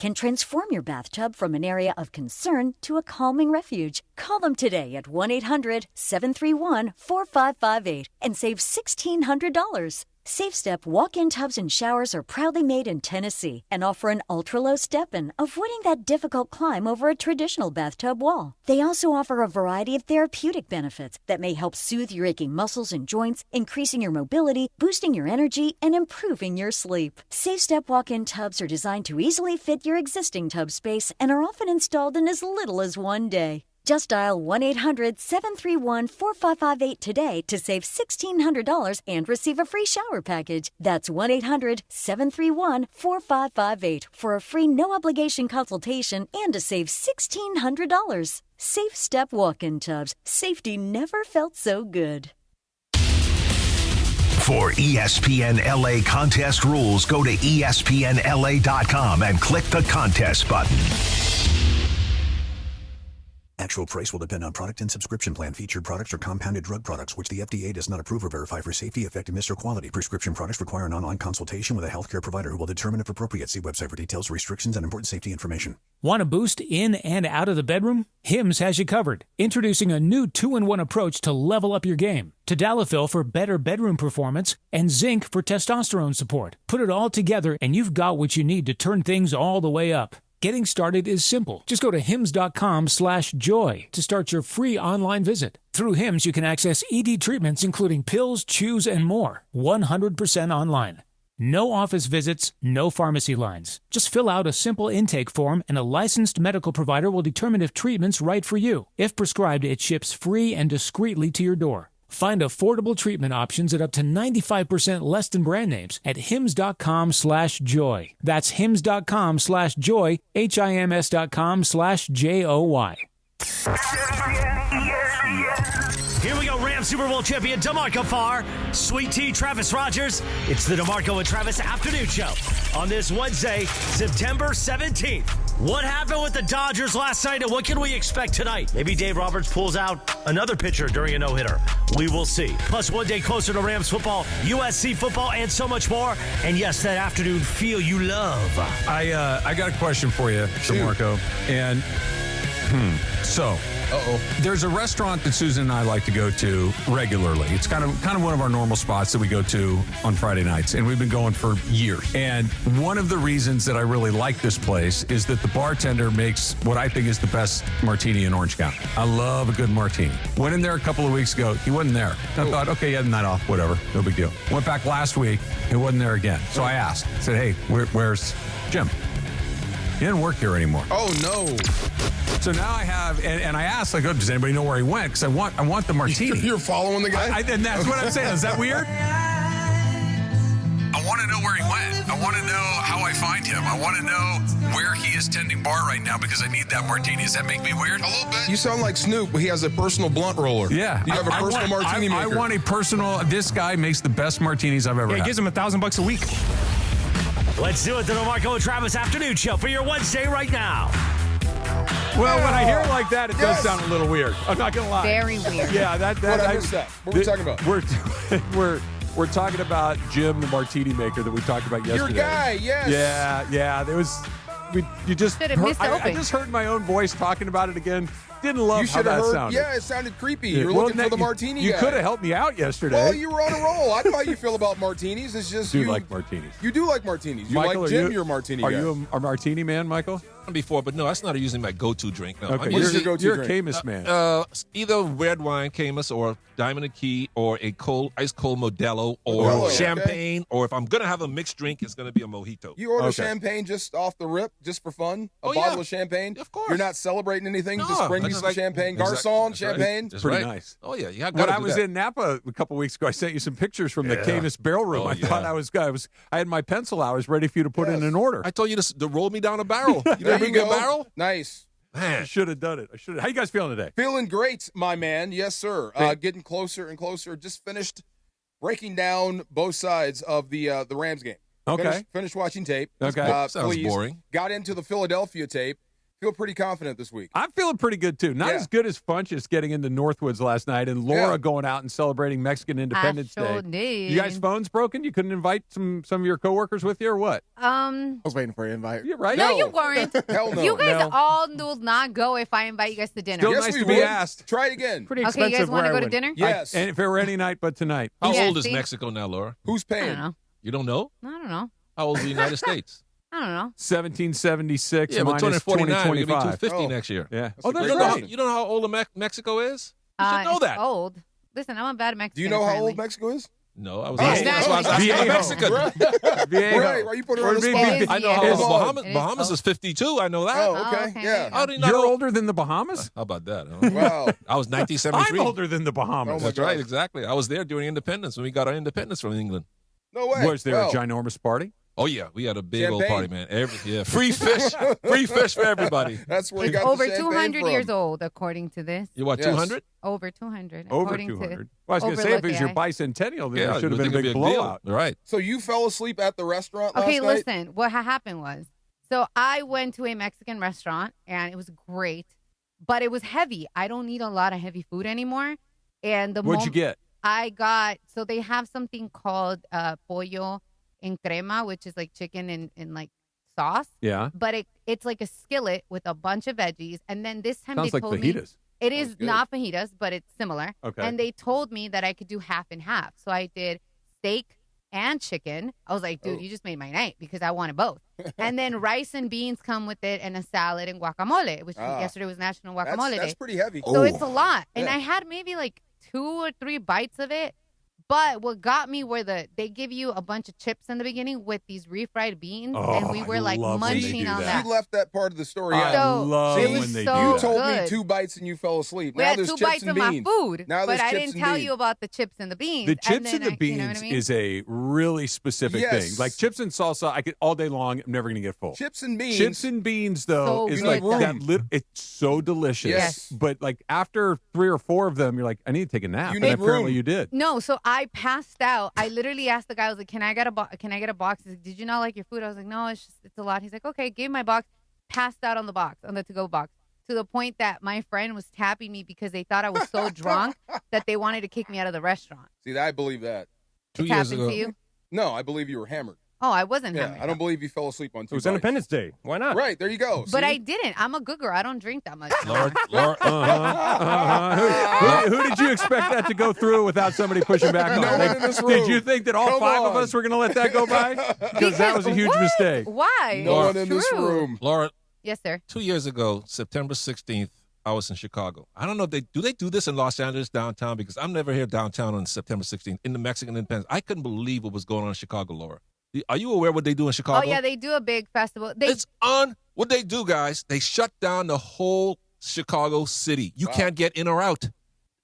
can transform your bathtub from an area of concern to a calming refuge. Call them today at 1-800-731-4558 and save $1,600. SafeStep walk-in tubs and showers are proudly made in Tennessee and offer an ultra-low step-in, avoiding that difficult climb over a traditional bathtub wall. They also offer a variety of therapeutic benefits that may help soothe your aching muscles and joints, increasing your mobility, boosting your energy, and improving your sleep. SafeStep walk-in tubs are designed to easily fit your existing tub space and are often installed in as little as one day. Just dial 1-800-731-4558 today to save $1,600 and receive a free shower package. That's 1-800-731-4558 for a free no-obligation consultation and to save $1,600. Safe Step walk-in tubs. Safety never felt so good. For ESPN LA contest rules, go to ESPNLA.com and click the contest button. Actual price will depend on product and subscription plan. Featured products are compounded drug products, which the FDA does not approve or verify for safety, effectiveness, or quality. Prescription products require an online consultation with a healthcare provider who will determine if appropriate. See website for details, restrictions, and important safety information. Want a boost in and out of the bedroom? Hims has you covered. Introducing a new 2-in-1 approach to level up your game. Tadalafil for better bedroom performance and zinc for testosterone support. Put it all together and you've got what you need to turn things all the way up. Getting started is simple. Just go to hims.com/joy to start your free online visit. Through Hims, you can access ED treatments including pills, chews, and more. 100% online. No office visits, no pharmacy lines. Just fill out a simple intake form and a licensed medical provider will determine if treatment's right for you. If prescribed, it ships free and discreetly to your door. Find affordable treatment options at up to 95% less than brand names at hims.com/joy. That's hims.com/joy, HIMS.com/JOY. Here we go, Rams Super Bowl champion DeMarco Farr, Sweet Tea, Travis Rogers. It's the DeMarco and Travis Afternoon Show on this Wednesday, September 17th. What happened with the Dodgers last night and what can we expect tonight? Maybe Dave Roberts pulls out another pitcher during a no-hitter. We will see. Plus, one day closer to Rams football, USC football, and so much more. And yes, that afternoon feel you love. I got a question for you, DeMarco. And there's a restaurant that Susan and I like to go to regularly. It's kind of one of our normal spots that we go to on Friday nights, and we've been going for years. And one of the reasons that I really like this place is that the bartender makes what I think is the best martini in Orange County. I love a good martini. Went in there a couple of weeks ago. He wasn't there. I thought, okay, he had the night off, whatever, no big deal. Went back last week. He wasn't there again. So I asked. I said, hey, where's Jim? He didn't work here anymore. Oh, no. So now I have, and I asked, like, oh, does anybody know where he went? Because I want the martini. You're following the guy? And that's what I'm saying. Is that weird? I want to know where he went. I want to know how I find him. I want to know where he is tending bar right now because I need that martini. Does that make me weird? A little bit. You sound like Snoop, but he has a personal blunt roller. Yeah. You have a personal martini maker. I want a personal, this guy makes the best martinis I've ever had. He gives him $1,000 a week. Let's do it, the DeMarco and Travis Afternoon Show for your Wednesday right now. Well, when I hear it like that, it does sound a little weird. I'm not going to lie. Very weird. Yeah, I missed that. What are we talking about? We're talking about Jim, the martini maker that we talked about yesterday. Your guy, yes. Yeah. There was. You just heard, I just heard my own voice talking about it again. Didn't love how that sounded. Yeah, it sounded creepy. You were looking for the martini guy. You could have helped me out yesterday. Well, you were on a roll. I know how you feel about martinis. It's just you like martinis. You do like martinis. You Michael, like Jim, your martini guy. Are you a martini man, Michael? Before, but no, that's not usually my go-to drink. No. Okay, what is your go-to drink? You're a Camus man. Either red wine, Camus, or Diamond and Key, or a ice cold Modelo, or champagne, or if I'm going to have a mixed drink, it's going to be a mojito. You order champagne just off the rip, just for fun? A bottle of champagne? Of course. You're not celebrating anything? No, just bring me some champagne. Garçon champagne? It's pretty nice. Oh, yeah. You when I was in Napa a couple weeks ago, I sent you some pictures from the Camus barrel room. I thought I had my pencil. I was ready for you to put in an order. I told you to roll me down a barrel. You there bring you me a barrel? Nice. Man. I should have done it. How you guys feeling today? Feeling great, my man. Yes, sir. Getting closer and closer. Just finished breaking down both sides of the Rams game. Okay. Finished watching tape. Okay. Sounds boring. Got into the Philadelphia tape. Feel pretty confident this week. I'm feeling pretty good, too. Not as good as Funchess getting into Northwoods last night and Laura going out and celebrating Mexican Independence Day. You guys' phones broken? You couldn't invite some of your coworkers with you or what? I was waiting for your invite. You're right. No, you weren't. Hell no. You guys all will not go if I invite you guys to dinner. Still nice to be asked. Try it again. Pretty Okay, expensive. you guys want to go to dinner? Yes. And if it were any night but tonight. How Yeah, old is see? Mexico now, Laura? Who's I paying? don't know. You don't know? I don't know. How old is the United States? I don't know. 1776 Yeah, but minus 249, we're 2025. going to be 250 next year. Yeah. Oh, That's that's right. right. You don't know how old Mexico is? You should know It's that. old. Listen, I'm a bad Mexican. Do you know how apparently. old Mexico is? No, I was Oh, asking. That's why I was asking Viejo. Mexican. Viejo. Right, right. You put her on the Or spot. It is I know how Viejo. old It is Bahamas old. is 52. I know that. Oh, Oh, okay. okay. Yeah. How do you not You're know? older than the Bahamas? How about that? Huh? Wow. I was 1973. I'm older than the Bahamas. Oh, my That's God. right, exactly. I was there during independence when we got our independence from England. No way. Was there Wow. a ginormous party? Oh yeah, we had a big old Champagne. party, man. Free fish for everybody. That's where you It's got over the champagne 200 from. years old, according to this. You what? Yes. 200? Over 200. Over according 200. To Well, I was going to say, if it was your Overlook bicentennial, then Yeah, there should have you been a think big it'd be blowout. deal. Right. So you fell asleep at the restaurant last Okay, night? listen. What happened was, so I went to a Mexican restaurant, and it was great, but it was heavy. I don't eat a lot of heavy food anymore. And What'd you get? I got, so they have something called pollo en crema, which is like chicken in like sauce. Yeah. But it's like a skillet with a bunch of veggies. And then this time Sounds they like told me fajitas. it is Sounds good. not fajitas, but it's similar. Okay. And they told me that I could do half and half. So I did steak and chicken. I was like, dude, Oh. you just made my night because I wanted both. And then rice and beans come with it and a salad and guacamole, which yesterday was National Guacamole That's Day. pretty heavy. So it's a lot. And Yeah. I had maybe like 2 or 3 bites of it. But what got me were they give you a bunch of chips in the beginning with these refried beans, and we were like love when they munching do on that. that. You left that part of the story I out. love it was when they so do You that. told me good. 2 bites and you fell asleep. We Now had there's 2 chips bites and of my beans. food, Now but there's I chips didn't and tell beans. you about the chips and the beans. The chips then and the beans you know what I mean? is a really specific Yes. thing. Like chips and salsa, I could all day long. I'm never going to get full. Chips and beans. Chips and beans, though, So is good. like You need that. room. It's so delicious. Yes. But like after 3 or 4 of them, you're like, I need to take a nap. You And need apparently room. you did. No, so I passed out. I literally asked the guy, I was like, "Can I get a box? He's like, "Did you not like your food?" I was like, "No, it's a lot." He's like, "Okay." Gave my box, passed out on the box, on the to-go box, to the point that my friend was tapping me because they thought I was so drunk that they wanted to kick me out of the restaurant. See, I believe that. 2 It years happened ago. to you? No, I believe you were hammered. Oh, I wasn't Yeah, hammered. I don't believe you fell asleep on 2 It was bites. Independence Day. Why not? Right, there you go. But See? I didn't. I'm a good girl. I don't drink that much. Laura, Who did you expect that to go through without somebody pushing back on? No one in this room. Did you think that all Come 5 of on. us were going to let that go by? Because that was a huge What? mistake. Why? No It's one in this true. room. Laura, Yes, sir. 2 years ago, September 16th, I was in Chicago. I don't know if they do this in Los Angeles downtown, because I'm never here downtown on September 16th in the Mexican Independence. I couldn't believe what was going on in Chicago, Laura. Are you aware what they do in Chicago? Oh, yeah, they do a big festival. It's on. What they do, guys, they shut down the whole Chicago city. You can't get in or out.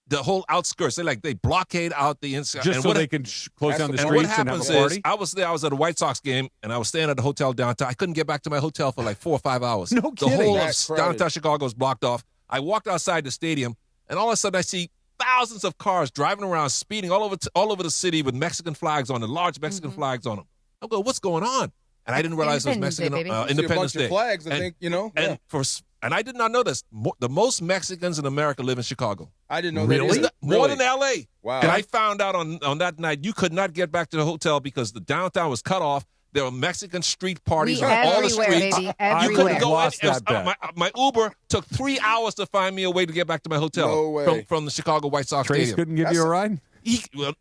The whole outskirts. They blockade out the inside. Just so they can close down the And what streets and have happens a party? is, I was there. I was at a White Sox game, and I was staying at the hotel downtown. I couldn't get back to my hotel for like 4 or 5 hours. No The kidding. whole of That's crowded. downtown Chicago was blocked off. I walked outside the stadium, and all of a sudden I see thousands of cars driving around, speeding all over the city with Mexican flags on them, large Mexican flags on them. I'm going, what's going on? And I didn't realize it was Independence Day, Mexican baby. See Independence a bunch Day. of flags, I And- think, you know. And yeah. and I did not know this. The most Mexicans in America live in Chicago. I didn't know Really? that. More than L.A. Wow. And I found out on that night you could not get back to the hotel because the downtown was cut off. There were Mexican street parties We on all the everywhere, streets. baby. You Everywhere. couldn't go Lost in. that bet. My Uber took 3 hours to find me a way to get back to my hotel No way. from the Chicago White Sox Trace Stadium. couldn't give you a ride?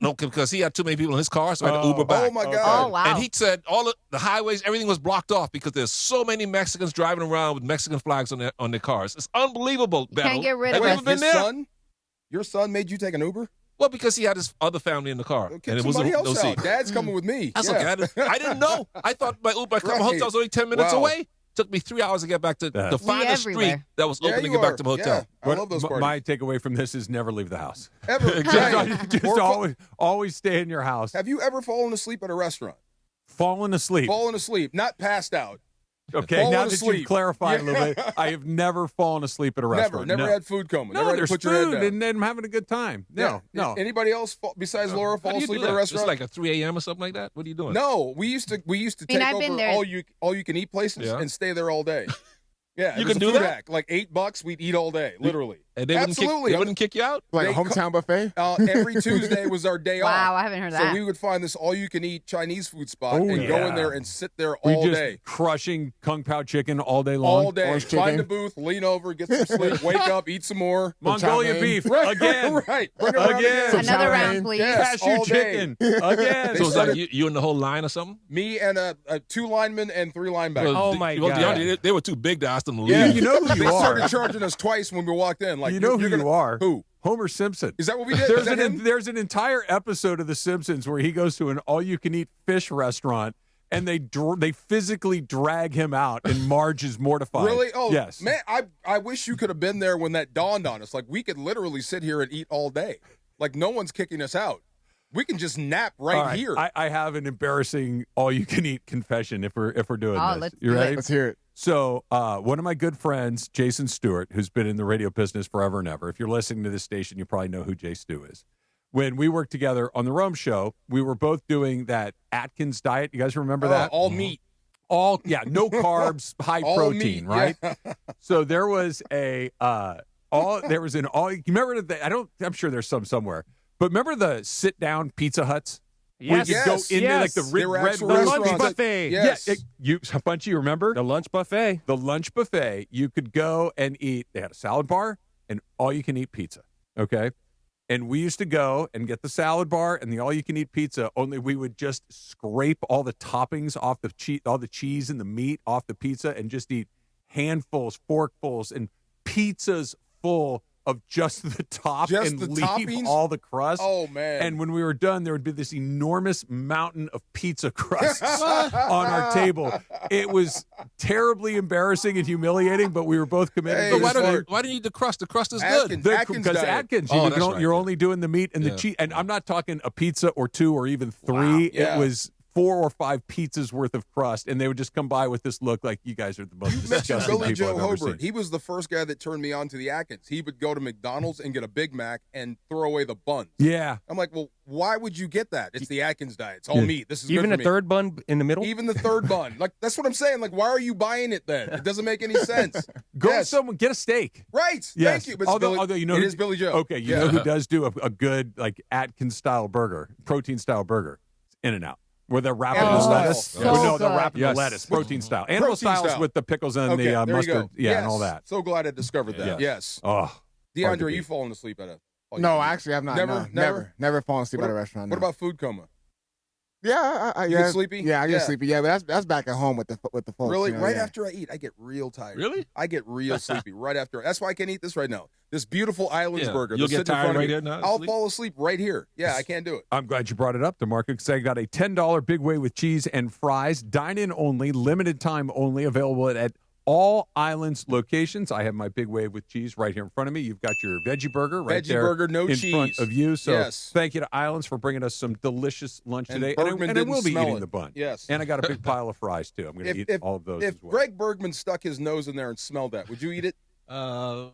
No, because he had too many people in his car, so I had to Uber back. Oh, my God. Oh, wow. And he said all of the highways, everything was blocked off because there's so many Mexicans driving around with Mexican flags on their cars. It's unbelievable. You can't Beto. get rid Have of you it. ever been His there? your son made you take an Uber? Well, because he had his other family in the car, Kick and it was somebody no else seat. out. Dad's coming with me. That's yeah. okay. I didn't know. I thought my Uber Right. hotel was only 10 minutes Wow. away. Took me 3 hours to get back to find a street everywhere. that was Yeah, open to you get back are. to the hotel. Yeah. I love those parties. My takeaway from this is never leave the house. Ever. Right. Just Or always stay in your house. have you ever fallen asleep at a restaurant? Fallen asleep. Fallen asleep, not passed out. Okay, Fallen now that asleep. you've clarified a little Yeah. bit, I have never fallen asleep at a restaurant. Never No. had food coma. No, never had there's to put your head food, down. and I'm having a good time. Yeah. No. Anybody else besides Laura How fall do you asleep do at a that? It's restaurant? like at 3 a.m. or something like that? What are you doing? No, we used to I mean, take I've been over there. all you can eat places Yeah. and stay there all day. Yeah, You it was can a do food that? hack. Like $8, we'd eat all day, literally. And they Absolutely. wouldn't kick you out? Like a They hometown buffet? Every Tuesday was our day off. Wow, I haven't heard So that. we would find this all-you-can-eat Chinese food spot Oh, and go in yeah. there and sit there We all just day. crushing Kung Pao chicken all day long. All day. Orange Find chicken. a booth, lean over, get some sleep, wake up, eat some more. Mongolia Chow mein. beef Right, again. right. Bring it around Again. again. Another chow round, mein. please. Yes, Cashew all day. chicken again. So it's started- like you in the whole line or something? Me and 2 linemen and 3 linebackers. Well, Oh, my well, God. They were too big to ask them to leave. Yeah, You know who they you are. started charging us twice when we walked in. Like You know who you're gonna, you are. Who? Homer Simpson. Is that what we did? There's Is that him? there's an entire episode of The Simpsons where he goes to an all-you-can-eat fish restaurant, and they physically drag him out, and Marge is mortified. Really? Oh, yes. man, I wish you could have been there when that dawned on us. Like, we could literally sit here and eat all day. Like, no one's kicking us out. We can just nap All right here. I have an embarrassing all-you-can-eat confession if we're doing Oh, this. let's You do it. ready? Let's hear it. So one of my good friends, Jason Stewart, who's been in the radio business forever and ever. If you're listening to this station, you probably know who Jay Stu is. When we worked together on the Rome Show, we were both doing that Atkins diet. You guys remember that? All meat. No carbs, high All protein, meat, right? yeah. So there was you remember I'm sure there's some somewhere. But remember the sit down Pizza Huts? Where Yes. you could go Yes. into like the They were red actual The lunch restaurants. buffet. Yes. Bunchy, you remember? The lunch buffet. The lunch buffet, you could go and eat. They had a salad bar and all-you-can-eat pizza, okay? And we used to go and get the salad bar and the all-you-can-eat pizza, only we would just scrape all the toppings off all the cheese and the meat off the pizza and just eat handfuls, forkfuls, and pizzas full of just the top Just and the leave toppings? all the crust. Oh, man. And when we were done, there would be this enormous mountain of pizza crusts on our table. It was terribly embarrassing and humiliating, but we were both committed. Hey, to But this. why do you eat the crust? The crust is Atkins. good. Atkins Because diet. Atkins, Oh, you that's right, you're yeah. only doing the meat and the Yeah. cheese. And I'm not talking a pizza or 2 or even 3. Yeah. It was 4 or 5 pizzas worth of crust, and they would just come by with this look like, you guys are the most You mentioned disgusting Billy people Joe I've ever Hobart. seen. He was the first guy that turned me on to the Atkins. He would go to McDonald's and get a Big Mac and throw away the buns. Yeah. I'm like, well, why would you get that? It's the Atkins diet. It's all meat. This is Even good a for me. third bun in the middle. Even the third bun. Like, that's what I'm saying. Like, why are you buying it then? It doesn't make any sense. Go Yes. with someone, get a steak. Right. Yes. Thank you. But it's although you know it who- is Billy Joe. Okay, you know who does do a good like Atkins style burger, protein style burger? In-N-Out. Where they're wrapping Animal the style. lettuce. So Well, no, they're good. wrapping Yes. the lettuce, protein style. Animal Protein styles style. with the pickles and Okay, the there you mustard, go. yeah, Yes. and all that. So glad I discovered that. Yes. Oh, hard to DeAndre, beat. you fallen asleep at a. No, actually, I've not. Never? No, Never? never fallen asleep What at a ab- restaurant. What no. about food coma? Yeah, I You yeah, get sleepy? Yeah, I get Yeah. sleepy. Yeah, but that's back at home with the folks. Really? you know, Right yeah. after I eat, I get real tired. Really? I get real sleepy right after. That's why I can't eat this right now. This beautiful Islands Yeah. burger. You'll that's get sitting in tired front of right me. there now, I'll sleep? fall asleep right here. Yeah, I can't do it. I'm glad you brought it up, DeMarco, because I got a $10 Big Way with cheese and fries, dine-in only, limited time only, available at all Islands locations. I have my Big Wave with cheese right here in front of me. You've got your veggie burger right Veggie there burger, no in cheese. front of you. So Yes. thank you to Islands for bringing us some delicious lunch And today. Bergman And I didn't will be smell eating it. the bun. Yes. And I got a big pile of fries, too. I'm going to eat all of those If as well. Greg Bergman stuck his nose in there and smelled that, would you eat it?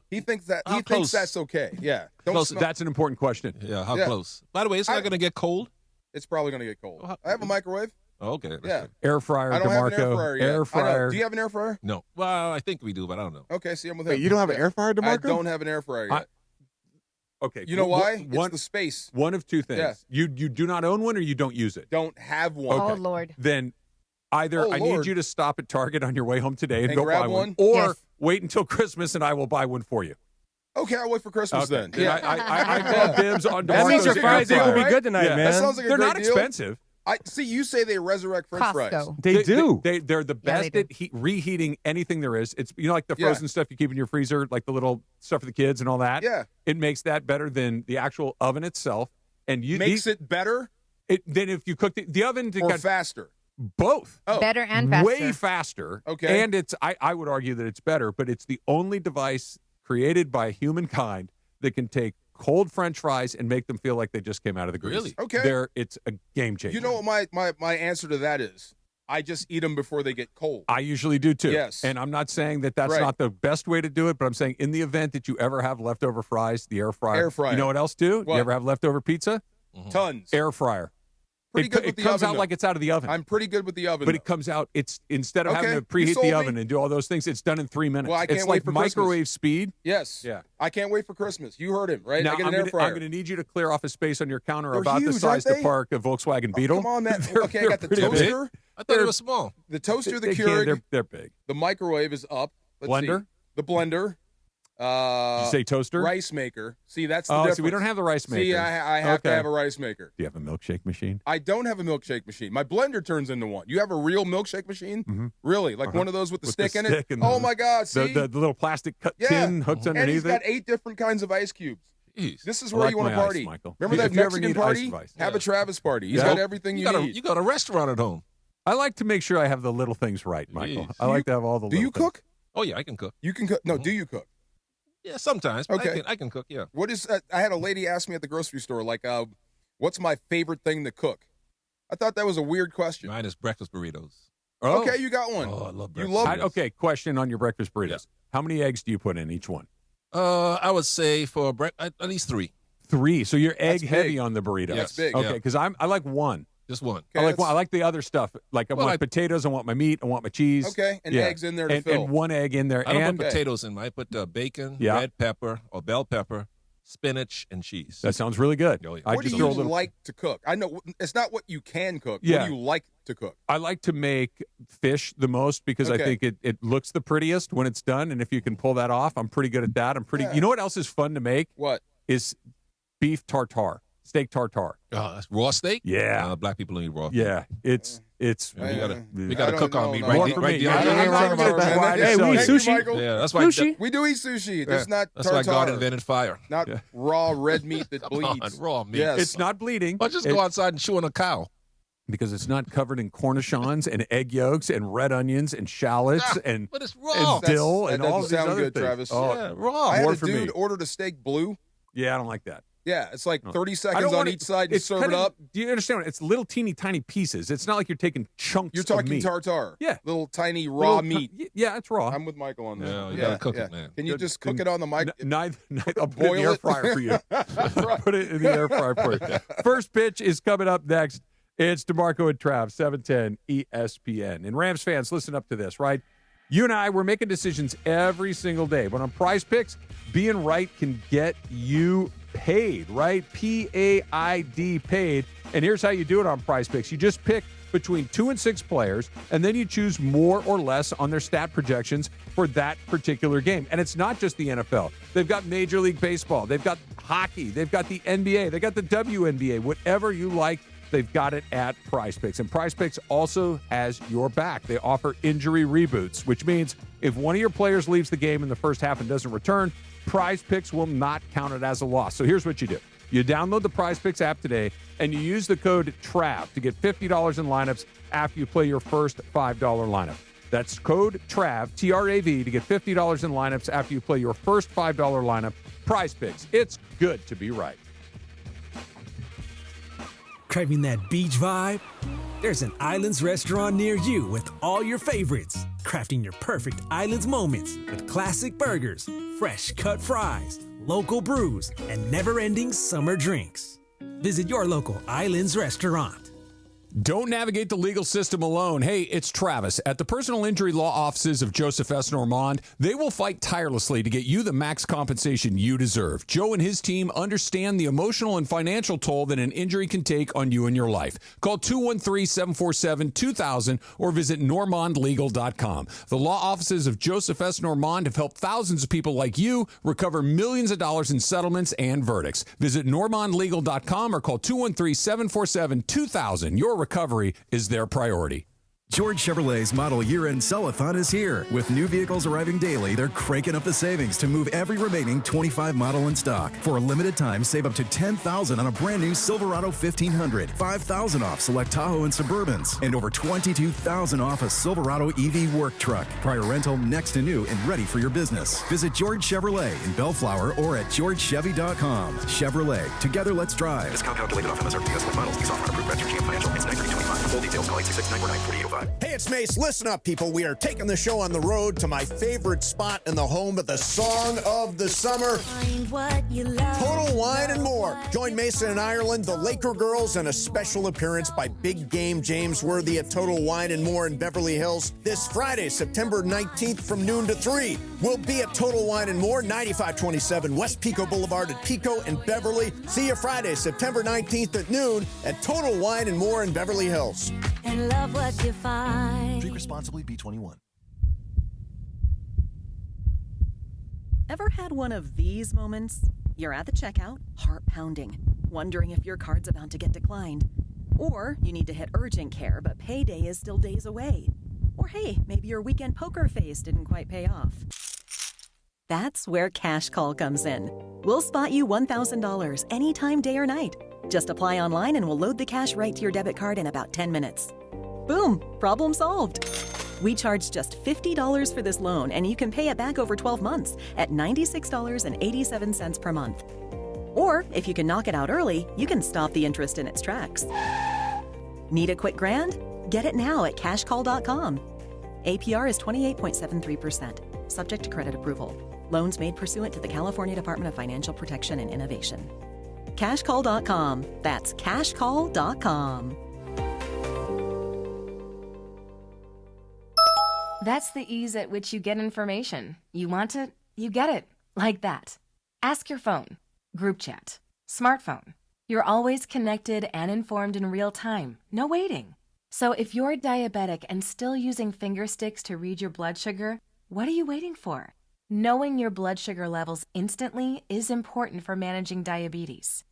He thinks that how he close? thinks that's okay. Yeah. Don't Close. smell- That's an important question. Yeah, how Yeah. close? By the way, it's not going to get cold. It's probably going to get cold. Well, I have a microwave. Oh, okay. that's Yeah. good. Air fryer, I don't have an air DeMarco. fryer yet. Air I know. fryer. Do you have an air fryer? No. Well, I think we do, but I don't know. Okay, see, I'm with him. Wait, you don't have an air fryer, I DeMarco? don't have an air fryer yet. Okay. You know why? One, It's the space. one of two things. Yeah. You do not own one or you don't use it. Don't have one. Oh, Lord. Then either Oh, I Lord. need you to stop at Target on your way home today and And go grab buy one? or Yes. wait until Christmas and I will buy one for you. Okay, I'll wait for Christmas then. Okay. Yeah. I call dibs on That means your DeMarco's fries air ain't gonna be fryer. good tonight, Yeah. man. That sounds like a They're great not deal. expensive. I see. You say they resurrect French fries. Costco. They do. They're the Yeah, best they at reheating anything there is. It's like the Yeah. frozen stuff you keep in your freezer, like the little stuff for the kids and all that. Yeah, It makes that better than the actual oven itself. And you makes it better then if you cook the oven or got faster. both. Oh, Better and faster. Way faster. Okay. And it's I would argue that it's better, but it's the only device created by humankind that can take cold French fries and make them feel like they just came out of the grease. Really? Okay. It's a game changer. You know what my answer to that is? I just eat them before they get cold. I usually do too. Yes. And I'm not saying that that's Right. not the best way to do it, but I'm saying in the event that you ever have leftover fries, the air fryer. Air fryer. You know what else do? What? You ever have leftover pizza? Tons. Air fryer. pretty good with the oven. It comes out like it's out of the oven. I'm pretty good with the oven. But it comes out, it's instead of having to preheat the oven and do all those things, it's done in 3 minutes. Well, I can't it's wait like for microwave Christmas. Speed. Yes. Yeah. I can't wait for Christmas. You heard him, right? Now, I get an air fryer. I'm going to need you to clear off a space on your counter They're about huge, the size aren't to they? park a Volkswagen Beetle. Come on, man. They're Okay, I got the pretty toaster. big. I thought it was small. The toaster, the They Keurig. can, they're big. The microwave is up. Let's Blender? see. The blender. Did you say toaster? Rice maker. See, that's the difference. See, we don't have the rice maker. See, I have to have a rice maker. Do you have a milkshake machine? I don't have a milkshake machine. My blender turns into one. You have a real milkshake machine? Mm-hmm. Really? Like one of those with the stick in it? And Oh, my God. See? The little plastic tin hooked And underneath he's got 8 different kinds of ice cubes. Jeez. This is I where like you want to my ice, party. Michael. Remember If that you ever Mexican need party? ice advice. Have a Travis party. He's Yeah. got everything you need. You got a restaurant at home. I like to make sure I have the little things right, Michael. Jeez. I like to have all the Do little you things. cook? Oh, yeah, I can cook. You can cook? No, do you cook? Yeah, sometimes. But Okay. I can cook, yeah. What is? I had a lady ask me at the grocery store, like, what's my favorite thing to cook? I thought that was a weird question. Mine is breakfast burritos. Oh. Okay, you got one. Oh, I love You breakfast love burritos. Okay, question on your breakfast burritos. Yeah. How many eggs do you put in each one? I would say for at least 3. 3. So you're egg That's heavy big. on the burrito. That's big. Okay, Yeah. because I like one. Just one. Okay, I like that's- one. I like the other stuff. Like I Well, want I- potatoes. I want my meat. I want my cheese. Okay, and Yeah. eggs in there to fill. And one egg in there. I don't and put potatoes in mine. I put bacon, Yeah. red pepper, or bell pepper, spinach, and cheese. that sounds really good. Oh, yeah. I What do just you throw a little. like to cook? I know it's not what you can cook. Yeah. What do you like to cook? I like to make fish the most because I Okay. think it looks the prettiest when it's done, and if you can pull that off, I'm pretty good at that. Yeah. You know what else is fun to make What? is beef tartare, steak tartare. That's raw steak? Yeah. Black people don't eat raw. Yeah, it's We gotta I cook don't on me know. right, More right, for right me. the Yeah, other I'm day. not gonna provide Hey, it, so- we eat Thank sushi. you, Michael. Yeah, that's why Sushi? We do eat sushi. Just not that's why God tartare. invented fire. Not raw red meat that Come on, bleeds. raw meat. Yes. It's not bleeding. Or just go outside and chew on a cow. Because it's not covered in cornichons and egg yolks and red onions and shallots and But it's raw. dill that and all doesn't of these sound other good, things. Travis. Oh, Yeah, raw. I had more a for dude me. ordered a steak blue. yeah, I don't like that. Yeah, it's like 30 I seconds don't on want each side. You it's serve it kinda- up. Do you understand? It's little teeny tiny pieces. It's not like you're taking chunks. You're of talking meat. tartare. Yeah. Little tiny raw Little meat. Yeah, it's raw. I'm with Michael on that. Yeah, you gotta cook it, man. Can you Good. just cook it on the mic? Neither, I'll put it in Boil the air it? fryer for you. Put it in the air fryer for you. First pitch is coming up next. It's DeMarco and Trav, 710 ESPN. And Rams fans, listen up to this, right? You and I, we're making decisions every single day. But on Prize Picks, being right can get you paid, right? P-A-I-D, paid. And here's how you do it on Prize Picks. You just pick between 2 and 6 players, and then you choose more or less on their stat projections for that particular game. And it's not just the NFL. They've got Major League Baseball. They've got hockey. They've got the NBA. They've got the WNBA. Whatever you like, they've got it at Prize Picks. And Prize Picks also has your back. They offer injury reboots, which means if one of your players leaves the game in the first half and doesn't return, Prize Picks will not count it as a loss. So here's what you do. You download the Prize Picks app today, and you use the code TRAV to get $50 in lineups after you play your first $5 lineup. That's code TRAV, T-R-A-V, to get $50 in lineups after you play your first $5 lineup. Prize Picks. It's good to be right. Craving that beach vibe? There's an Islands restaurant near you with all your favorites. Crafting your perfect Islands moments with classic burgers, fresh cut fries, local brews, and never-ending summer drinks. Visit your local Islands restaurant. Don't navigate the legal system alone. Hey, it's Travis. At the personal injury law offices of Joseph S. Normand, they will fight tirelessly to get you the max compensation you deserve. Joe and his team understand the emotional and financial toll that an injury can take on you and your life. Call 213-747-2000 or visit normandlegal.com. The law offices of Joseph S. Normand have helped thousands of people like you recover millions of dollars in settlements and verdicts. Visit normandlegal.com or call 213-747-2000. Your recovery is their priority. George Chevrolet's model year-end sell-a-thon is here. With new vehicles arriving daily, they're cranking up the savings to move every remaining 25 model in stock. For a limited time, save up to $10,000 on a brand new Silverado 1500, $5,000 off select Tahoe and Suburbans, and over $22,000 off a Silverado EV work truck. Prior rental next to new and ready for your business. Visit George Chevrolet in Bellflower or at georgechevy.com. Chevrolet, together let's drive. Discount calculated off MSRP. Select models. These offer approved by GM Financial. It's 9/30/25. Full details call 866-949-4805. on. Hey, it's Mace. Listen up, people. We are taking the show on the road to my favorite spot in the home of the song of the summer, Total Wine and More. Join Mason in Ireland, the Laker girls, and a special appearance by Big Game James Worthy at Total Wine and More in Beverly Hills this Friday, September 19th from noon to 3. We'll be at Total Wine and More, 9527 West Pico Boulevard at Pico and Beverly. See you Friday, September 19th at noon at Total Wine and More in Beverly Hills. And love what you find. Drink responsibly, B21. Ever had one of these moments? You're at the checkout, heart pounding, wondering if your card's about to get declined. Or you need to hit urgent care, but payday is still days away. Or hey, maybe your weekend poker face didn't quite pay off. That's where Cash Call comes in. We'll spot you $1,000 anytime, day or night. Just apply online and we'll load the cash right to your debit card in about 10 minutes. Boom, problem solved. We charge just $50 for this loan, and you can pay it back over 12 months at $96.87 per month. Or, if you can knock it out early, you can stop the interest in its tracks. Need a quick grand? Get it now at cashcall.com. APR is 28.73%, subject to credit approval. Loans made pursuant to the California Department of Financial Protection and Innovation. Cashcall.com. That's cashcall.com. That's the ease at which you get information. You want it, you get it. Like that. Ask your phone. Group chat. Smartphone. You're always connected and informed in real time. No waiting. So if you're diabetic and still using finger sticks to read your blood sugar, what are you waiting for? Knowing your blood sugar levels instantly is important for managing diabetes.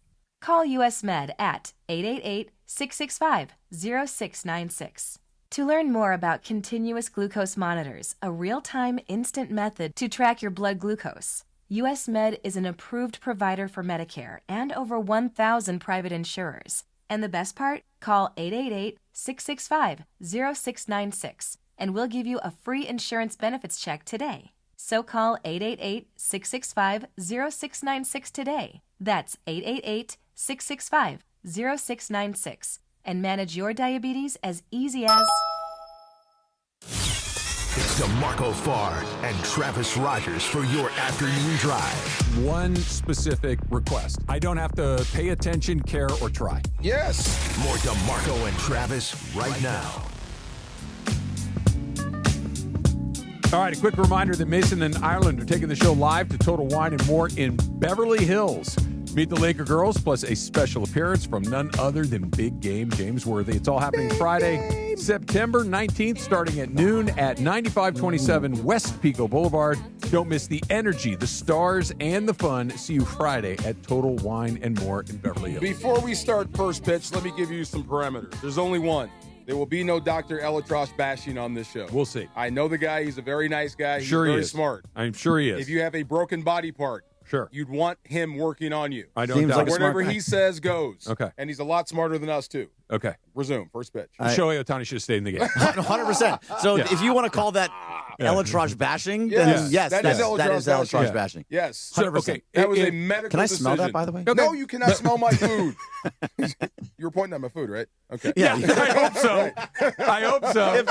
Call US Med at 888-665-0696. To learn more about continuous glucose monitors, a real-time instant method to track your blood glucose, US Med is an approved provider for Medicare and over 1,000 private insurers. And the best part? Call 888-665-0696 and we'll give you a free insurance benefits check today. So call 888-665-0696 today. That's 888-665-0696. And manage your diabetes as easy as... It's DeMarco Farr and Travis Rogers for your afternoon drive. One specific request. I don't have to pay attention, care, or try. Yes. More DeMarco and Travis right now. All right, a quick reminder that Mason and Ireland are taking the show live to Total Wine and More in Beverly Hills. Meet the Laker girls, plus a special appearance from none other than Big Game James Worthy. It's all happening Friday, September 19th, starting at noon at 9527 West Pico Boulevard. Don't miss the energy, the stars, and the fun. See you Friday at Total Wine and More in Beverly Hills. Before we start first pitch, let me give you some parameters. There's only one. There will be no Dr. Elatrosh bashing on this show. We'll see. I know the guy. He's a very nice guy. He's Sure he very is. smart. I'm sure he is. If you have a broken body part, sure, you'd want him working on you. I don't doubt like it. whatever he says goes. Okay. And he's a lot smarter than us, too. Okay. Resume. First pitch. Shohei Ohtani should have stayed in the game. 100%. So if you want to call that Elatrosh bashing, then yes, that is Elatrosh bashing. Yes. 100%. Okay. That was a medical Can I decision. smell that, by the way? No, you cannot smell my food. You were pointing at my food, right? Okay. Yeah, I hope so. I hope so. If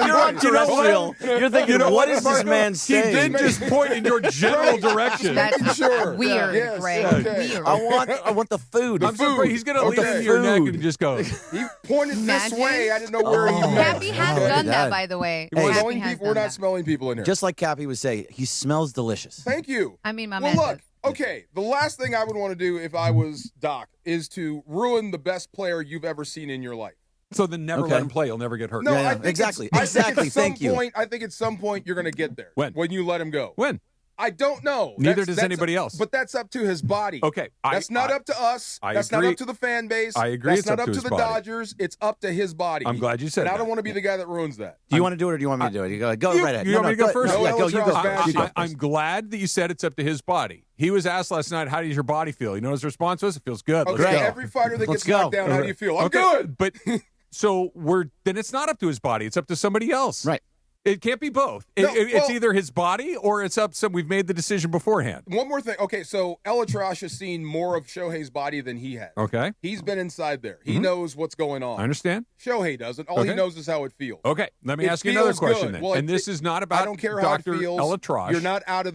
you're on terrestrial, you're thinking, what is this man saying? He did just point in your general direction. That's Sure. weird, Yes, Greg. okay. Weird. I want the food. I'm surprised he's going to lean into your neck and just go. He pointed this Imagine. way. I didn't know where he meant. Cappy has Oh, done that, God. by the way. We're Cappy smelling has people. We're done not that. smelling people in here. Just like Cappy would say, he smells delicious. Thank you. I mean, my Well, man look. does. Okay, the last thing I would want to do if I was Doc is to ruin the best player you've ever seen in your life. So then never let him play. He'll never get hurt. No, Yeah, I think exactly. I think Exactly. at some Thank you. point, I think at some point you're going to get there. When you let him go. When? I don't know. Neither does anybody else. But that's up to his body. Okay. That's not up to us. That's not up to the fan base. I agree. That's It's not up up to to his the body. Dodgers. It's up to his body. I'm glad you said and that. I don't want to be the guy that ruins that. Do you want to do it or do you want me to do it? You go right ahead. You want me to go first? No, Yeah, go. You go. Elatrosh You go. I'm glad that you said it's up to his body. He was asked last night, how does your body feel? You know his response was, it feels good. Okay, Let's go. every fighter that Let's gets knocked go. down, how do you feel? I'm Okay, good. But so then it's not up to his body. It's up to somebody else. Right. It can't be both. It's either his body or it's up. So we've made the decision beforehand. One more thing. Okay, so Elatrash has seen more of Shohei's body than he has. Okay. He's been inside there. He knows what's going on. I understand. Shohei doesn't. All he knows is how it feels. Okay, let me ask you another question then. Well, and this is not about I don't care Dr. how it feels. Elatrash. You're not out of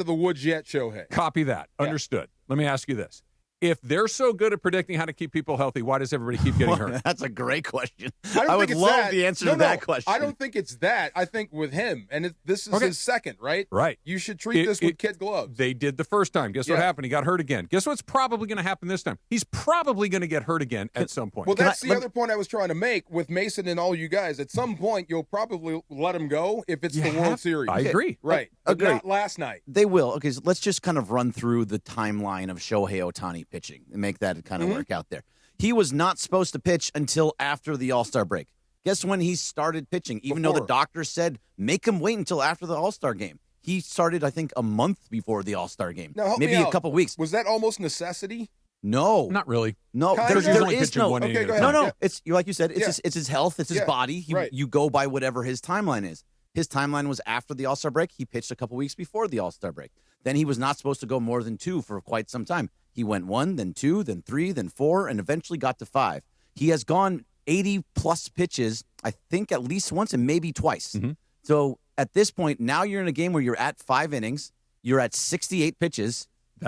the woods yet, Shohei. Copy that. Yeah. Understood. Let me ask you this. If they're so good at predicting how to keep people healthy, why does everybody keep getting hurt? That's a great question. I would love the answer to that question. I don't think it's that. I think with him, and this is his second, right? Right. You should treat this with kid gloves. They did the first time. Guess what happened? He got hurt again. Guess what's probably going to happen this time? He's probably going to get hurt again at some point. Well, that's the other point I was trying to make with Mason and all you guys. At some point, you'll probably let him go if it's the World Series. I agree. Right. But not last night. They will. Okay, so let's just kind of run through the timeline of Shohei Ohtani pitching and make that kind of work out there. He was not supposed to pitch until after the All-Star break. Guess when he started pitching? Even though the doctor said, make him wait until after the All-Star game. He started, I think, a month before the All-Star game. Now, help maybe me a out. couple weeks. Was that almost necessity? No. Not really. No, Kinda? there is no. Okay, go ahead. No. Yeah. It's like you said. It's his health. It's his body. Right. You go by whatever his timeline is. His timeline was after the All-Star break. He pitched a couple weeks before the All-Star break. Then he was not supposed to go more than 2 for quite some time. He went 1, then 2, then 3, then 4, and eventually got to 5. He has gone 80-plus pitches, I think, at least once and maybe twice. So at this point, now you're in a game where you're at 5 innings. You're at 68 pitches.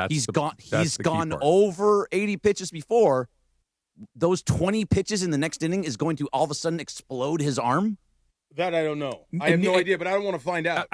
He's gone over 80 pitches before. Those 20 pitches in the next inning is going to all of a sudden explode his arm. That I don't know. I have no idea, but I don't want to find out.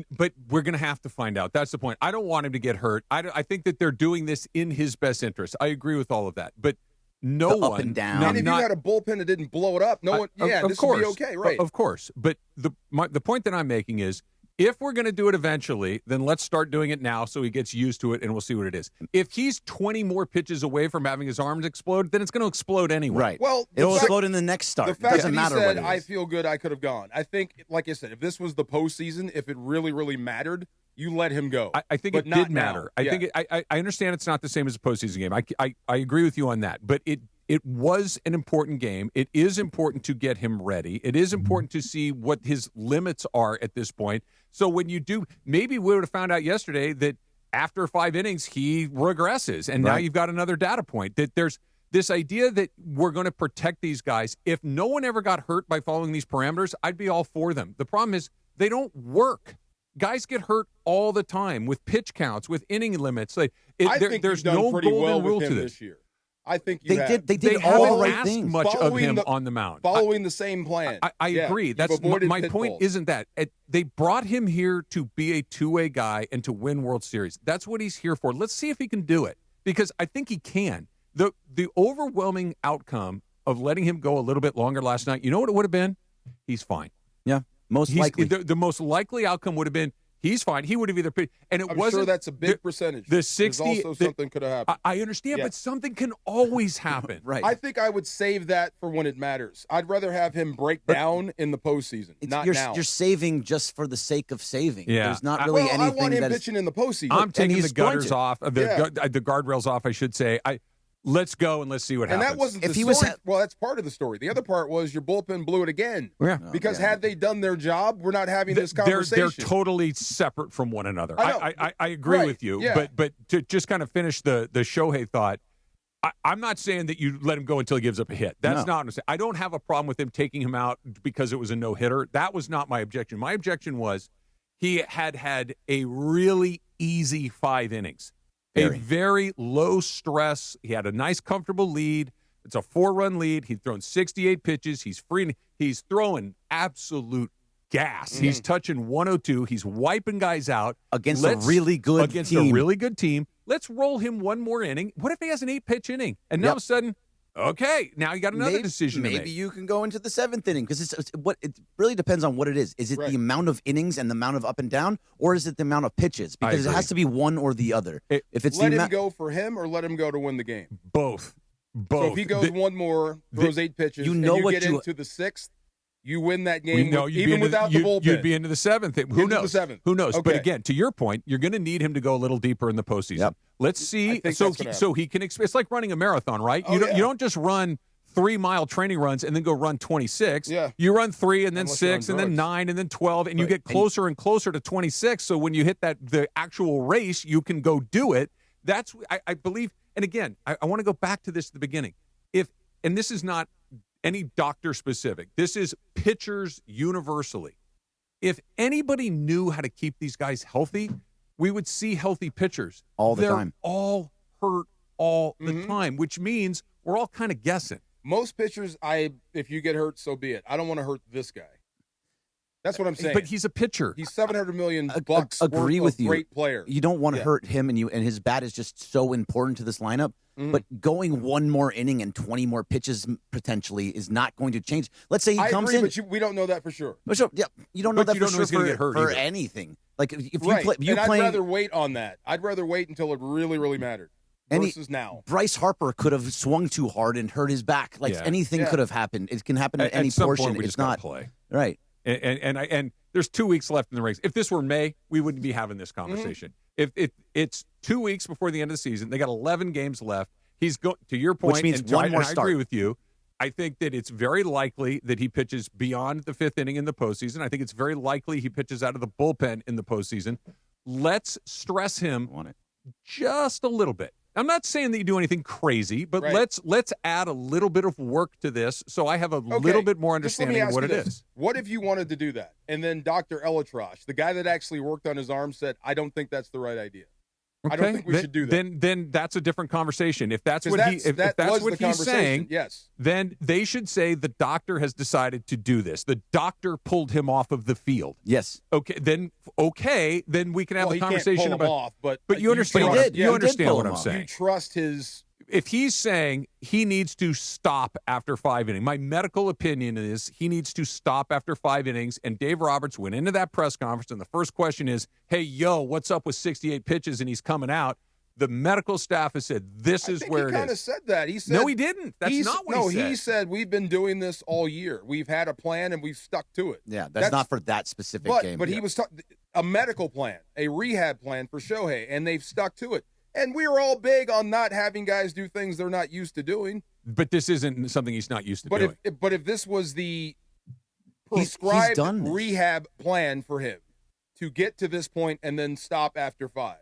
But we're going to have to find out. That's the point. I don't want him to get hurt. I think that they're doing this in his best interest. I agree with all of that. But no one. Up and down. And if you had a bullpen that didn't blow it up, no one. This would be okay, right? Of course. But the point that I'm making is, if we're going to do it eventually, then let's start doing it now so he gets used to it and we'll see what it is. If he's 20 more pitches away from having his arms explode, then it's going to explode anyway. Right. Well, it'll explode in the next start. The fact Doesn't that he matter said, what it I is. feel good, I could have gone. I think, like I said, if this was the postseason, if it really, really mattered, you let him go. I think but it not did matter. now. I think I understand it's not the same as a postseason game. I agree with you on that. But it was an important game. It is important to get him ready. It is important to see what his limits are at this point. So when you do, maybe we would have found out yesterday that after 5 innings, he regresses. And now you've got another data point that there's this idea that we're going to protect these guys. If no one ever got hurt by following these parameters, I'd be all for them. The problem is they don't work. Guys get hurt all the time with pitch counts, with inning limits. I think there's you've done no pretty golden well rule with to him this year. I think They did all the right things. Much of him on the mound. Following the same plan. I agree. That's my point. Isn't that they brought him here to be a two-way guy and to win World Series? That's what he's here for. Let's see if he can do it, because I think he can. The overwhelming outcome of letting him go a little bit longer last night, you know what it would have been? He's fine. Yeah, most likely. The most likely outcome would have been he's fine. He would have either pitched, and it I'm wasn't. sure that's a big percentage. The 60. Also, something could have happened. I understand, but something can always happen. Right. I think I would save that for when it matters. I'd rather have him break down in the postseason, not now. You're saving just for the sake of saving. Yeah. There's not really anything I want him that is. pitching in the postseason. I'm taking the he's going gutters to. off, the guardrails off, I should say. Let's go and let's see what happens. And that wasn't the story. Well, that's part of the story. The other part was your bullpen blew it again. Yeah. Because had they done their job, we're not having this conversation. They're totally separate from one another. I agree Right. with you. Yeah. But to just kind of finish the Shohei thought, I'm not saying that you let him go until he gives up a hit. That's not what I'm saying. I don't have a problem with him taking him out because it was a no-hitter. That was not my objection. My objection was he had a really easy 5 innings. A very low stress. He had a nice, comfortable lead. It's a 4-run lead. He'd thrown 68 pitches. He's free. He's throwing absolute gas. Mm-hmm. He's touching 102. He's wiping guys out Against a really good team. Let's roll him one more inning. What if he has an 8-pitch inning? And now all of a sudden, okay, now you got another decision to make. Maybe you can go into the 7th inning, because it really depends on what it is. Is it the amount of innings and the amount of up and down, or is it the amount of pitches? Because it has to be one or the other. If it's let him go for him or let him go to win the game? Both. So if he goes one more, throws 8 pitches, and you get into the 6th, you win that game even without the bullpen. You'd be into the 7th. Who knows? The 7th. Who knows? Okay. But again, to your point, you're going to need him to go a little deeper in the postseason. Let's see. So he can. It's like running a marathon, right? You don't just run 3-mile training runs and then go run 26. Yeah. You run 3 and then Unless you're on 6 and then drugs. 9 and then 12, and you get closer and closer to 26. So when you hit the actual race, you can go do it. That's, I believe, and again, I want to go back to this at the beginning. And this is not any doctor specific. This is pitchers universally. If anybody knew how to keep these guys healthy, we would see healthy pitchers. All the They're time. all hurt all the time, which means we're all kind of guessing. Most pitchers, if you get hurt, so be it. I don't want to hurt this guy. That's what I'm saying. But he's a pitcher. He's $700 million Agree worth with of you. great player. You don't want to hurt him, and his bat is just so important to this lineup. But going one more inning and 20 more pitches potentially is not going to change. Let's say he comes agree, in. but we don't know that for sure. But sure, yeah, you don't know But that you for don't know sure he's gonna for, get hurt for either. anything. Like if you Right. play, And I'd rather wait on that. I'd rather wait until it really, really mattered versus now. Bryce Harper could have swung too hard and hurt his back. Like anything could have happened. It can happen at any some portion. point, we It's just gotta not play. right. And there's 2 weeks left in the race. If this were May, we wouldn't be having this conversation. If it's 2 weeks before the end of the season, they got 11 games left. He's to your point, Which means and one I, more and I start. agree with you. I think that it's very likely that he pitches beyond the 5th inning in the postseason. I think it's very likely he pitches out of the bullpen in the postseason. Let's stress him just a little bit. I'm not saying that you do anything crazy, but let's add a little bit of work to this so I have a little bit more understanding of what it is. What if you wanted to do that? And then Dr. Elatrosh, the guy that actually worked on his arm, said, I don't think that's the right idea. I don't think we should do that. Then that's a different conversation. If that's what Because if that's was what the he's saying, conversation, yes. then they should say the doctor has decided to do this. The doctor pulled him off of the field. Yes. Okay, then we can have Well, a he can't conversation pull him about. off, but you understand. trust- What I'm- yeah, you he understand did what pull I'm him off. saying. You trust his. If he's saying he needs to stop after 5 innings, my medical opinion is he needs to stop after 5 innings. And Dave Roberts went into that press conference, and the first question is, "Hey, what's up with 68 pitches?" And he's coming out. The medical staff has said, "This is where it is." He kind of said that. He said, "No, he didn't. That's not what he said." No, he said we've been doing this all year. We've had a plan and we've stuck to it. Yeah, that's not for that specific game. But he was a medical plan, a rehab plan for Shohei, and they've stuck to it. And we were all big on not having guys do things they're not used to doing. But this isn't something he's not used to doing. But if this was the He's prescribed done this. rehab plan for him to get to this point and then stop after 5,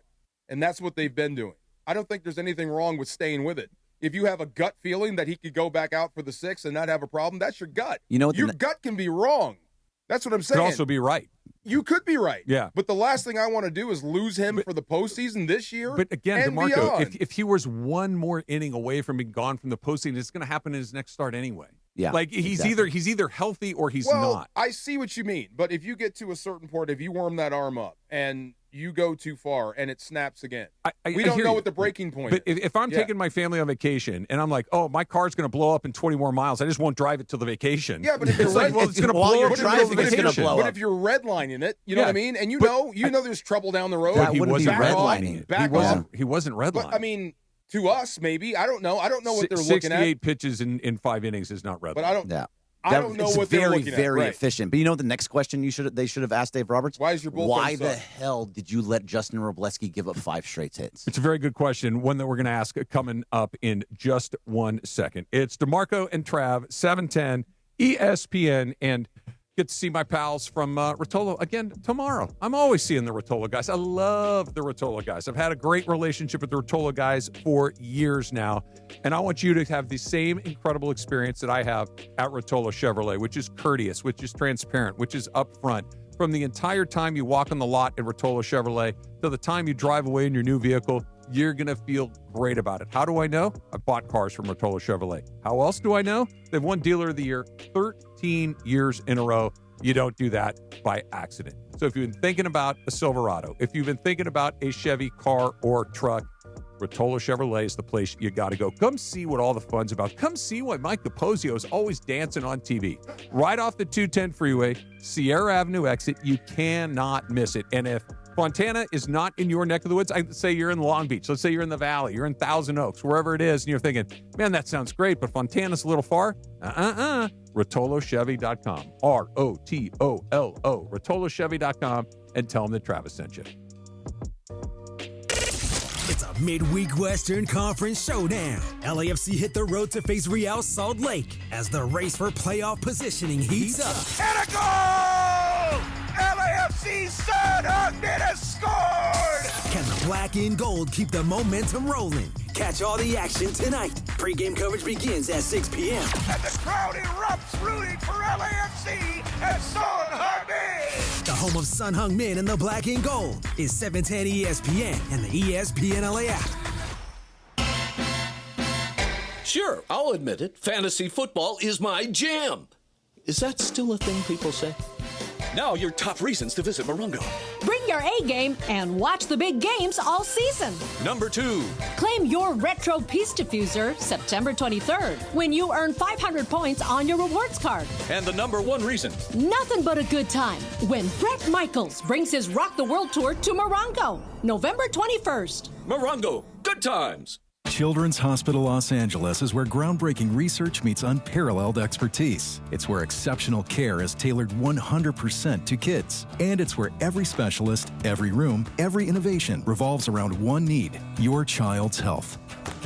and that's what they've been doing, I don't think there's anything wrong with staying with it. If you have a gut feeling that he could go back out for the 6th and not have a problem, that's your gut. You know what your gut can be wrong. That's what I'm saying. Could also be right. You could be right. Yeah. But the last thing I want to do is lose him for the postseason this year. But again, and DeMarco, beyond. if he was one more inning away from being gone from the postseason, it's going to happen in his next start anyway. Yeah, like he's either healthy or he's not. I see what you mean, but if you get to a certain point, if you warm that arm up and you go too far and it snaps again, we don't know what the breaking point But is. if I'm taking my family on vacation and I'm like, oh, my car's going to blow up in 20 more miles, I just won't drive it till the vacation. Yeah, but if you're it's like, well, it's going to while blow you're up in the driving, it's vacation. gonna blow But up. if you're redlining it, you know what I mean, and you know there's trouble down the road. That he wouldn't be wasn't redlining it. Back He wasn't redlining. But I mean, to us, maybe I don't know. I don't know what they're looking at. 68 pitches in 5 innings is not redlining. But I don't. Yeah. I don't know it's what they're very, looking at. very Right. efficient. But you know the next question they should have asked Dave Roberts? Why is your bullpen Why the suck? hell did you let Justin Robleski give up 5 straight hits? It's a very good question, one that we're going to ask coming up in just 1 second. It's DeMarco and Trav, 710 ESPN, and get to see my pals from Rotolo again tomorrow. I'm always seeing the Rotolo guys. I love the Rotolo guys. I've had a great relationship with the Rotolo guys for years now, and I want you to have the same incredible experience that I have at Rotolo Chevrolet, which is courteous, which is transparent, which is upfront. From the entire time you walk on the lot at Rotolo Chevrolet to the time you drive away in your new vehicle, you're going to feel great about it. How do I know? I bought cars from Rotolo Chevrolet. How else do I know? They've won Dealer of the Year 13 years in a row. You don't do that by accident. So if you've been thinking about a Silverado, if you've been thinking about a Chevy car or truck, Rotolo Chevrolet is the place you got to go. Come see what all the fun's about. Come see why Mike Capozio is always dancing on TV. Right off the 210 freeway, Sierra Avenue exit. You cannot miss it. And if Fontana is not in your neck of the woods, I'd say you're in Long Beach. Let's say you're in the Valley. You're in Thousand Oaks, wherever it is, and you're thinking, man, that sounds great, but Fontana's a little far. RotoloChevy.com. ROTOLO. RotoloChevy.com, and tell them that Travis sent you. It's a midweek Western Conference showdown. LAFC hit the road to face Real Salt Lake as the race for playoff positioning heats up. And a goal! LAFC's son Adrien has scored! Can the black and gold keep the momentum rolling? Catch all the action tonight. Pre-game coverage begins at 6 p.m. And the crowd erupts rooting for LAFC and Son Heung-min! The home of Sun Heung-min and the black and gold is 710 ESPN and the ESPN LA app. Sure, I'll admit it. Fantasy football is my jam. Is that still a thing people say? Now your top reasons to visit Morongo. Bring your A game and watch the big games all season. Number 2. Claim your retro piece diffuser September 23rd when you earn 500 points on your rewards card. And the number 1 reason. Nothing but a good time when Bret Michaels brings his Rock the World Tour to Morongo, November 21st. Morongo, good times. Children's Hospital Los Angeles is where groundbreaking research meets unparalleled expertise. It's where exceptional care is tailored 100% to kids. And it's where every specialist, every room, every innovation revolves around one need: your child's health.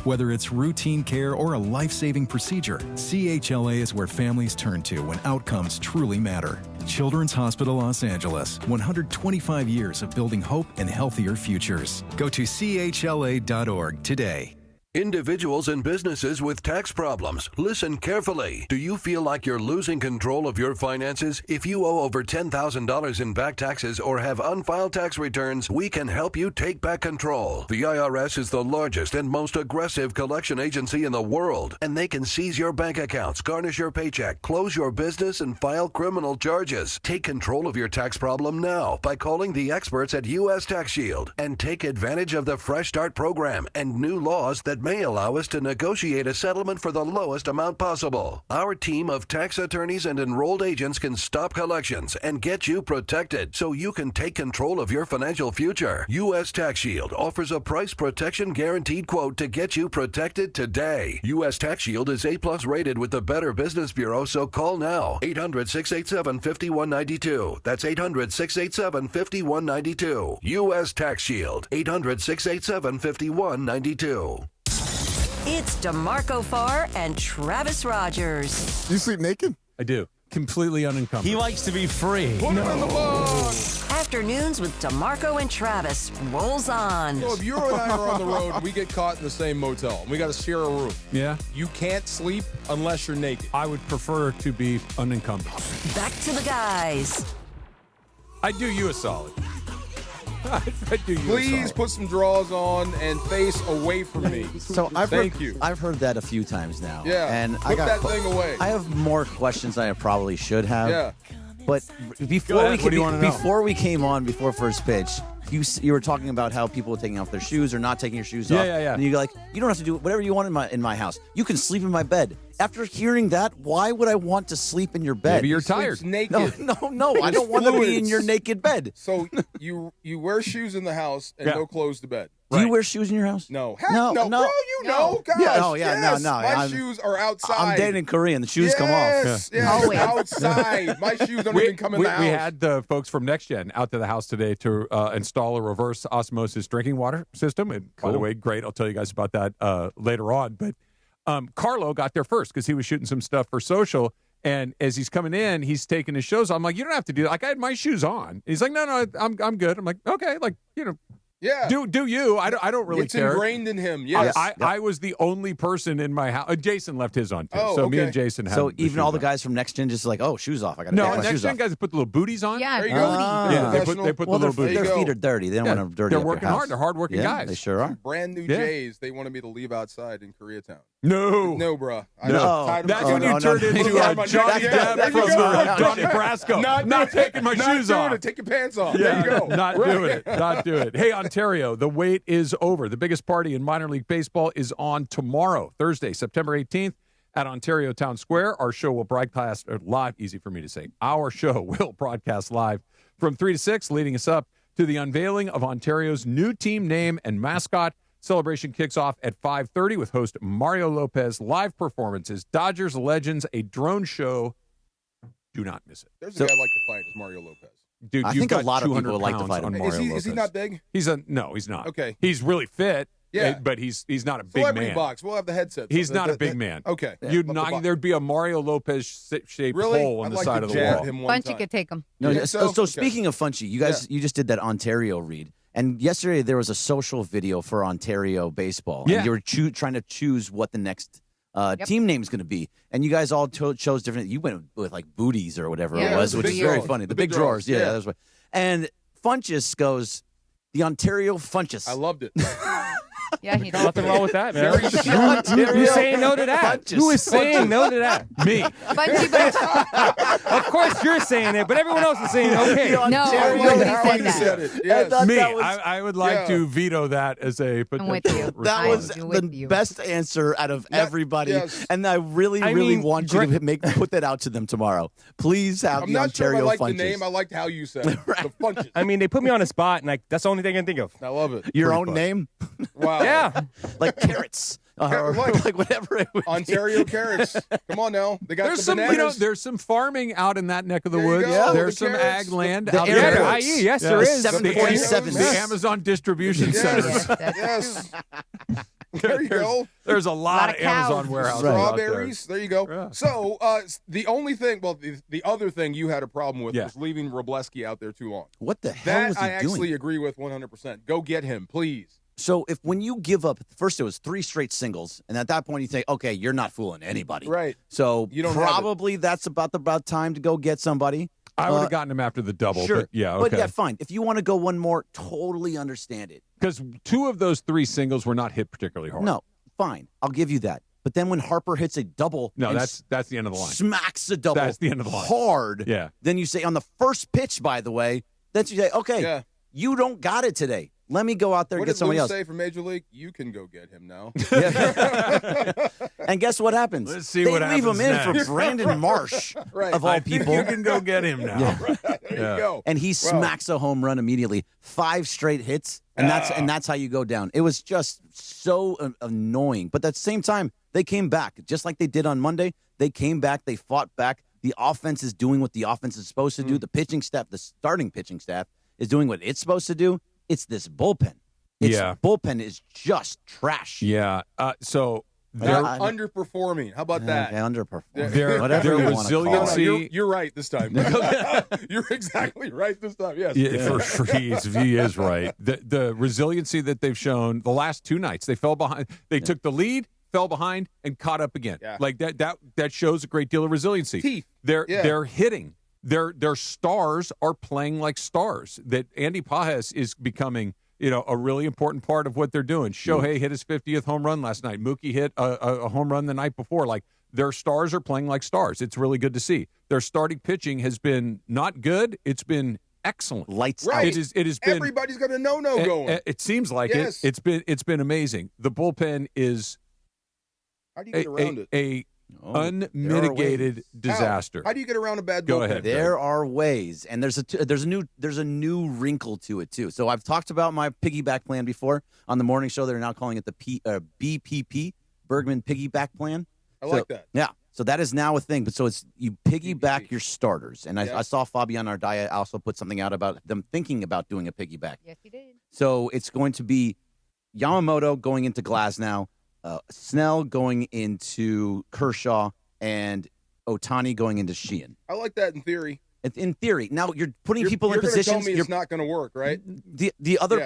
Whether it's routine care or a life-saving procedure, CHLA is where families turn to when outcomes truly matter. Children's Hospital Los Angeles, 125 years of building hope and healthier futures. Go to chla.org today. Individuals and businesses with tax problems, listen carefully. Do you feel like you're losing control of your finances? If you owe over $10,000 in back taxes or have unfiled tax returns, we can help you take back control. The IRS is the largest and most aggressive collection agency in the world, and they can seize your bank accounts, garnish your paycheck, close your business, and file criminal charges. Take control of your tax problem now by calling the experts at US Tax Shield and take advantage of the Fresh Start program and new laws that may allow us to negotiate a settlement for the lowest amount possible. Our team of tax attorneys and enrolled agents can stop collections and get you protected so you can take control of your financial future. U.S. Tax Shield offers a price protection guaranteed quote to get you protected today. U.S. Tax Shield is A+ rated with the Better Business Bureau, so call now. 800-687-5192. That's 800-687-5192. U.S. Tax Shield. 800-687-5192. It's DeMarco Farr and Travis Rogers. You sleep naked? I do. Completely unencumbered. He likes to be free. Put him in the box. Afternoons with DeMarco and Travis rolls on. So if you and I are on the road and we get caught in the same motel and we got to share a room, Yeah. you can't sleep unless you're naked. I would prefer to be unencumbered. Back to the guys. I do you a solid. I do you a Please solid. put some drawers on and face away from me. So Thank you. I've heard that a few times now. Yeah. And Put I got that thing away. I have more questions than I probably should have. Yeah. But before ahead. we What do you wanna know? before we came on before first pitch, you were talking about how people are taking off their shoes or not taking your shoes off. Yeah. And you're like, you don't have to do whatever you want in my house. You can sleep in my bed. After hearing that, why would I want to sleep in your bed? Maybe you're tired. Naked. No. I don't want to be in your naked bed. So you wear shoes in the house and no clothes to bed. Do you wear shoes in your house? No. Heck No, no. no. Bro, you know. Gosh, No. yes. No. My shoes are outside. I'm dating Korean. The shoes come off. Yes, outside. My shoes don't even come in the house. We had the folks from NextGen out to the house today to install a reverse osmosis drinking water system. And by the way, great. I'll tell you guys about that later on. But Carlo got there first because he was shooting some stuff for social. And as he's coming in, he's taking his shoes off. I'm like, you don't have to do that. Like, I had my shoes on. And he's like, no, I'm good. I'm like, okay, like, Yeah. Do you? I don't really it's care. It's ingrained in him. Yes. I was the only person in my house. Jason left his on too. Oh, so okay. me and Jason had. So even all the on. guys from Next Gen just like, oh, shoes off. I got to No, take my Next shoes Gen off. guys put the little booties on. Yeah, There you booty. go. Yeah, they put the little booties. Their feet are dirty. They don't want to dirty They're up working your house. hard. They're hardworking Yeah, guys. They sure are. Brand new Jays they wanted me to leave outside in Koreatown. No, bro. That's when you turned into Johnny Depp from Donnie Brasco. Not taking my shoes off. Take your pants off. Yeah, There you go. not doing it. Not doing it. Hey, Ontario, the wait is over. The biggest party in minor league baseball is on tomorrow, Thursday, September 18th at Ontario Town Square. Our show will broadcast live. Easy for me to say. Our show will broadcast live from 3 to 6, leading us up to the unveiling of Ontario's new team name and mascot. Celebration kicks off at 5:30 with host Mario Lopez, live performances, Dodgers legends, a drone show. Do not miss it. There's a guy I'd like to fight. It's Mario Lopez. Dude, I you've think a got lot of 200 people would like to pounds fight on him. Mario Is he not big? No, he's not. Okay. He's really fit. Yeah. But he's not a big Celebrity man. box. We'll have the headset. He's not a big man. Okay. You'd knock. There'd be a Mario Lopez-shaped Really? hole on I'd the like side to of the jab wall. him one Funchy time. could take him. No, Yeah, so okay. speaking of Funchy, you guys, you just did that Ontario read, and yesterday there was a social video for Ontario baseball. Yeah. And you were trying to choose what the next team name is going to be, and you guys all chose different. You went with like booties or whatever Yeah, it was, the which big is very drawers. funny. The The big big drawers, drawers, yeah. yeah. That was what. And Funchess goes, the Ontario Funchess. I loved it. Yeah, he does. Nothing wrong with that, man. Ontario Who's saying no to that? Funchess. Who is saying no to that? Me. Funchy bunch. Of course you're saying it, but everyone else is saying okay. The No, Ontario nobody You said said that. it. Yes. I thought Me. that was- I would like to veto that as a potential with you. response. That was I'm with the you. best answer out of everybody, yes. and I really mean, want you to put that out to them tomorrow. Please have I'm the not sure if Ontario I liked Funchess. the name. I liked how you said it. The Funches. I mean, they put me on a spot, and like that's the only thing I can think of. I love it. Your Pretty own fun. name, Wow. Yeah. like carrots, or like whatever it would be. Ontario carrots. Come on now. They got There's the some, bananas. there's some farming out in that neck of the There you woods. go. Yeah. There's The some carrots, ag land the out air there. carrots. Yes, there is. 747. The Amazon distribution Yes. centers. Yes. There you go. There's a lot of cows. Amazon warehouses out there. Strawberries. There you go. Yeah. So the only thing, well, the other thing you had a problem with Yeah. was leaving Robleski out there too long. What the hell That was he I actually doing? agree with 100%. Go get him, please. So when you give up, first it was 3 straight singles, and at that point you think, okay, you're not fooling anybody. Right. So You don't have it. probably that's about time to go get somebody. I would have gotten him after the double. Sure. But yeah, But okay. yeah, fine. If you want to go one more, totally understand it. Because 2 of those 3 singles were not hit particularly hard. No, fine. I'll give you that. But then when Harper hits a double, No, and that's the end of the line. smacks a double, That's the end of the line. hard. Yeah. Then you say on the first pitch, by the way, then you say, okay, Yeah. you don't got it today. Let me go out there What and get did somebody Lou else. say from Major League? You can go get him now. And guess what happens? Let's see they what leave happens him in next. for Brandon Marsh, Right. of all I think people. you can go get him now. Yeah. There you go. And he smacks a home run immediately. 5 straight hits, and that's how you go down. It was just so annoying. But at the same time, they came back just like they did on Monday. They came back. They fought back. The offense is doing what the offense is supposed to do. The pitching staff, the starting pitching staff, is doing what it's supposed to do. It's this bullpen. Bullpen is just trash. Yeah. So They're underperforming. How about that? Underperforming. Their resiliency. You're right this time. You're exactly right this time. Yes. Yeah, for sure, he is right. The resiliency that they've shown the last 2 nights, they fell behind. They took the lead, fell behind, and caught up again. Yeah. Like that shows a great deal of resiliency. Teeth. They're hitting. Their stars are playing like stars. That Andy Pages is becoming, a really important part of what they're doing. Shohei hit his 50th home run last night. Mookie hit a home run the night before. Like, their stars are playing like stars. It's really good to see. Their starting pitching has been not good. It's been excellent. Lights Right. out. It has been. Everybody's got a no-no going. It seems like Yes. it. It's been amazing. The bullpen is How do you get around it? a unmitigated disaster. How do you get around a bad Go bullpen? ahead. There are ways, and there's a new wrinkle to it too. So I've talked about my piggyback plan before on the morning show. They're now calling it the BPP, Bergman Piggyback Plan. I like that. Yeah. So that is now a thing. But so it's you piggyback your starters, and I saw Fabian Ardaya also put something out about them thinking about doing a piggyback. Yes, he did. So it's going to be Yamamoto going into Glasnow, Snell going into Kershaw, and Ohtani going into Sheehan. I like that in theory. In theory, now you're putting people in You're positions. gonna tell me it's not going to work, right? The other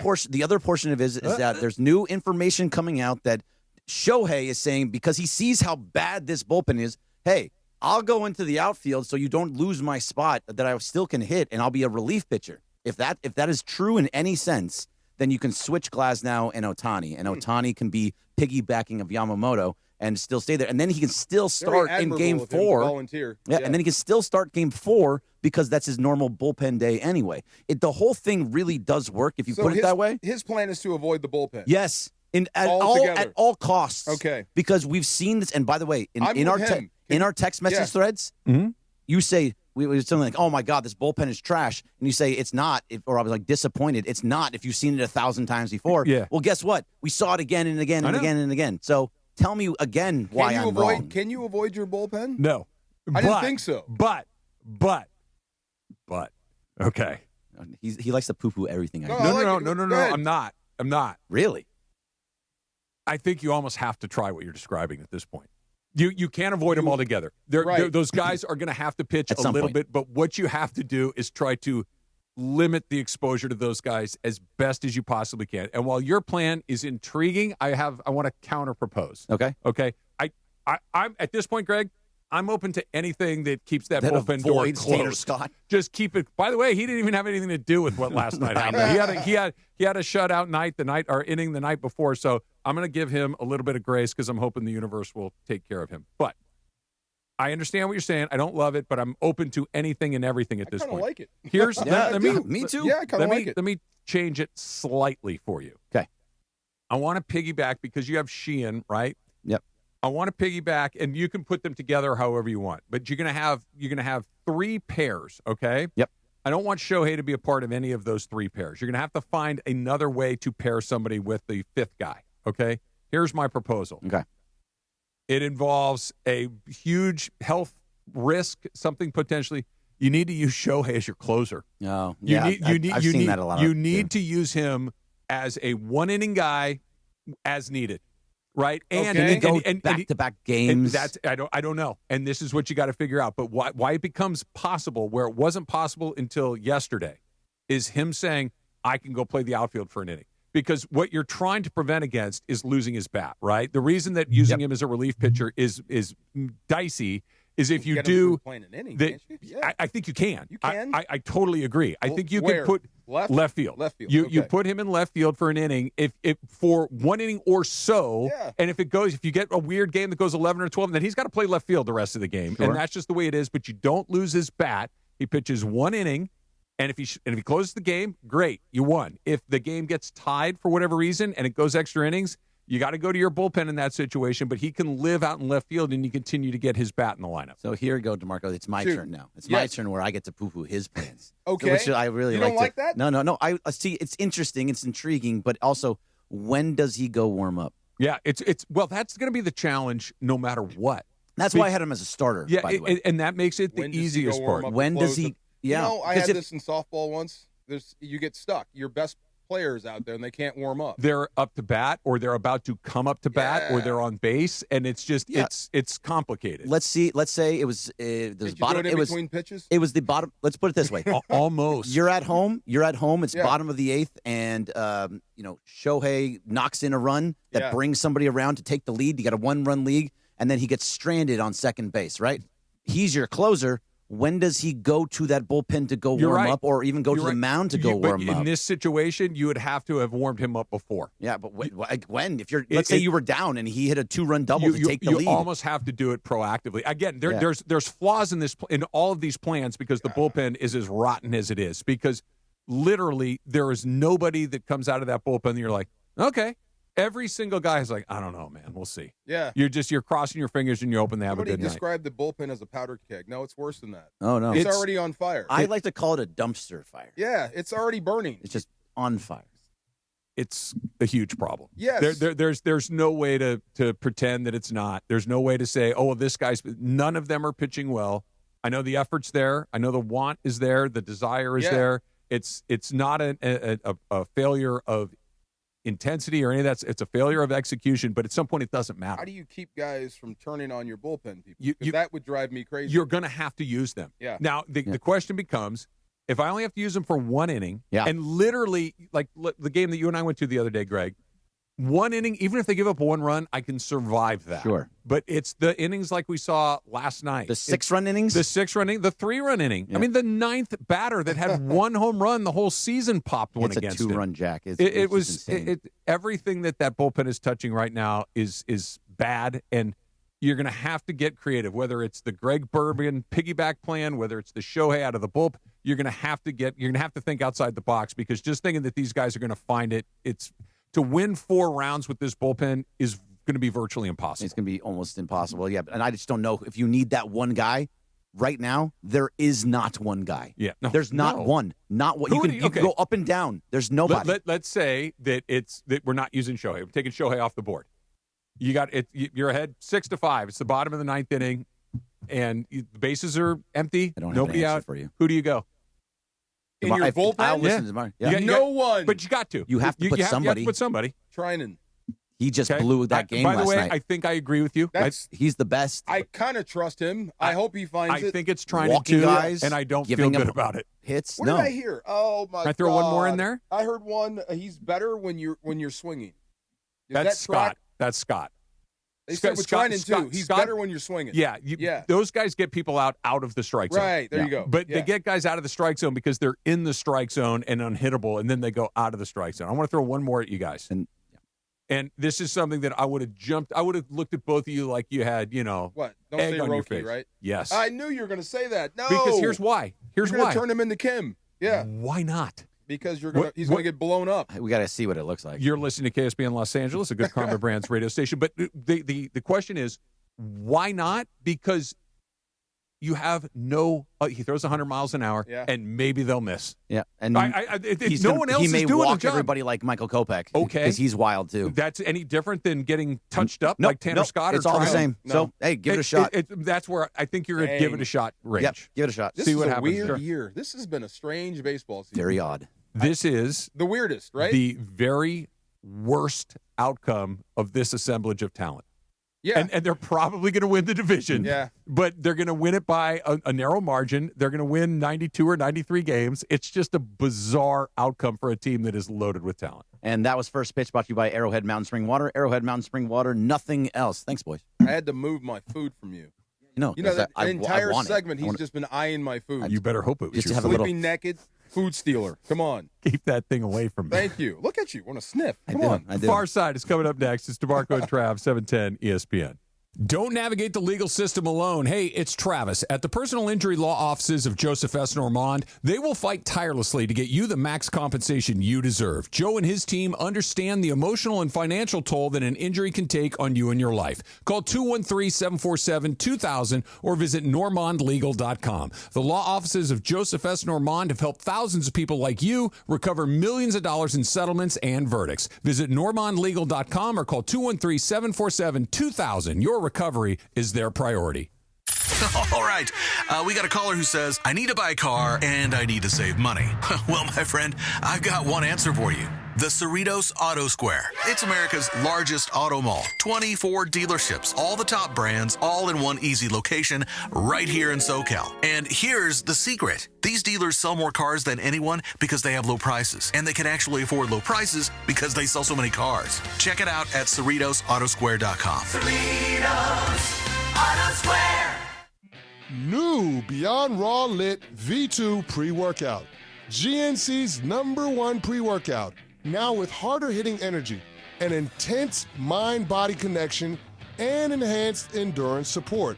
portion of it is that there's new information coming out that Shohei is saying because he sees how bad this bullpen is. Hey, I'll go into the outfield so you don't lose my spot that I still can hit, and I'll be a relief pitcher. If that is true in any sense, then you can switch Glasnow and Ohtani, and Ohtani can be piggybacking of Yamamoto and still stay there, and then he can still start in Game 4. Volunteer. Yeah, and then he can still start Game 4 because that's his normal bullpen day anyway. The whole thing really does work if you put it that way. His plan is to avoid the bullpen. Yes, at all costs. Okay, because we've seen this. And by the way, in our text message threads, you say we was something like, "Oh my God, this bullpen is trash," and you say it's not, or I was like disappointed. It's not if you've seen it 1,000 times before. Yeah. Well, guess what? We saw it again and again and again and again. So tell me again why I'm wrong. Can you avoid your bullpen? No, I didn't think so. But okay. He likes to poo-poo everything. No. I'm not. Really? I think you almost have to try what you're describing at this point. You can't avoid them altogether. Those guys are going to have to pitch a little bit, but what you have to do is try to limit the exposure to those guys as best as you possibly can. And while your plan is intriguing, I want to counter propose. Okay. I'm at this point, Greg, I'm open to anything that keeps that bullpen door closed. Scott. Just keep it. By the way, he didn't even have anything to do with what last night happened. He had a shutout inning the night before. So I'm going to give him a little bit of grace because I'm hoping the universe will take care of him. But I understand what you're saying. I don't love it, but I'm open to anything and everything at this point. I kind of like it. Here's me too. Yeah, I kind of like it. Let me change it slightly for you. Okay. I want to piggyback because you have Sheehan, right? Yep. I want to piggyback, and you can put them together however you want. But you're gonna have 3 pairs, okay? Yep. I don't want Shohei to be a part of any of those 3 pairs. You're gonna have to find another way to pair somebody with the 5th guy. Okay. Here's my proposal. Okay. It involves a huge health risk, something potentially. You need to use Shohei as your closer. Oh, yeah. I've seen that a lot. You need to use him as a 1-inning guy as needed. Right, and back-to-back games. I don't know, and this is what you got to figure out. But why it becomes possible where it wasn't possible until yesterday is him saying, "I can go play the outfield for an inning." Because what you're trying to prevent against is losing his bat. Right. The reason that using him as a relief pitcher is dicey is if you do. Playing an inning, can't you? Yeah. I think you can. You can. I totally agree. I think you can put left field. Left field. You put him in left field for an inning if for 1 inning or so. Yeah. And if you get a weird game that goes 11 or 12, then he's got to play left field the rest of the game. Sure. And that's just the way it is. But you don't lose his bat. He pitches 1 inning. And if he closes the game, great, you won. If the game gets tied for whatever reason and it goes extra innings, you got to go to your bullpen in that situation. But he can live out in left field, and you continue to get his bat in the lineup. So here you go, DeMarco. It's my turn now. It's my turn where I get to poo-poo his plans. Okay. So which I really you like. Don't like that? No. I see. It's interesting. It's intriguing. But also, when does he go warm up? Yeah, it's that's going to be the challenge no matter what. That's why I had him as a starter. Yeah, by the way. and that makes it the easiest part. When does he? Yeah, I had this in softball once. You get stuck. Your best players out there, and they can't warm up. They're up to bat, or they're about to come up to bat, or they're on base, and it's just it's complicated. Let's say it was bottom. It was between pitches. It was the bottom. Let's put it this way: almost. You're at home. It's bottom of the 8th, and Shohei knocks in a run that brings somebody around to take the lead. You got a 1-run lead, and then he gets stranded on second base. Right? He's your closer. When does he go to that bullpen to go warm up, or even go to the mound to go warm up? In this situation, you would have to have warmed him up before. Yeah, but when? If you're, let's say you were down and he hit a 2-run double to take the lead, you almost have to do it proactively. Again, there's flaws in all of these plans because the bullpen is as rotten as it is. Because literally, there is nobody that comes out of that bullpen that you're like, okay. Every single guy is like, I don't know, man. We'll see. Yeah. You're crossing your fingers and you're hoping to have a good night. Somebody described the bullpen as a powder keg. No, it's worse than that. Oh, no. It's already on fire. I like to call it a dumpster fire. Yeah, it's already burning. It's just on fire. It's a huge problem. Yes. There's no way to pretend that it's not. There's no way to say, oh, this guy's – none of them are pitching well. I know the effort's there. I know the want is there. The desire is there. It's not a failure of – intensity or any of that. It's a failure of execution, but at some point it doesn't matter. How do you keep guys from turning on your bullpen people? Because that would drive me crazy. You're going to have to use them. Yeah. Now, the question becomes, if I only have to use them for 1 inning, and literally, like the game that you and I went to the other day, Greg, 1 inning, even if they give up 1 run, I can survive that. Sure. But it's the innings like we saw last night. The 6-run innings? The 6-run inning, the 3-run inning. Yeah. I mean, the 9th batter that had 1 home run the whole season popped one against him. It's a 2-run jack. It was everything that bullpen is touching right now is bad, and you're going to have to get creative, whether it's the Greg Bourbon piggyback plan, whether it's the Shohei out of the bullpen. You're going to have to think outside the box, because just thinking that these guys are going to find it, to win 4 rounds with this bullpen is going to be virtually impossible. It's going to be almost impossible, yeah. And I just don't know if you need that one guy. Right now, there is not one guy. Yeah, there's not one. Not what you can go up and down. There's nobody. Let's say that we're not using Shohei. We're taking Shohei off the board. You're ahead 6-5. It's the bottom of the 9th inning, and the bases are empty. I don't have nobody an answer out for you. Who do you go? In your bullpen? I'll listen to Mark. Yeah. No one. But you got to. You have to put somebody. You have to put somebody. Trinan. He just blew that game By the way, last night. I think I agree with you. He's the best. I kind of trust him. I hope he finds it. I think it's trying Walking to, guys, and I don't feel giving good him about it. Hits? What No. did I hear? Oh my! Can I throw one more in there? I heard one. He's better when you're swinging. That's Scott. That's Scott. They said with Trinan too. He's better when you're swinging. Yeah, those guys get people out of the strike zone. Right, there you go. But they get guys out of the strike zone because they're in the strike zone and unhittable, and then they go out of the strike zone. I want to throw one more at you guys. And this is something that I would have jumped. I would have looked at both of you like you had, what? Don't egg say on your Roki, face. right? Yes. I knew you were going to say that. No, because here's why. You're gonna turn him into Kim. Yeah. Why not? Because he's going to get blown up. We got to see what it looks like. You're listening to KSBN Los Angeles, a good Karma Brands radio station. But the question is, why not? Because you have he throws 100 miles an hour, and maybe they'll miss. Yeah, and one else he is may doing walk the job. everybody like Michael Kopech. Okay, because he's wild too. That's any different than getting touched up like Tanner Scott? It's all the same. No. So hey, give it a shot. That's where I think you're going to give it a shot. Range. Yep, give it a shot. This See is what a happens. weird year. This has been a strange baseball season. Very odd. This is the weirdest, right? The very worst outcome of this assemblage of talent. Yeah. And they're probably going to win the division. Yeah. But they're going to win it by a narrow margin. They're going to win 92 or 93 games. It's just a bizarre outcome for a team that is loaded with talent. And that was First Pitch, brought to you by Arrowhead Mountain Spring Water. Arrowhead Mountain Spring Water, nothing else. Thanks, boys. I had to move my food from you. No, that I entire want it. segment, he's just been eyeing my food. You better hope it was Just to your have a food. Sleeping naked, food stealer. Come on. Keep that thing away from me. Thank you. Look at you. Want to sniff. Come on. I do. Far Side is coming up next. It's DeMarco and Trav, 710 ESPN. Don't navigate the legal system alone. Hey, it's Travis. At the personal injury law offices of Joseph S. Normand, they will fight tirelessly to get you the max compensation you deserve. Joe and his team understand the emotional and financial toll that an injury can take on you and your life. Call 213-747-2000 or visit normandlegal.com. The law offices of Joseph S. Normand have helped thousands of people like you recover millions of dollars in settlements and verdicts. Visit normandlegal.com or call 213-747-2000. Your recovery is their priority. All right. We got a caller who says, I need to buy a car and I need to save money. Well, my friend, I've got one answer for you. The Cerritos Auto Square. It's America's largest auto mall. 24 dealerships, all the top brands, all in one easy location right here in SoCal. And here's the secret. These dealers sell more cars than anyone because they have low prices. And they can actually afford low prices because they sell so many cars. Check it out at CerritosAutosquare.com. Cerritos Auto Square. New Beyond Raw Lit V2 pre-workout. GNC's #1 pre-workout. Now with harder hitting energy, an intense mind-body connection, and enhanced endurance support.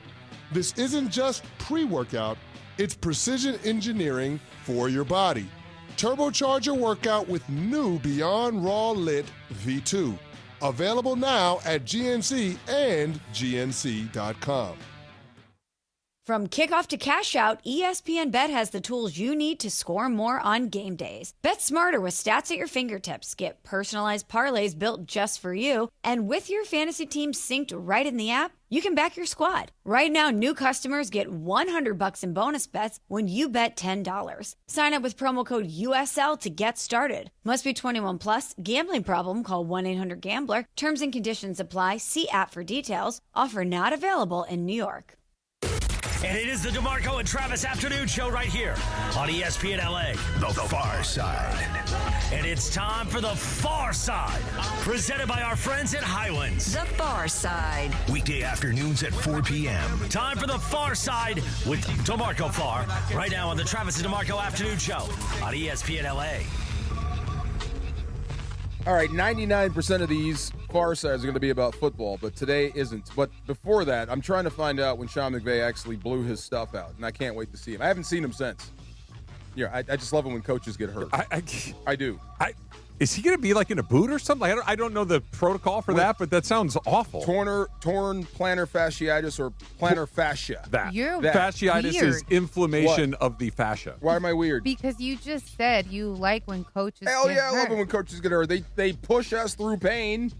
This isn't just pre-workout, it's precision engineering for your body. Turbocharge your workout with new Beyond Raw Lit V2. Available now at GNC and GNC.com. From kickoff to cash out, ESPN Bet has the tools you need to score more on game days. Bet smarter with stats at your fingertips. Get personalized parlays built just for you. And with your fantasy team synced right in the app, you can back your squad. Right now, new customers get $100 in bonus bets when you bet $10. Sign up with promo code USL to get started. Must be 21 plus. Gambling problem? Call 1-800-GAMBLER. Terms and conditions apply. See app for details. Offer not available in New York. And it is the DeMarco and Travis Afternoon Show right here on ESPN LA. The Far Side. And it's time for The Far Side, presented by our friends at Highlands. The Far Side. Weekday afternoons at 4 p.m. Time for The Far Side with DeMarco Farr, right now on the Travis and DeMarco Afternoon Show on ESPN LA. All right, 99% of these Far Sides are going to be about football, but today isn't. But before that, I'm trying to find out when Sean McVay actually blew his stuff out, and I can't wait to see him. I haven't seen him since. Yeah, I just love it when coaches get hurt. I do. Is he going to be like in a boot or something? I don't know the protocol for that, but that sounds awful. Torn plantar fasciitis or plantar fascia. Fasciitis is inflammation of the fascia. Why am I weird? Because you just said you like when coaches Hell get yeah, I hurt. love it when coaches get hurt. They push us through pain.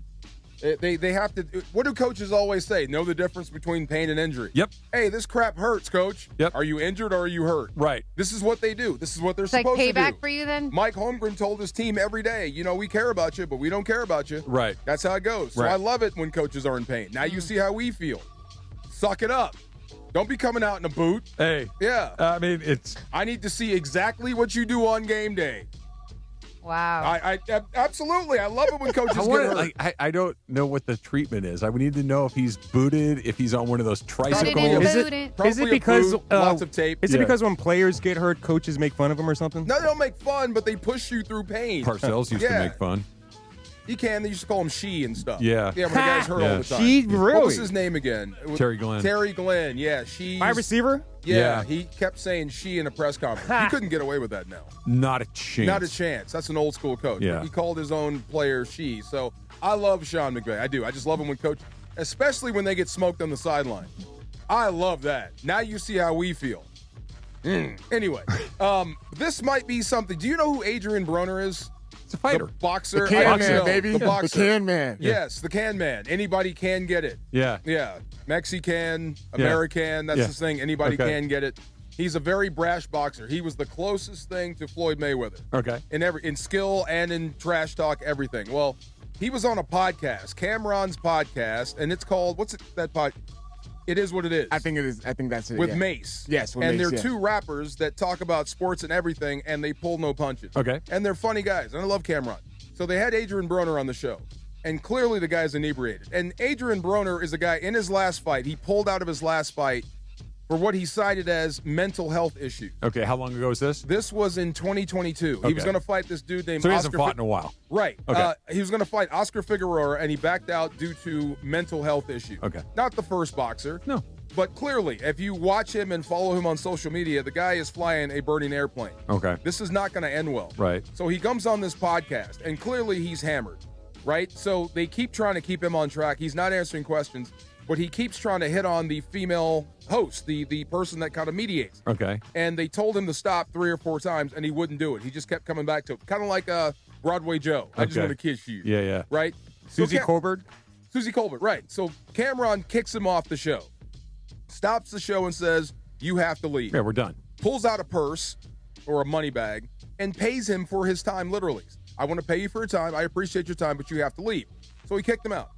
They have to. What do coaches always say? Know the difference between pain and injury. Yep. Hey, this crap hurts, coach. Yep. Are you injured or are you hurt? Right. This is what they do. This is what they're It's like supposed to do. payback for you then? Mike Holmgren told his team every day, we care about you, but we don't care about you. Right. That's how it goes. So Right. I love it when coaches are in pain. Now you see how we feel. Suck it up. Don't be coming out in a boot. Hey. Yeah. I mean, I need to see exactly what you do on game day. Wow. I absolutely. I love it when coaches get hurt. I don't know what the treatment is. I would need to know if he's booted, if he's on one of those tricycles. Is it because lots of tape? Is it because when players get hurt, coaches make fun of them or something? No, they don't make fun, but they push you through pain. Parcells used to make fun. He can. They used to call him She and stuff. Yeah. Yeah, when the guy's hurt all the time. She, really? What was his name again? Terry Glenn. Terry Glenn, yeah. She. My receiver? Yeah, he kept saying she in a press conference. He couldn't get away with that now. Not a chance. Not a chance. That's an old school coach. Yeah. He called his own player she. So I love Sean McVay. I do. I just love him when coach, especially when they get smoked on the sideline. I love that. Now you see how we feel. Anyway, this might be something. Do you know who Adrien Broner is? It's a fighter. The boxer. The can boxer. man, baby. The boxer. The can man. Yes, the can man. Anybody can get it. Yeah. Yeah. Mexican, American, that's his thing. Anybody can get it. He's a very brash boxer. He was the closest thing to Floyd Mayweather. Okay. In skill and in trash talk, everything. Well, he was on a podcast, Cameron's podcast, and it's called, what's it, that podcast? It Is What It Is. I think it is. I think that's it. With yeah. Mace. Yes, with and Mace, they're yeah. two rappers that talk about sports and everything, and they pull no punches. Okay. And they're funny guys, and I love Cameron. So they had Adrien Broner on the show, and clearly the guy's inebriated. And Adrien Broner is a guy, in his last fight, he pulled out of his last fight for what he cited as mental health issues. Okay, how long ago was this? This was in 2022. He was going to fight this dude named So he Oscar. hasn't fought in a while. Right. Okay. He was going to fight Oscar Figueroa, and he backed out due to mental health issues. Okay. Not the first boxer. No. But clearly, if you watch him and follow him on social media, the guy is flying a burning airplane. Okay. This is not going to end well. Right. So he comes on this podcast, and clearly he's hammered, right? So they keep trying to keep him on track. He's not answering questions, but he keeps trying to hit on the female host, the person that kind of mediates. Okay. And they told him to stop 3 or 4 times, and he wouldn't do it. He just kept coming back to it. Kind of like Broadway Joe. I just Okay. want to kiss you. Yeah, yeah. Right? Susie Colbert? Susie Colbert, right. So Cameron kicks him off the show, stops the show and says, you have to leave. Yeah, we're done. Pulls out a purse or a money bag and pays him for his time, literally. I want to pay you for your time. I appreciate your time, but you have to leave. So he kicked him out.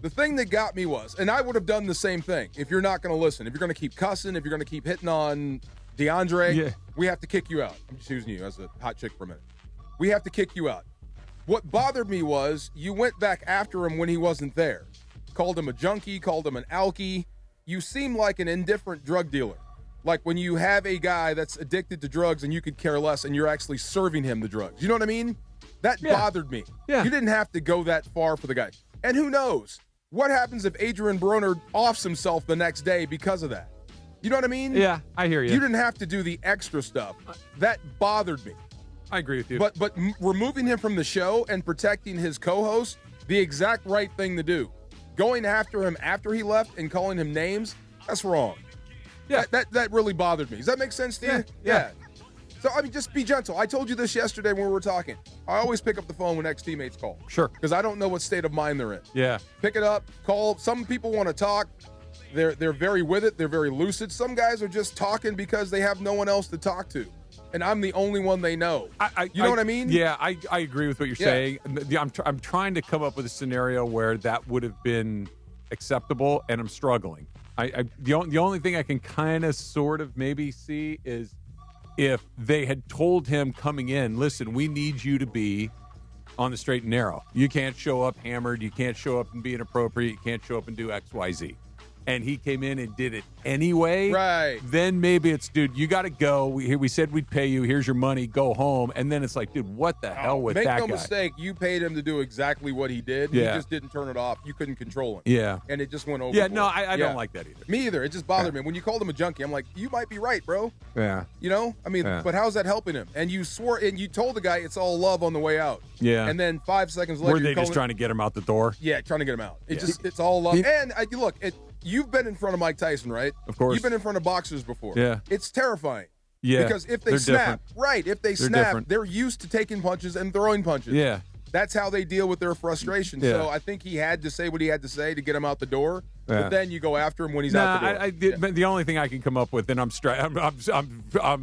The thing that got me was, and I would have done the same thing if you're not going to listen, if you're going to keep cussing, if you're going to keep hitting on DeAndre, we have to kick you out. I'm just using you as a hot chick for a minute. We have to kick you out. What bothered me was you went back after him when he wasn't there. Called him a junkie, called him an alkie. You seem like an indifferent drug dealer. Like when you have a guy that's addicted to drugs and you could care less and you're actually serving him the drugs. You know what I mean? That bothered me. Yeah. You didn't have to go that far for the guy. And who knows? What happens if Adrien Broner offs himself the next day because of that? You know what I mean? Yeah, I hear you. You didn't have to do the extra stuff. That bothered me. I agree with you. But removing him from the show and protecting his co-host, the exact right thing to do. Going after him after he left and calling him names, that's wrong. Yeah. That really bothered me. Does that make sense to you? Yeah. So, I mean, just be gentle. I told you this yesterday when we were talking. I always pick up the phone when ex-teammates call. Sure. Because I don't know what state of mind they're in. Yeah. Pick it up, call. Some people want to talk. They're very with it. They're very lucid. Some guys are just talking because they have no one else to talk to. And I'm the only one they know. You know what I mean? Yeah, I agree with what you're saying. I'm trying to come up with a scenario where that would have been acceptable, and I'm struggling. The only thing I can kind of sort of maybe see is if they had told him coming in, listen, we need you to be on the straight and narrow. You can't show up hammered. You can't show up and be inappropriate. You can't show up and do X, Y, Z. And he came in and did it anyway. Right. Then maybe it's, dude, you got to go. We said we'd pay you. Here's your money. Go home. And then it's like, dude, what the hell with that guy? Make no mistake. You paid him to do exactly what he did. Yeah. He just didn't turn it off. You couldn't control him. Yeah. And it just went over. Yeah, no, I don't like that either. Me either. It just bothered me. When you called him a junkie, I'm like, you might be right, bro. Yeah. You know? I mean, but how's that helping him? And you swore, and you told the guy it's all love on the way out. Yeah. And then 5 seconds later, Were they just trying to get him out the door? Yeah, trying to get him out. It's all love. And look, you've been in front of Mike Tyson, right? Of course. You've been in front of boxers before. Yeah. It's terrifying. Yeah. Because if they They're snap, different. right, if they They're snap, different. they're used to taking punches and throwing punches. Yeah. That's how they deal with their frustration. Yeah. So I think he had to say what he had to say to get him out the door. Yeah. But then you go after him when he's out the door. I did, but the only thing I can come up with, and I'm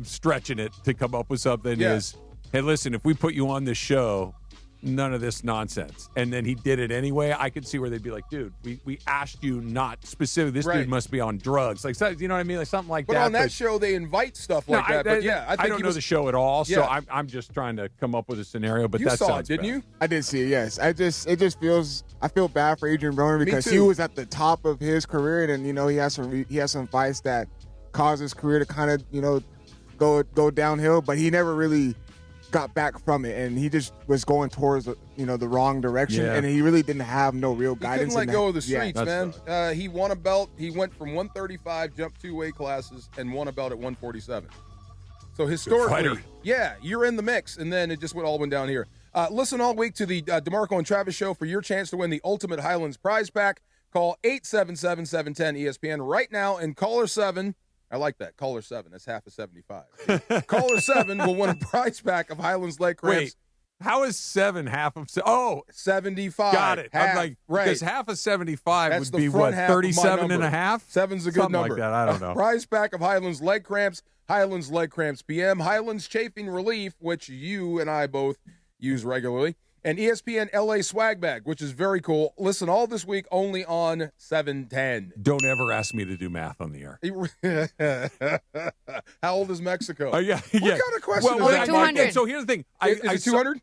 stretching it to come up with something is, hey, listen, if we put you on this show, none of this nonsense. And then he did it anyway. I could see where they'd be like, dude, we asked you not specifically. This dude must be on drugs. Like, you know what I mean? Like something like but that. on that show, they invite stuff like that. But yeah, I think don't know the show at all, so I'm just trying to come up with a scenario. But you that saw sounds it, didn't bad. you? I did see it, yes. I feel bad for Adrien Broner because he was at the top of his career, and he has some vice that caused his career to kind of go downhill, but he never really got back from it, and he just was going towards the wrong direction, and he really didn't have no real guidance. He couldn't let go of the streets, man. He won a belt. He went from 135, jumped 2 weight classes, and won a belt at 147. So historically, you're in the mix, and then it just all went down here. Listen all week to the DeMarco and Travis Show for your chance to win the Ultimate Highlands prize pack. Call 877-710-ESPN right now, and caller 7. I like that. Caller 7. That's half of 75. Caller 7 will win a prize pack of Highlands leg cramps. Wait, how is 7 half of 75? Got it. Half, I'm like, right. because half of 75 That's would be the front what, half of my 37 and number. a half? 7's a good Something number. like that. I don't know. Prize pack of Highlands leg cramps, Highlands leg cramps PM, Highlands chafing relief, which you and I both use regularly, and ESPN LA swag bag, which is very cool. Listen all this week only on 710. Don't ever ask me to do math on the air. How old is Mexico? Yeah. What kind of question is that? 200. So here's the thing. Is it 200?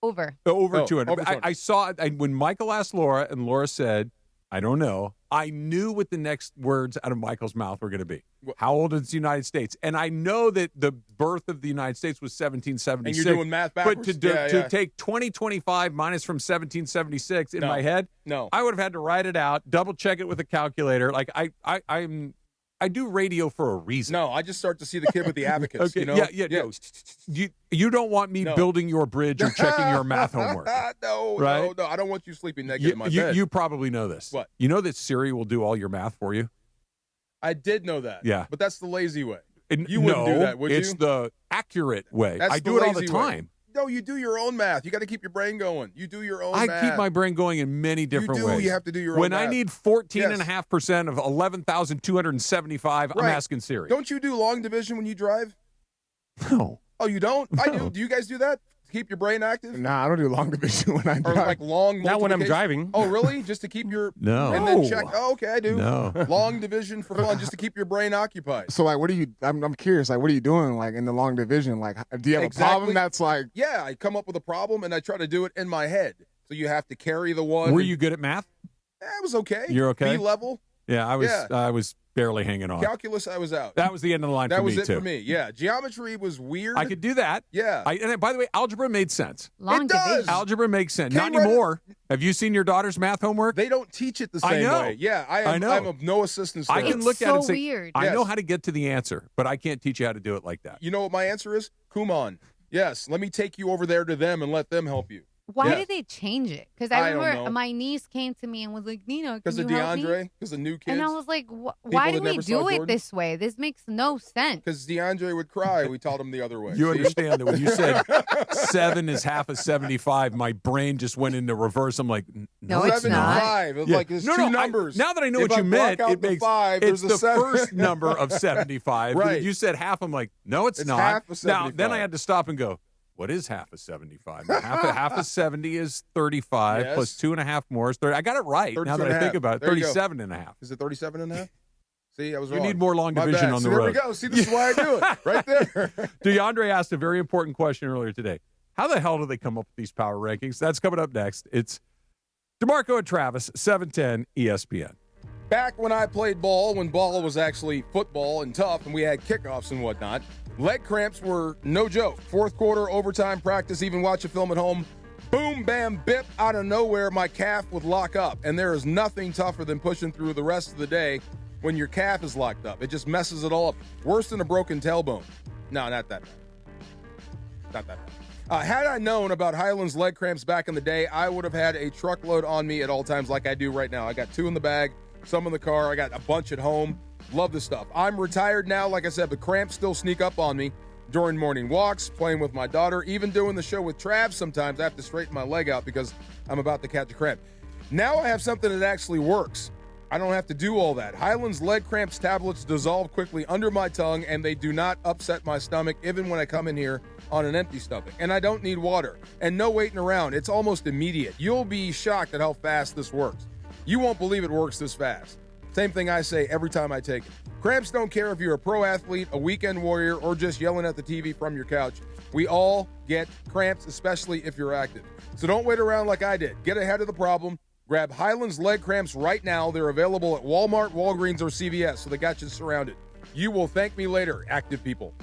Over. Over 200. Over 200. I saw it when Michael asked Laura, and Laura said, I don't know. I knew what the next words out of Michael's mouth were going to be. How old is the United States? And I know that the birth of the United States was 1776. And you're doing math backwards? But to take 2025 minus from 1776 in my head, I would have had to write it out, double check it with a calculator. Like I do radio for a reason. No, I just start to see the kid with the abacus. Okay, no. You don't want me building your bridge or checking your math homework. No, I don't want you sleeping naked in my bed. You probably know this. What? You know that Siri will do all your math for you? I did know that. Yeah. But that's the lazy way. You wouldn't do that, would you? It's the accurate way. That's I do it all the time. No, you do your own math. You got to keep your brain going. You do your own math. I keep my brain going in many different ways. You have to do your own when math. I need 14.5% of 11,275, I'm asking Siri. Don't you do long division when you drive? No. Oh, you don't? No. I do. Do you guys do that? To keep your brain active? Nah, I don't do long division when I Or drive. like long Not when I'm multiplication? driving. Oh, really? Just to keep your... No. And then check. Oh, okay, I do. No. Long division for fun, just to keep your brain occupied. So, like, what are you? I'm curious. Like, what are you doing? Like, in the long division? Like, do you have a problem that's like? Yeah, I come up with a problem and I try to do it in my head. So you have to carry the one. Were you good at math? I was okay. You're okay? B level. Yeah, I was barely hanging on. Calculus, I was out. That was the end of the line that for me, was it too. for me. Yeah, geometry was weird. I could do that. Yeah. And by the way, algebra made sense. Long division. Algebra makes sense. Came Not right anymore. Have you seen your daughter's math homework? They don't teach it the I same know. way. Yeah, I know. I'm of no assistance to I her. can look at it and say, weird. I Yes. know how to get to the answer, but I can't teach you how to do it like that. You know what my answer is? Kumon. Yes, let me take you over there to them and let them help you. Why Yes. did they change it? Because I I don't remember know. my niece came to me and was like, Nina, Because can of you help me? DeAndre? Because of new kids? And I was like, why that do we never saw do it Jordan? this way? This makes no sense. Because DeAndre would cry. We taught him the other way. You See? understand that when you said 7 is half of 75, my brain just went into reverse. I'm like, no, it's not. 75. It's like there's two numbers. Now that I know If what I you block meant, out it the makes 5, it's there's a the 7. first number of 75. Right. You said half. I'm like, no, it's not. half of Now, 75. then I had to stop and go, what is half of 75? half of 70 is 35 Yes. plus 2.5 more is 30. I got it right now that I think about it. There you go. 37 and a half. Is it 37 and a half? See, I was You wrong. need more long My division bad. on See, the road. There we go. See, this is why I do it. Right there. DeAndre asked a very important question earlier today. How the hell do they come up with these power rankings? That's coming up next. It's DeMarco and Travis, 710 ESPN. Back when I played ball, when ball was actually football and tough, and we had kickoffs and whatnot, leg cramps were no joke. Fourth quarter, overtime practice, even watch a film at home. Boom, bam, bip, out of nowhere, my calf would lock up. And there is nothing tougher than pushing through the rest of the day when your calf is locked up. It just messes it all up. Worse than a broken tailbone. No, not that bad. Not that bad. Had I known about Highlands leg cramps back in the day, I would have had a truckload on me at all times like I do right now. I got 2 in the bag, some in the car. I got a bunch at home. Love this stuff. I'm retired now. Like I said, the cramps still sneak up on me. during morning walks, playing with my daughter, even doing the show with Trav. Sometimes I have to straighten my leg out because I'm about to catch a cramp. Now I have something that actually works. I don't have to do all that. Highland's leg cramps tablets dissolve quickly under my tongue, and they do not upset my stomach, even when I come in here on an empty stomach. And I don't need water. And no waiting around. It's almost immediate. You'll be shocked at how fast this works. You won't believe it works this fast. Same thing I say every time I take it. Cramps don't care if you're a pro athlete, a weekend warrior, or just yelling at the TV from your couch. We all get cramps, especially if you're active. So don't wait around like I did. Get ahead of the problem. Grab Highland's leg cramps right now. They're available at Walmart, Walgreens, or CVS, so they got you surrounded. You will thank me later, active people.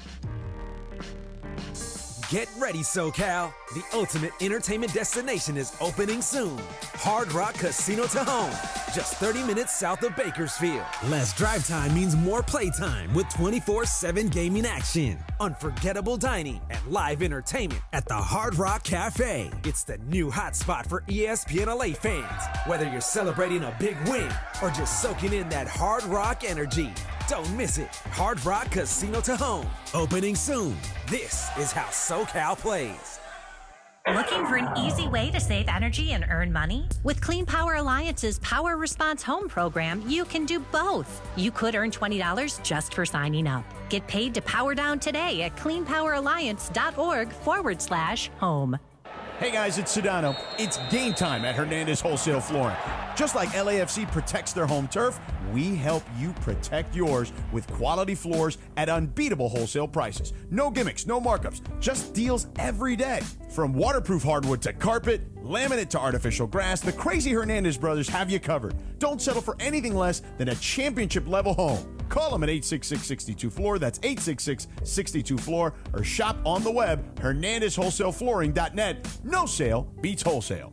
Get ready, SoCal. The ultimate entertainment destination is opening soon. Hard Rock Casino to Home, just 30 minutes south of Bakersfield. Less drive time means more playtime with 24/7 gaming action, unforgettable dining, and live entertainment at the Hard Rock Cafe. It's the new hotspot for ESPN LA fans. Whether you're celebrating a big win or just soaking in that Hard Rock energy, don't miss it. Hard Rock Casino to Home, opening soon. This is how SoCal plays. Looking for an easy way to save energy and earn money? With Clean Power Alliance's Power Response Home program, you can do both. You could earn $20 just for signing up. Get paid to power down today at cleanpoweralliance.org/home. Hey guys, it's Sedano. It's game time at Hernandez Wholesale Flooring. Just like LAFC protects their home turf, we help you protect yours with quality floors at unbeatable wholesale prices. No gimmicks, no markups, just deals every day. From waterproof hardwood to carpet, laminate to artificial grass, the crazy Hernandez brothers have you covered. Don't settle for anything less than a championship-level home. Call them at 866-62-FLOOR, that's 866-62-FLOOR, or shop on the web, HernandezWholesaleFlooring.net. No sale beats wholesale.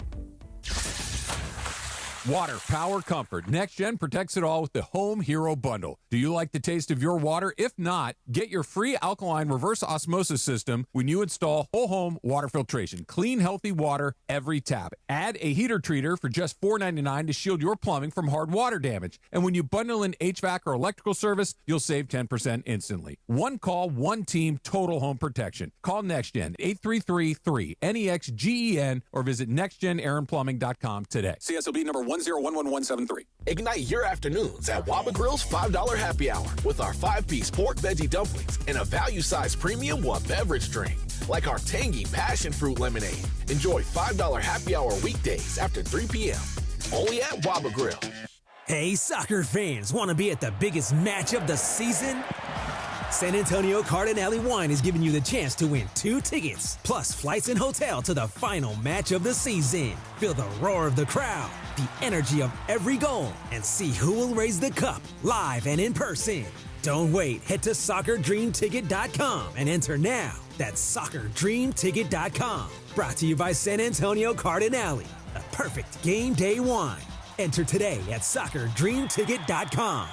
Water, power, comfort. NextGen protects it all with the Home Hero Bundle. Do you like the taste of your water? If not, get your free alkaline reverse osmosis system when you install whole home water filtration. Clean, healthy water every tap. Add a heater treater for just $4.99 to shield your plumbing from hard water damage. And when you bundle in HVAC or electrical service, you'll save 10% instantly. One call, one team, total home protection. Call NextGen, 833-3-NEXGEN, or visit nextgenaaronplumbing.com today. CSOB number 1011173. Ignite your afternoons at Waba Grill's $5 happy hour with our 5-piece pork veggie dumplings and a value-sized premium one beverage drink, like our tangy passion fruit lemonade. Enjoy $5 happy hour weekdays after 3 p.m. Only at Waba Grill. Hey, soccer fans, want to be at the biggest match of the season? San Antonio Cardinale Wine is giving you the chance to win 2 tickets, plus flights and hotel to the final match of the season. Feel the roar of the crowd, the energy of every goal, and see who will raise the cup live and in person. Don't wait. Head to soccerdreamticket.com and enter now. That's soccerdreamticket.com. Brought to you by San Antonio Cardinale, the perfect game day wine. Enter today at soccerdreamticket.com.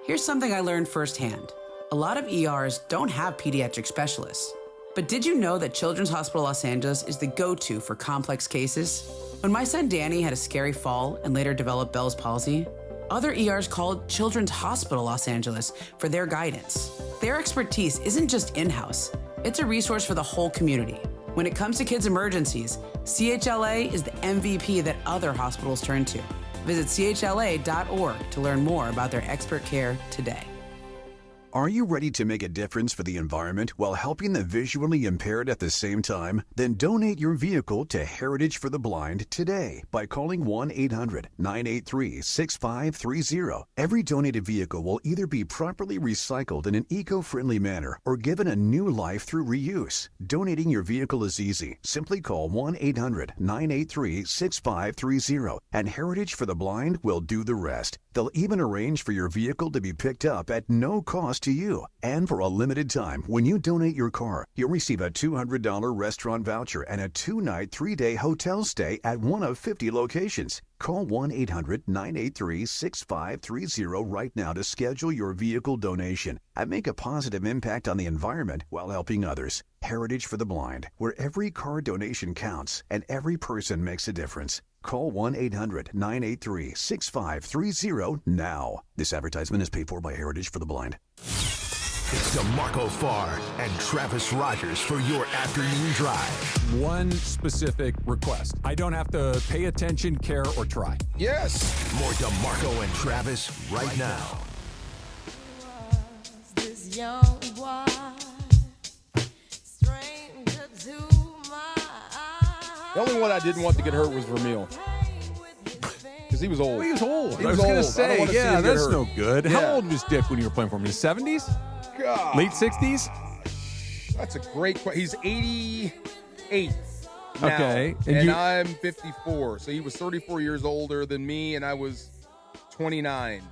Here's something I learned firsthand. A lot of ERs don't have pediatric specialists. But did you know that Children's Hospital Los Angeles is the go-to for complex cases? When my son Danny had a scary fall and later developed Bell's palsy, other ERs called Children's Hospital Los Angeles for their guidance. Their expertise isn't just in-house, it's a resource for the whole community. When it comes to kids' emergencies, CHLA is the MVP that other hospitals turn to. Visit chla.org to learn more about their expert care today. Are you ready to make a difference for the environment while helping the visually impaired at the same time? Then donate your vehicle to Heritage for the Blind today by calling 1-800-983-6530. Every donated vehicle will either be properly recycled in an eco-friendly manner or given a new life through reuse. Donating your vehicle is easy. Simply call 1-800-983-6530 and Heritage for the Blind will do the rest. They'll even arrange for your vehicle to be picked up at no cost to you. And for a limited time, when you donate your car, you'll receive a $200 restaurant voucher and a 2-night, 3-day hotel stay at one of 50 locations. Call 1-800-983-6530 right now to schedule your vehicle donation and make a positive impact on the environment while helping others. Heritage for the Blind, where every car donation counts and every person makes a difference. Call 1-800-983-6530 now. This advertisement is paid for by Heritage for the Blind. It's DeMarco Farr and Travis Rogers for your afternoon drive. One specific request. I don't have to pay attention, care, or try. Yes. More DeMarco and Travis right now. The only one I didn't want to get hurt was Vermeil. Because he was old. He was old. He I was was going to old. I don't say, wanna see him get that's hurt. no good. Yeah. How old was Dick when you were playing for him? In his 70s? God. Late 60s? That's a great question. He's 88 now. Okay. And I'm 54. So he was 34 years older than me, and I was 29.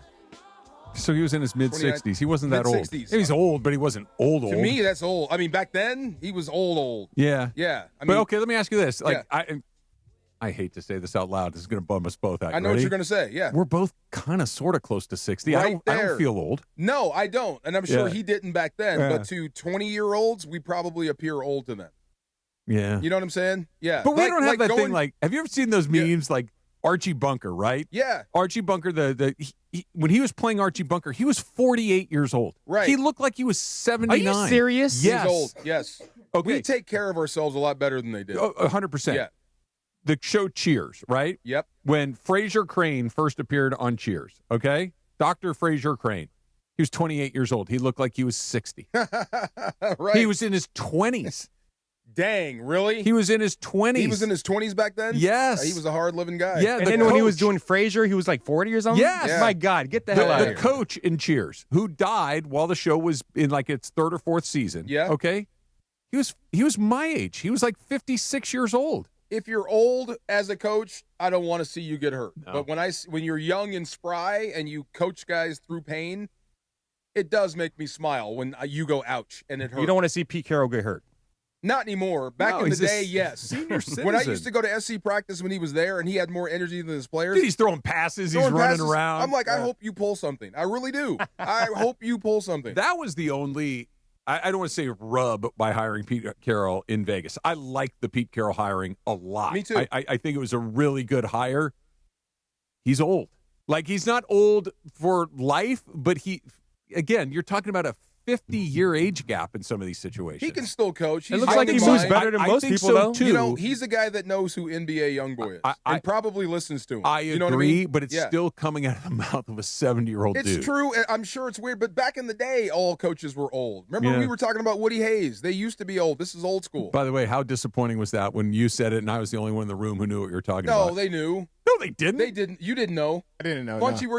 So he was in his mid-60s. He wasn't that old. Mid-60s. He's old, but he wasn't old. To me, that's old. I mean, back then, he was old. Yeah. Yeah. I mean, But okay, let me ask you this. Like, yeah. I hate to say this out loud. This is going to bum us both out. I know what you're going to say. Yeah. We're both kind of sort of close to 60. Right I there. don't feel old. No, I don't. And I'm sure Yeah. he didn't back then. Yeah. But to 20-year-olds, we probably appear old to them. Yeah. You know what I'm saying? Yeah. But we don't have that going, thing like, have you ever seen those memes like Archie Bunker, right? Yeah. Archie Bunker, when he was playing Archie Bunker, he was 48 years old. Right. He looked like he was 79. Are you serious? Yes. He's old. Yes. Okay. We take care of ourselves a lot better than they did. 100%. Yeah. The show Cheers, right? Yep. When Fraser Crane first appeared on Cheers, okay? Dr. Fraser Crane. He was 28 years old. He looked like he was 60. Right. He was in his 20s. Dang, really? He was in his 20s. He was in his 20s back then? Yes. He was a hard-living guy. Yeah. And then when he was doing Frasier, he was like 40 or something? Yes. Yeah. My God, get the hell out of The here. coach in Cheers, who died while the show was in like its third or fourth season. Yeah. Okay. He was my age. He was like 56 years old. If you're old as a coach, I don't want to see you get hurt. No. But when you're young and spry and you coach guys through pain, it does make me smile when you go ouch and it hurts. You don't want to see Pete Carroll get hurt. Not anymore. Back No, in the he's a day, yes. senior When I citizen. used to go to SC practice when he was there and he had more energy than his players. Dude, he's throwing passes. He's throwing running passes, around. I'm like, I hope you pull something. I really do. I hope you pull something. That was the only, I don't want to say rub by hiring Pete Carroll in Vegas. I like the Pete Carroll hiring a lot. Me too. I think it was a really good hire. He's old. Like, he's not old for life, but again, you're talking about a 50-year age gap in some of these situations. He can still coach. It looks like he moves better than most think people, so, though. too. You know, he's a guy that knows who NBA Youngboy is and probably listens to him. I you know agree, what I mean? but it's Yeah. still coming out of the mouth of a 70-year-old dude. It's true. I'm sure it's weird, but back in the day, all coaches were old. Remember, Yeah. we were talking about Woody Hayes. They used to be old. This is old school. By the way, how disappointing was that when you said it and I was the only one in the room who knew what you were talking No, about? they knew. No, they didn't. They didn't. You didn't know. I didn't know. Bunchy, no.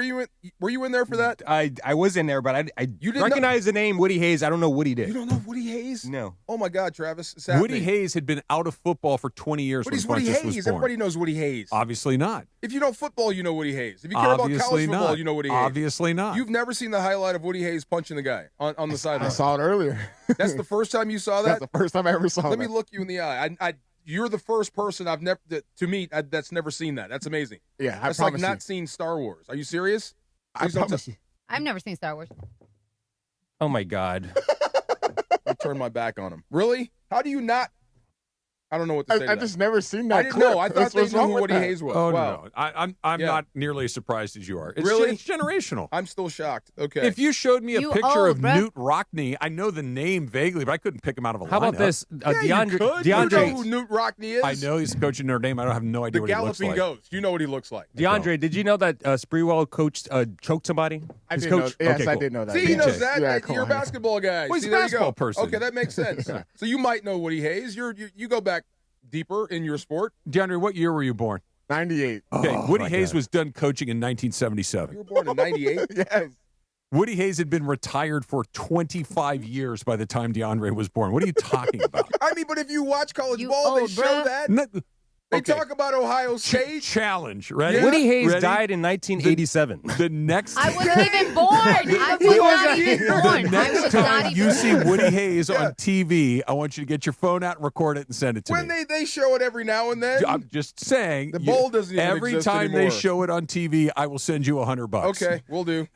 were you in there for that? I was in there, but I You didn't recognize the name Woody Hayes. I don't know what he did. You don't know Woody Hayes? No. Oh my God, Travis. It's Woody happening. Hayes had been out of football for 20 years But when he's Woody Funchess was Hayes. born. Everybody knows Woody Hayes. Obviously not. If you know football, you know Woody Hayes. If you care about college Obviously football, not. you know Woody Hayes. Obviously not. You've never seen the highlight of Woody Hayes punching the guy on the sideline. I saw it earlier. That's the first time you saw that? That's the first time I ever saw Let that. me look you in the eye. You're the first person I've never to meet that's never seen that. That's amazing. Yeah, I That's like promise not you. seen Star Wars. Are you serious? I Please don't promise you. I've never seen Star Wars. Oh, my God. I turned my back on him. Really? How do you not? I don't know what to say. I to that. just never seen that. I didn't clip. know. I thought That's they what's knew wrong who with Woody that. Hayes was. Oh, Wow. no. I'm Yeah. not nearly as surprised as you are. It's, Really? It's generational. I'm still shocked. Okay. If you showed me a You picture old, of bruh. Newt Rockney, I know the name vaguely, but I couldn't pick him out of a lineup. How about this? Yeah, you could. You know DeAndre, who Newt Rockney is? I know he's coaching Notre Dame. I have no idea The what he looks Galloping like. Ghost. You know what he looks like. DeAndre, did you know that Sprewell coached choked somebody? I His did know. coach? Yes, Okay, I cool. did know that. See, he Yeah. knows that. Yeah, You're come a on. basketball guy. Well, he's See, a there you basketball go. person. Okay, that makes sense. So you might know Woody Hayes. You go back deeper in your sport. DeAndre, what year were you born? 98. Okay, Oh, Woody my Hayes God. was done coaching in You 1977. were born in 98? Yes. Woody Hayes had been retired for 25 years by the time DeAndre was born. What are you talking about? I mean, but if you watch college You ball, they old, show bruh. that. No- They okay. talk about Ohio State. Challenge. Ready? Yeah. Woody Hayes Ready? died in 1987. The next I wasn't even born. I was not even born. The I next was not time you even see Woody Hayes on TV, I want you to get your phone out and record it and send it to When me. they show it every now and then. I'm just saying. The bowl doesn't even every exist time they anymore. show it on TV, I will send you $100. Okay, we'll do.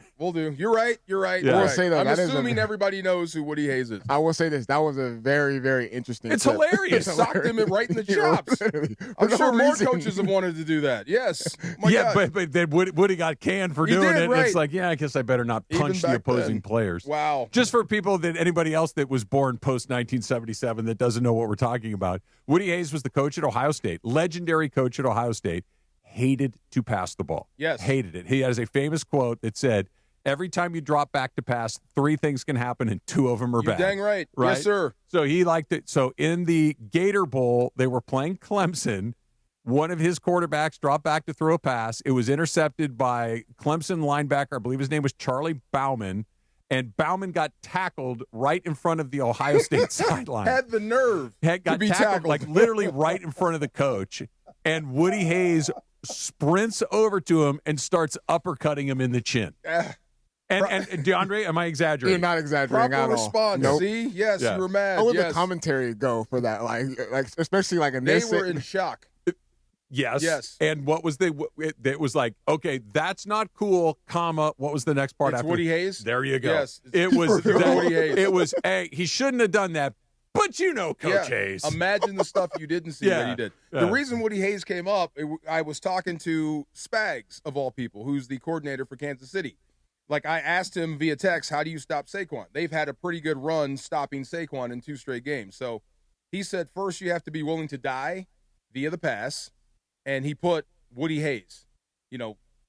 You're right. Yeah. I You're will right. say, though, I'm that is assuming a- everybody knows who Woody Hayes is. I will say this. That was a very, very interesting It's clip. hilarious. Socked him right in the chops. Literally. I'm For sure no more reason. coaches have wanted to do that. Yes. My yeah, God. but then Woody got canned for He doing did, it. right. And it's like, yeah, I guess I better not Even punch the back opposing then. players. Wow. Just for people that anybody else that was born post 1977 that doesn't know what we're talking about, Woody Hayes was the coach at Ohio State, legendary coach at Ohio State, hated to pass the ball. Yes. Hated it. He has a famous quote that said, every time you drop back to pass, 3 things can happen and 2 of them are You're bad. dang right. Yes, sir. So he liked it. So in the Gator Bowl, they were playing Clemson. One of his quarterbacks dropped back to throw a pass. It was intercepted by Clemson linebacker. I believe his name was Charlie Bauman. And Bauman got tackled right in front of the Ohio State sideline. Had the nerve Got to be tackled. like literally right in front of the coach. And Woody Hayes sprints over to him and starts uppercutting him in the chin. And DeAndre, am I exaggerating? You're not exaggerating Proper at all. response. Nope. See? Yes, Yeah. you were mad. How would yes. the commentary go for that? Like especially like in They this. were in shock. Yes. Yes. And what was it was like, okay, that's not cool, comma, what was the next part It's after? Woody Hayes? There you go. Yes. It was Woody Hayes. It was, hey, he shouldn't have done that, but you know Coach Hayes. Imagine the stuff you didn't see that he did. Yeah. The reason Woody Hayes came up, I was talking to Spags, of all people, who's the coordinator for Kansas City. Like, I asked him via text, how do you stop Saquon? They've had a pretty good run stopping Saquon in 2 straight games. So he said, first you have to be willing to die via the pass. And he put Woody Hayes,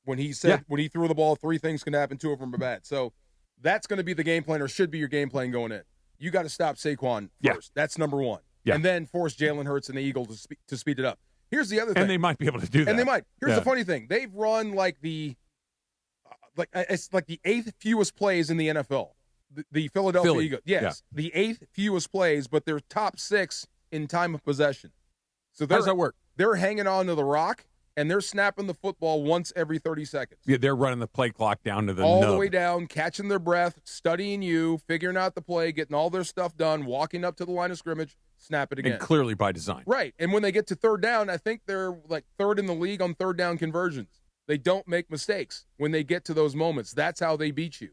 when he said, when he threw the ball, 3 things can happen, 2 of them are bad. So that's going to be the game plan, or should be your game plan going in. You got to stop Saquon first. That's number 1. Yeah. And then force Jalen Hurts and the Eagles to speed it up. Here's the other thing. And they might be able to do that. And they might. Here's the funny thing. They've run it's like the 8th fewest plays in the NFL. The Philadelphia Eagles. Yes. Yeah. The 8th fewest plays, but they're top 6 in time of possession. So how does that work? They're hanging on to the rock, and they're snapping the football once every 30 seconds. Yeah, they're running the play clock down to the all nub. the way down, catching their breath, studying you, figuring out the play, getting all their stuff done, walking up to the line of scrimmage, snap it again. And clearly by design. Right. And when they get to 3rd down, I think they're like 3rd in the league on 3rd down conversions. They don't make mistakes when they get to those moments. That's how they beat you.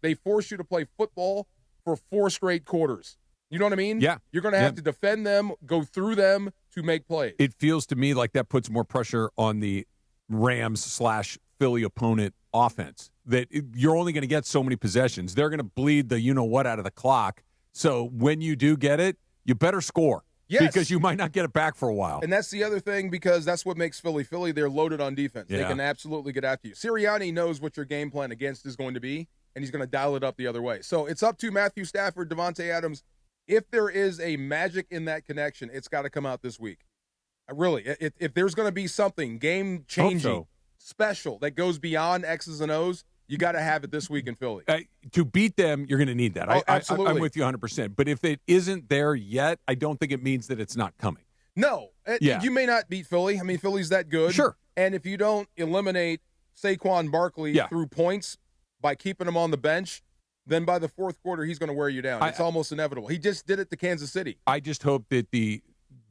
They force you to play football for 4 straight quarters. You know what I mean? Yeah. You're going to have to defend them, go through them to make plays. It feels to me like that puts more pressure on the Rams/Philly opponent offense, that you're only going to get so many possessions. They're going to bleed the you-know-what out of the clock. So when you do get it, you better score. Yes. Because you might not get it back for a while. And that's the other thing, because that's what makes Philly. They're loaded on defense. Yeah. They can absolutely get after you. Sirianni knows what your game plan against is going to be, and he's going to dial it up the other way. So it's up to Matthew Stafford, Devontae Adams. If there is a magic in that connection, it's got to come out this week. Really, if there's going to be something game-changing, special, that goes beyond X's and O's, you got to have it this week in Philly. To beat them, you're going to need that. Absolutely. I'm with you 100%. But if it isn't there yet, I don't think it means that it's not coming. No. You may not beat Philly. I mean, Philly's that good. Sure. And if you don't eliminate Saquon Barkley through points by keeping him on the bench, then by the 4th quarter, he's going to wear you down. It's almost inevitable. He just did it to Kansas City. I just hope that the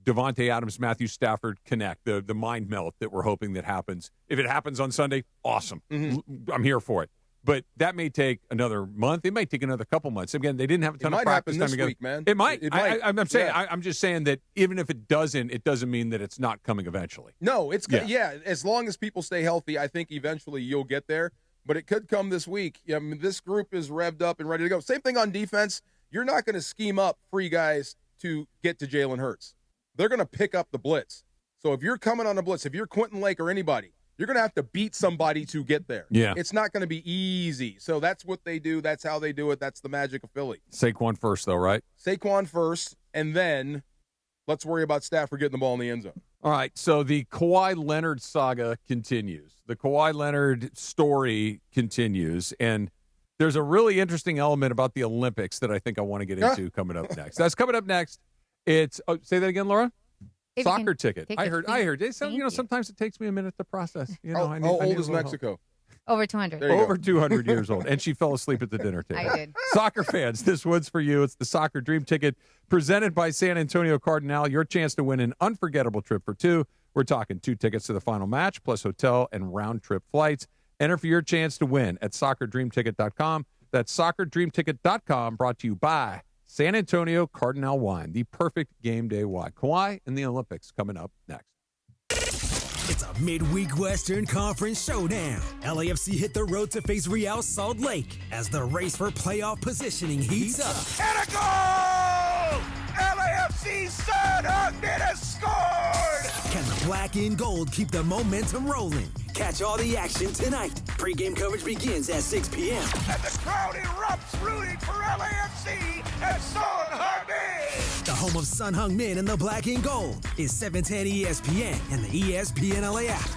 Devontae Adams, Matthew Stafford connect, the mind melt that we're hoping that happens. If it happens on Sunday, awesome. Mm-hmm. I'm here for it. But that may take another month. It might take another couple months. Again, they didn't have a ton of practice time together. Week, man. It might. It might. I'm saying. I'm just saying that even if it doesn't mean that it's not coming eventually. No, it's good. Yeah, as long as people stay healthy, I think eventually you'll get there. But it could come this week. I mean, this group is revved up and ready to go. Same thing on defense. You're not going to scheme up free guys to get to Jalen Hurts. They're going to pick up the blitz. So if you're coming on a blitz, if you're Quentin Lake or anybody, you're going to have to beat somebody to get there. Yeah. It's not going to be easy. So that's what they do. That's how they do it. That's the magic of Philly. Saquon first, though, right? Saquon first, and then let's worry about Stafford getting the ball in the end zone. All right, so the Kawhi Leonard saga continues. The Kawhi Leonard story continues, and there's a really interesting element about the Olympics that I think I want to get into coming up next. That's coming up next. It's say that again, Laura. Soccer ticket. I heard. Sometimes it takes me a minute to process. How old is Mexico? Over 200. Over 200 years old. And she fell asleep at the dinner table. I did. Soccer fans, this one's for you. It's the Soccer Dream Ticket presented by San Antonio Cardinal. Your chance to win an unforgettable trip for 2. We're talking 2 tickets to the final match, plus hotel and round-trip flights. Enter for your chance to win at soccerdreamticket.com. That's soccerdreamticket.com, brought to you by San Antonio Cardinal Wine, the perfect game day wine. Kawhi and the Olympics coming up next. Midweek Western Conference Showdown. LAFC hit the road to face Real Salt Lake as the race for playoff positioning heats up. And a goal! LAFC's son Adrien has scored! Can the black and gold keep the momentum rolling? Catch all the action tonight. Pre-game coverage begins at 6 p.m. And the crowd erupts rooting for LAFC and Son Heung-min! The home of Sun Heung-min and the black and gold is 710 ESPN and the ESPN LA app.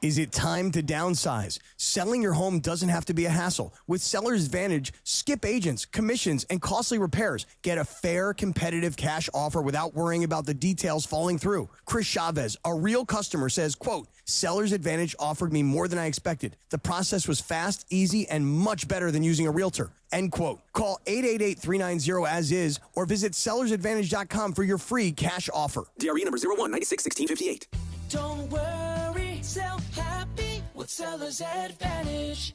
Is it time to downsize? Selling your home doesn't have to be a hassle. With Seller's Advantage, skip agents, commissions, and costly repairs. Get a fair, competitive cash offer without worrying about the details falling through. Chris Chavez, a real customer, says, quote, Seller's Advantage offered me more than I expected. The process was fast, easy, and much better than using a realtor. End quote. Call 888-390-AS-IS or visit sellersadvantage.com for your free cash offer. DRE number 01961658. Don't worry, sell happy with Seller's Advantage.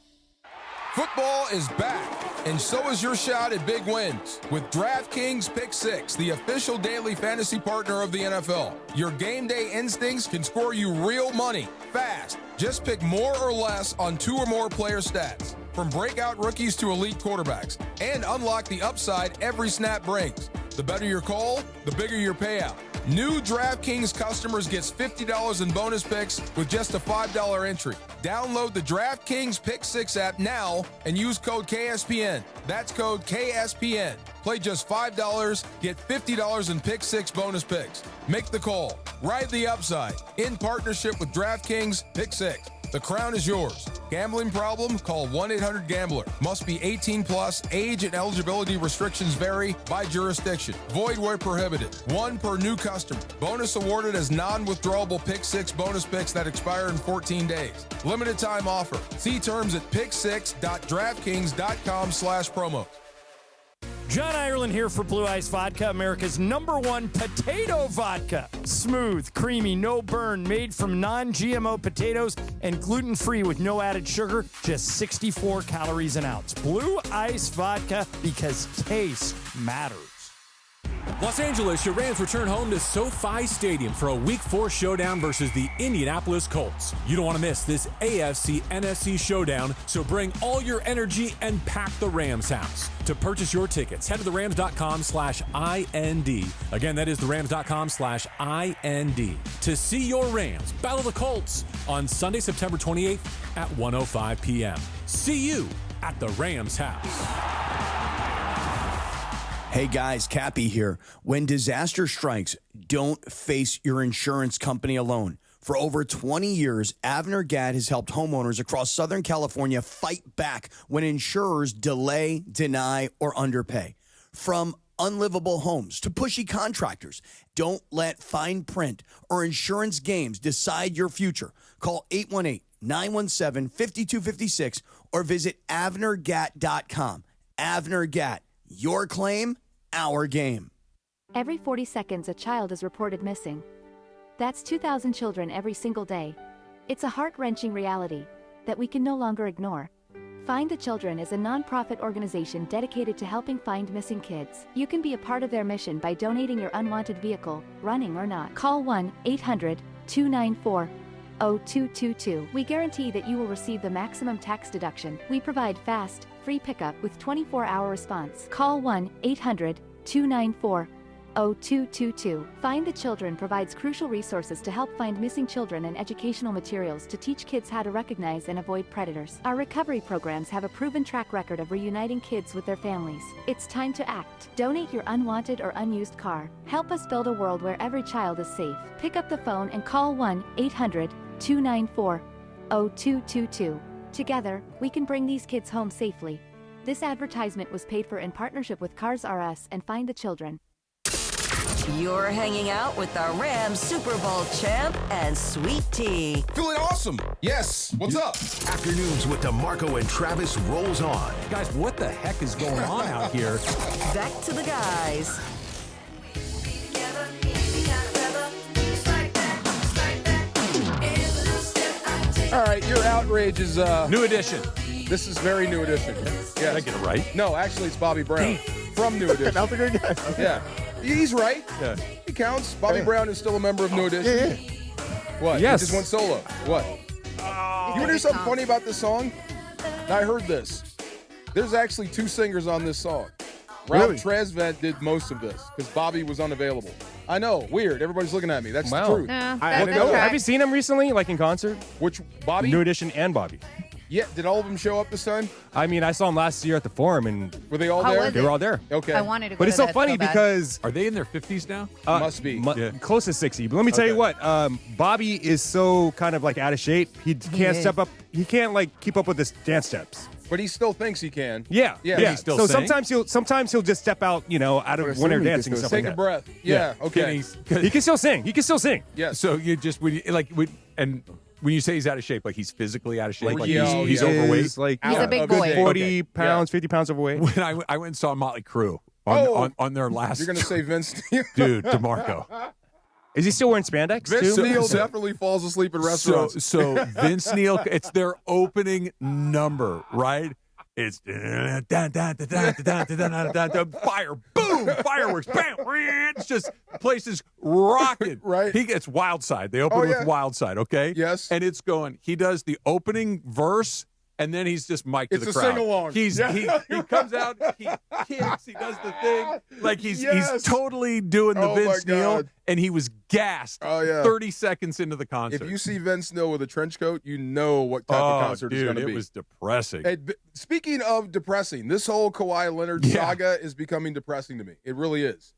Football is back, and so is your shot at big wins with DraftKings Pick 6, the official daily fantasy partner of the NFL. Your game day instincts can score you real money fast. Just pick more or less on 2 or more player stats, from breakout rookies to elite quarterbacks, and unlock the upside every snap brings. The better your call, the bigger your payout. New DraftKings customers gets $50 in bonus picks with just a $5 entry. Download the DraftKings Pick 6 app now and use code KSPN. That's code KSPN. Play just $5, get $50 in Pick 6 bonus picks. Make the call. Ride the upside. In partnership with DraftKings Pick 6. The crown is yours. Gambling problem? Call 1-800-GAMBLER. Must be 18 plus. Age and eligibility restrictions vary by jurisdiction. Void where prohibited. 1 per new customer. Bonus awarded as non-withdrawable Pick 6 bonus picks that expire in 14 days. Limited time offer. See terms at pick6.draftkings.com/promos. John Ireland here for Blue Ice Vodka, America's #1 potato vodka. Smooth, creamy, no burn, made from non-GMO potatoes and gluten-free with no added sugar, just 64 calories an ounce. Blue Ice Vodka, because taste matters. Los Angeles, your Rams return home to SoFi Stadium for a Week 4 showdown versus the Indianapolis Colts. You don't want to miss this AFC-NFC showdown, so bring all your energy and pack the Rams house. To purchase your tickets, head to therams.com/IND. Again, that is therams.com/IND. To see your Rams battle the Colts on Sunday, September 28th at 1:05 p.m. See you at the Rams house. Hey guys, Cappy here. When disaster strikes, don't face your insurance company alone. For over 20 years, Avner Gadd has helped homeowners across Southern California fight back when insurers delay, deny, or underpay. From unlivable homes to pushy contractors, don't let fine print or insurance games decide your future. Call 818-917-5256 or visit avnergat.com. Avner Gatt. Your claim, our game. Every 40 seconds, a child is reported missing. That's 2,000 children every single day. It's a heart-wrenching reality that we can no longer ignore. Find the Children is a non-profit organization dedicated to helping find missing kids. You can be a part of their mission by donating your unwanted vehicle, running or not. Call 1-800-294-0222. We guarantee that you will receive the maximum tax deduction. We provide fast, free pickup with 24-hour response. Call 1-800-294-0222. Find the Children provides crucial resources to help find missing children and educational materials to teach kids how to recognize and avoid predators. Our recovery programs have a proven track record of reuniting kids with their families. It's time to act. Donate your unwanted or unused car. Help us build a world where every child is safe. Pick up the phone and call 1-800-294-0222. Together, we can bring these kids home safely. This advertisement was paid for in partnership with Cars R Us and Find the Children. You're hanging out with the Rams Super Bowl champ and Sweet Tea. Feeling awesome. Yes. What's up? Afternoons with DeMarco and Travis rolls on. Guys, what the heck is going on out here? Back to the guys. All right, your outrage is New edition. This is very New Edition. Yes. Did I get it right? No, actually, it's Bobby Brown from New Edition. That's a good guy. Yeah, he's right. Yeah. He counts. Bobby Brown is still a member of New Edition. Yeah. What? Yes. He just went solo. What? You want to hear something funny about this song? I heard this. There's actually 2 singers on this song. Ralph Tresvant did most of this because Bobby was unavailable. I know, weird. Everybody's looking at me. That's the truth. Have you seen him recently, like in concert? Which Bobby? New Edition and Bobby. Yeah. Did all of them show up this time? I mean, I saw them last year at the Forum, and were they all How there? was They it? were all there. Okay. I wanted to go But it's to so that funny bad. because Are they in their 50s now? Must be. Close to 60. But let me tell you what, Bobby is so kind of like out of shape. He can't is. step up. He can't like keep up with his dance steps. But he still thinks he can. Yeah. Yeah. So sometimes he'll just step out, out of when they're dancing and stuff Take like a that. breath. Yeah. Okay. He can still sing. Yes. So you just and when you say he's out of shape, like he's physically out of shape, Like, like he he's is, overweight. like He's a big boy. 40 pounds, 50 pounds overweight. When I went and saw Motley Crue on their last, You're going to say Vince Neil? dude, DeMarco. Is he still wearing spandex? Vince too? Neil definitely falls asleep at restaurants. So Vince Neil, it's their opening number, right? It's fire, boom, fireworks, bam, it's just places rocking. Right. He gets Wild Side. They open with Wild Side, okay? Yes. And it's going. He does the opening verse, and then he's just mic'd to It's the a crowd. sing-along. He comes out, he kicks, he does the thing, like he's totally doing the Oh, Vince my Neil, God. and he was gassed. Oh, yeah. 30 seconds into the concert. If you see Vince Neil with a trench coat, you know what type of concert it's going to be. It was depressing. Hey, speaking of depressing, this whole Kawhi Leonard saga is becoming depressing to me. It really is.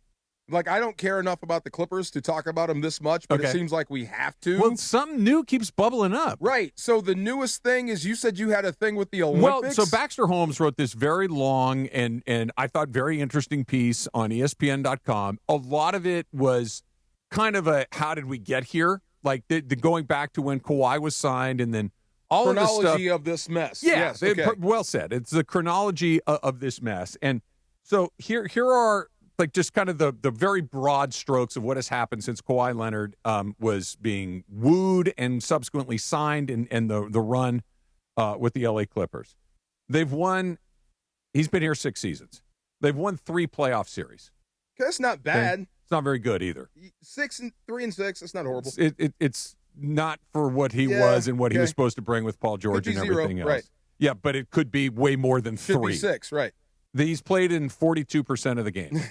Like, I don't care enough about the Clippers to talk about them this much, but it seems like we have to. Well, something new keeps bubbling up. Right. So the newest thing is you said you had a thing with the Olympics. Well, so Baxter Holmes wrote this very long and I thought very interesting piece on ESPN.com. A lot of it was kind of a how did we get here? Like the going back to when Kawhi was signed and then all of this stuff. Chronology of this mess. Yeah, Yes, okay. well said. It's the chronology of this mess. And so here are like just kind of the very broad strokes of what has happened since Kawhi Leonard was being wooed and subsequently signed and the run with the LA Clippers. They've won. He's been here 6 seasons. They've won 3 playoff series. That's not bad. It's not very good either. 3-6. That's not horrible. It's not for what he was and what he was supposed to bring with Paul George and everything else. Right. Yeah, but it could be way more than 3. Should be 6, right. He's played in 42% of the games.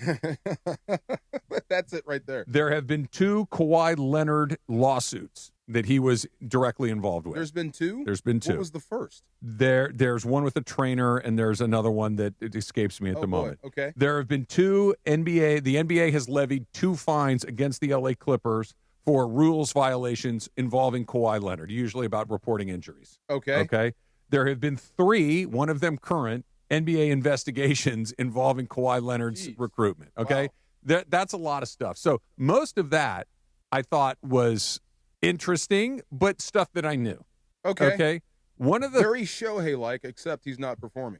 That's it right there. There have been 2 Kawhi Leonard lawsuits that he was directly involved with. There's been 2? There's been 2. What was the first? There's one with a trainer, and there's another one that it escapes me at the moment. Okay. There have been 2 NBA. The NBA has levied 2 fines against the LA Clippers for rules violations involving Kawhi Leonard, usually about reporting injuries. Okay. There have been 3, one of them current, NBA investigations involving Kawhi Leonard's recruitment. Okay. Wow. That's a lot of stuff. So most of that I thought was interesting, but stuff that I knew. Okay. One of the very Shohei-like, except he's not performing.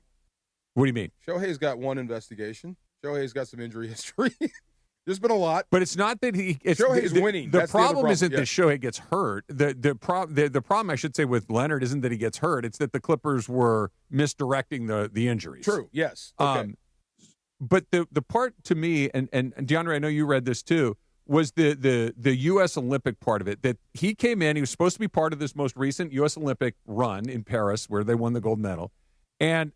What do you mean? Shohei's got one investigation. Shohei's got some injury history. There's been a lot, but it's not that Shohei's winning. The That's problem the other isn't that Shohei gets hurt. The problem I should say with Leonard isn't that he gets hurt. It's that the Clippers were misdirecting the injuries. True. Yes. Okay. But the part to me and DeAndre, I know you read this too, was the U.S. Olympic part of it. That he came in, he was supposed to be part of this most recent U.S. Olympic run in Paris where they won the gold medal, and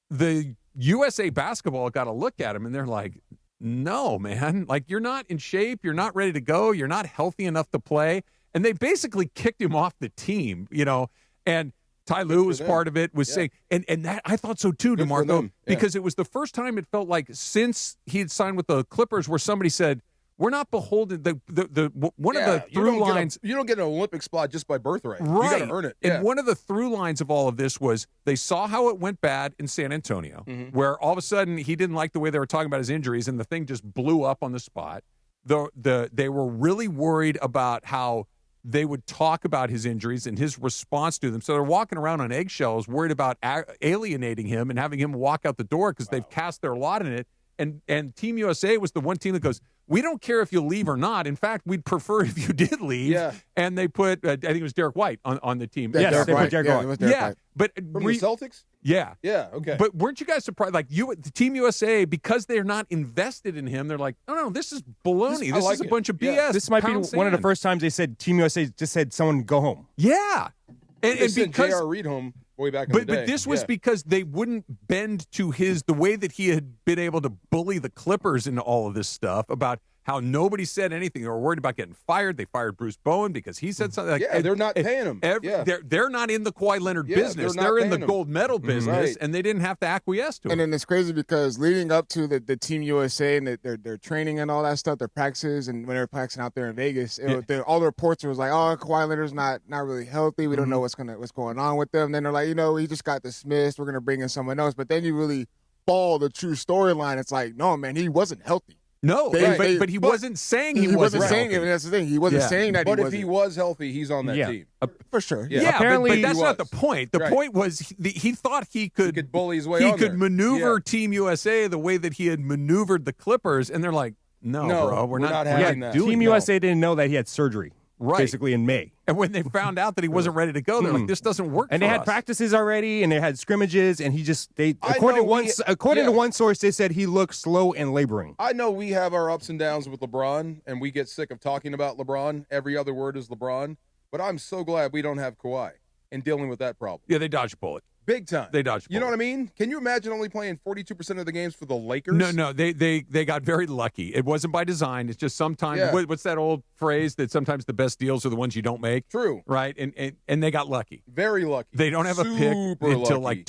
the USA basketball got a look at him and they're like, no, man, like you're not in shape. You're not ready to go. You're not healthy enough to play. And they basically kicked him off the team, and Ty Lue was part of it, was saying, and that I thought so too, DeMarco, because it was the first time it felt like since he had signed with the Clippers where somebody said, we're not beholden. One of the through lines. You don't get an Olympic spot just by birthright. Right. You got to earn it. And one of the through lines of all of this was they saw how it went bad in San Antonio, where all of a sudden he didn't like the way they were talking about his injuries, and the thing just blew up on the spot. They were really worried about how they would talk about his injuries and his response to them. So they're walking around on eggshells, worried about alienating him and having him walk out the door because they've cast their lot in it. And Team USA was the one team that goes, we don't care if you leave or not. In fact, we'd prefer if you did leave. Yeah. And they put, I think it was Derek White on the team. Yes, they put Derek White. It was Derek White. But From the Celtics? Yeah. Yeah, okay. But weren't you guys surprised? Like the Team USA, because they're not invested in him, they're like, no, this is baloney. This is a bunch of BS. This might be one of the first times they said Team USA just said someone go home. Yeah. And sent J.R. Reed home way back in the day. But this was because they wouldn't bend to the way that he had been able to bully the Clippers into all of this stuff about how nobody said anything. They were worried about getting fired. They fired Bruce Bowen because he said something. They're not paying him. They're not in the Kawhi Leonard business. They're in the him. gold medal business, and they didn't have to acquiesce to it. And then it's crazy because leading up to the Team USA and their training and all that stuff, their practices, and when they were practicing out there in Vegas, all the reports was like, oh, Kawhi Leonard's not really healthy. We don't know what's going on with them. And then they're like, he just got dismissed. We're gonna bring in someone else. But then you really follow the true storyline. It's like, no, man, he wasn't healthy. No, but he wasn't saying he wasn't saying healthy. it. That's the thing. He wasn't saying that. But he if he was healthy, he's on that team for sure. Yeah, apparently but that's not the point. The point was he thought he could bully his way. He could maneuver Team USA the way that he had maneuvered the Clippers, and they're like, no, bro, we're not having that. Team USA didn't know that he had surgery. Right. Basically in May. And when they found out that he wasn't ready to go, they're like, this doesn't work and for they had us. practices already, and they had scrimmages, and according to one source, they said he looked slow and laboring. I know we have our ups and downs with LeBron, and we get sick of talking about LeBron. Every other word is LeBron. But I'm so glad we don't have Kawhi and dealing with that problem. Yeah, they dodged a bullet. Big time. They dodged a bullet. You know what I mean? Can you imagine only playing 42% of the games for the Lakers? No, they got very lucky. It wasn't by design. It's just sometimes, what's that old phrase that sometimes the best deals are the ones you don't make? True. Right? And they got lucky. Very lucky. They don't have a pick until lucky. like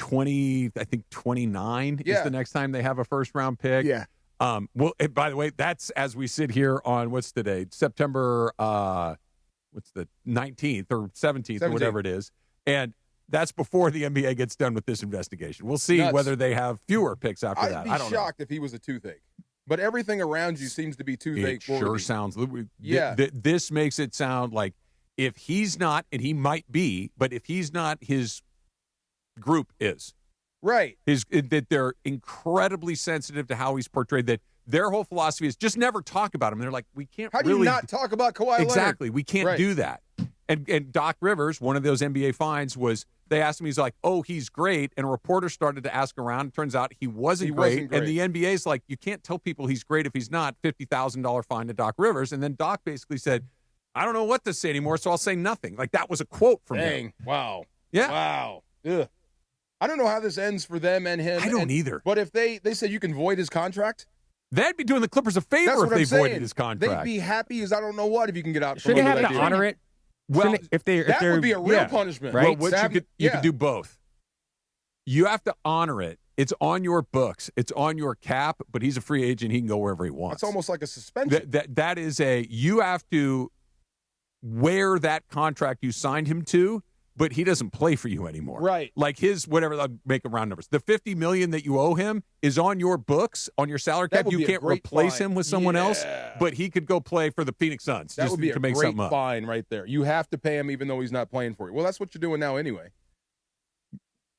29 is the next time they have a first-round pick. Yeah. Well, by the way, that's as we sit here on, what's today? September, what's the 19th or 17th or whatever it is. And that's before the NBA gets done with this investigation. We'll see whether they have fewer picks after that. I'd be shocked if he was a toothache. But everything around you seems to be toothache. It sure sounds. Yeah. This makes it sound like if he's not, and he might be, but if he's not, his group is. Right. That they're incredibly sensitive to how he's portrayed, that their whole philosophy is just never talk about him. And they're like, we can't How do you not talk about Kawhi Leonard? Exactly. We can't do that. And Doc Rivers, one of those NBA finds was, they asked him, he's like, oh, he's great. And a reporter started to ask around. It turns out he wasn't great. And the NBA's like, you can't tell people he's great if he's not. $50,000 fine to Doc Rivers. And then Doc basically said, I don't know what to say anymore, so I'll say nothing. Like, that was a quote from him. Wow. Yeah. Wow. Ugh. I don't know how this ends for them and him. I don't either. But if they said you can void his contract, they'd be doing the Clippers a favor if they voided his contract. They'd be happy as I don't know what if you can get out. Should they have to honor it? Well, that would be a real punishment, right? Well, you could do both. You have to honor it. It's on your books. It's on your cap. But he's a free agent. He can go wherever he wants. That's almost like a suspension. That is you have to wear that contract you signed him to, but he doesn't play for you anymore. Right. Like his whatever. I'll make them round numbers. The $50 million that you owe him is on your books, on your salary cap. You can't replace him with someone else, but he could go play for the Phoenix Suns. That would be to a make great something up. fine right there. You have to pay him even though he's not playing for you. Well, that's what you're doing now anyway.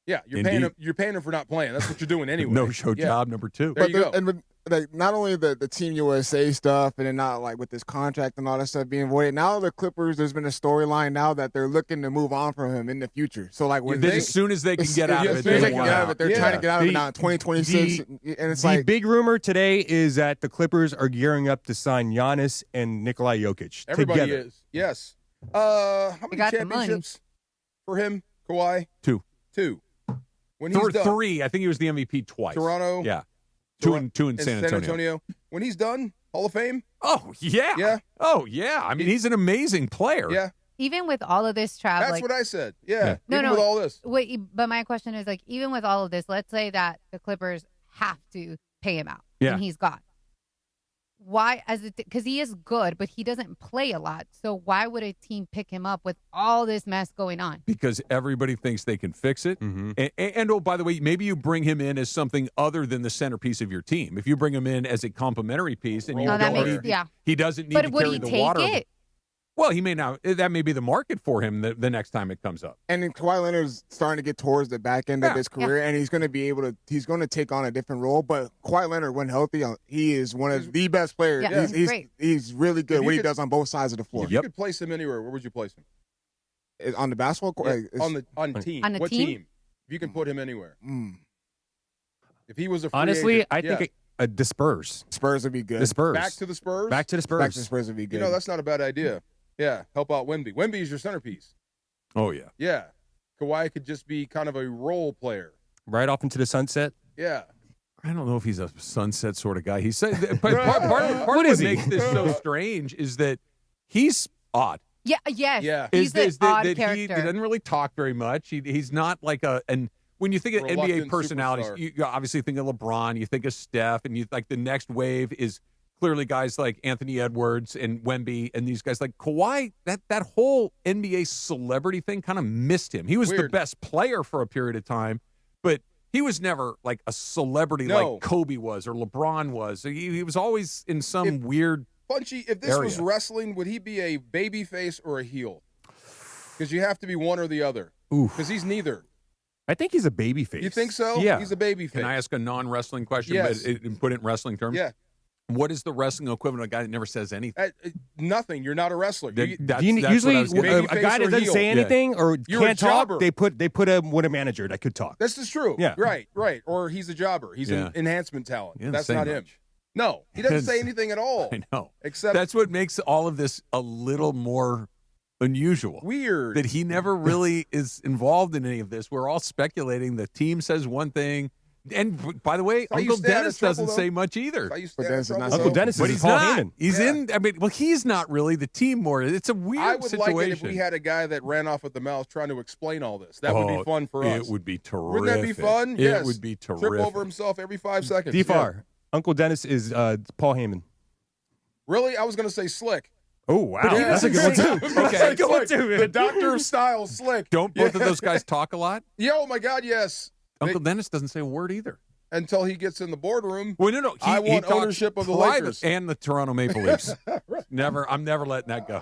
Yeah, you're paying him. You're paying him for not playing. That's what you're doing anyway. No-show job number 2. There you go. And with, not only the Team USA stuff, and then not like with this contract and all that stuff being voided. Now the Clippers, there's been a storyline now that they're looking to move on from him in the future. So like when as soon as they can get out of it, they're trying to get out of it now in 2026. And it's the big rumor today is that the Clippers are gearing up to sign Giannis and Nikola Jokic. Everybody together. is. Yes. How many championships for him, Kawhi? 2. When he's done, 3. I think he was the MVP twice. Toronto. Yeah. 2 in San Antonio. When he's done, Hall of Fame. Oh yeah. Yeah. Oh yeah. I mean, he's an amazing player. Yeah. Even with all of this, Trav, That's what I said. Yeah. No, even with all this. Wait, but my question is, like, even with all of this, let's say that the Clippers have to pay him out and he's gone. Why? Because he is good, but he doesn't play a lot. So why would a team pick him up with all this mess going on? Because everybody thinks they can fix it. Mm-hmm. And oh, by the way, maybe you bring him in as something other than the centerpiece of your team. If you bring him in as a complementary piece, and he doesn't need to carry the water. But would he take it? Well, he may not. That may be the market for him the next time it comes up. And then Kawhi Leonard's starting to get towards the back end of his career, and he's going to be able to. He's going to take on a different role. But Kawhi Leonard, when healthy, he is one of the best players. Yeah, he's really good. What he does on both sides of the floor. If you could place him anywhere, where would you place him? On the basketball court, on the team. On the what team? If you can put him anywhere. If he was a free Honestly, agent, I think the Spurs. Spurs would be good. The Spurs. Back to the Spurs. Back to the Spurs. Back to the Spurs would be good. You know, that's not a bad idea. Yeah, help out Wemby. Wemby is your centerpiece. Oh yeah. Yeah, Kawhi could just be kind of a role player. Right off into the sunset. Yeah. I don't know if he's a sunset sort of guy. He said part of what makes this so strange is that he's odd. Yeah, yes. Yeah. He's an odd He character. doesn't really talk very much. He's not like and when you think of Reluctant NBA personalities, superstar. you obviously think of LeBron, you think of Steph, and you like the next wave is clearly guys like Anthony Edwards and Wemby and these guys like Kawhi. That whole NBA celebrity thing kind of missed him. He was the best player for a period of time, but he was never like a celebrity like Kobe was or LeBron was. He was always in some weird Bunchy, if this was wrestling, would he be a baby face or a heel? Because you have to be one or the other. Because he's neither. I think he's a baby face. You think so? Yeah. He's a baby face. Can I ask a non-wrestling question, Yes. but put it in wrestling terms? Yeah. What is the wrestling equivalent of a guy that never says anything? Nothing. You're not a wrestler. Usually, a guy that doesn't say anything or You're a can't talk, jobber. they put him with a manager that could talk. This is true. Yeah. Right. Or he's a jobber. He's an enhancement talent. He doesn't That's say not much. him. No, he doesn't say anything at all. I know. Except that's what makes all of this a little more unusual. Weird. That he never really is involved in any of this. We're all speculating. The team says one thing. And by the way, Uncle Dennis doesn't say much either. Uncle Dennis but is he's Paul not. Heyman. He's in. I mean, well, he's not really the team more. It's a weird I would situation. like it if we had a guy that ran off at the mouth trying to explain all this. That would be fun for us. It would be terrific. Wouldn't that be fun? It Yes. would be terrific. Trip over himself every 5 seconds. DFR. Uncle Dennis is Paul Heyman. Really? I was going to say Slick. Oh, wow. That's a good one, too. That's a good one, too. The doctor of style, Slick. Don't both of those guys talk a lot? Yeah, oh, my God, yes. Uncle Dennis doesn't say a word either. Until he gets in the boardroom. Well, no. I want talks ownership of the private Lakers. and the Toronto Maple Leafs. I'm never letting that go.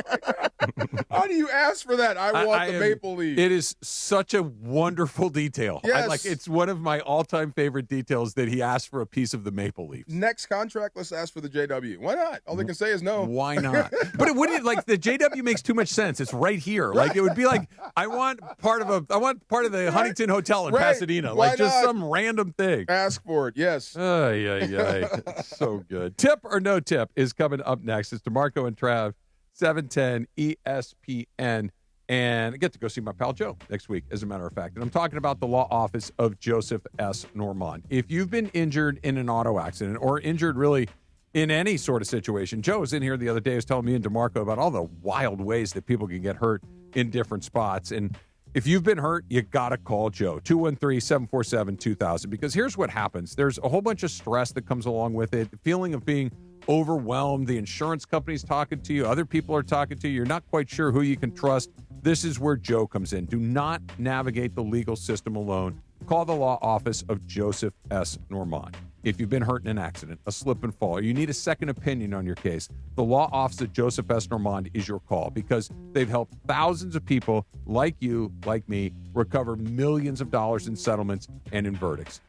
How do you ask for that? I want the Maple Leafs. It is such a wonderful detail. Yes. It's one of my all-time favorite details that he asked for a piece of the Maple Leafs. Next contract, let's ask for the JW. Why not? All they can say is no. Why not? But it wouldn't like the JW makes too much sense. It's right here. Like it would be like I want part of the Huntington Hotel in Pasadena. Why Like just not? some random thing. Ask for it. Yes. So good. Tip or no tip is coming up next. It's DeMarco and Trav, 710 ESPN. And I get to go see my pal Joe next week, as a matter of fact. And I'm talking about the law office of Joseph S. Normand. If you've been injured in an auto accident or injured really in any sort of situation, Joe was in here the other day, was telling me and DeMarco about all the wild ways that people can get hurt in different spots. And if you've been hurt, you got to call Joe, 213-747-2000, because here's what happens. There's a whole bunch of stress that comes along with it, the feeling of being overwhelmed. The insurance company's talking to you. Other people are talking to you. You're not quite sure who you can trust. This is where Joe comes in. Do not navigate the legal system alone. Call the law office of Joseph S. Normand. If you've been hurt in an accident, a slip and fall, or you need a second opinion on your case, the law office of Joseph S. Normand is your call, because they've helped thousands of people like you, like me, recover millions of dollars in settlements and in verdicts.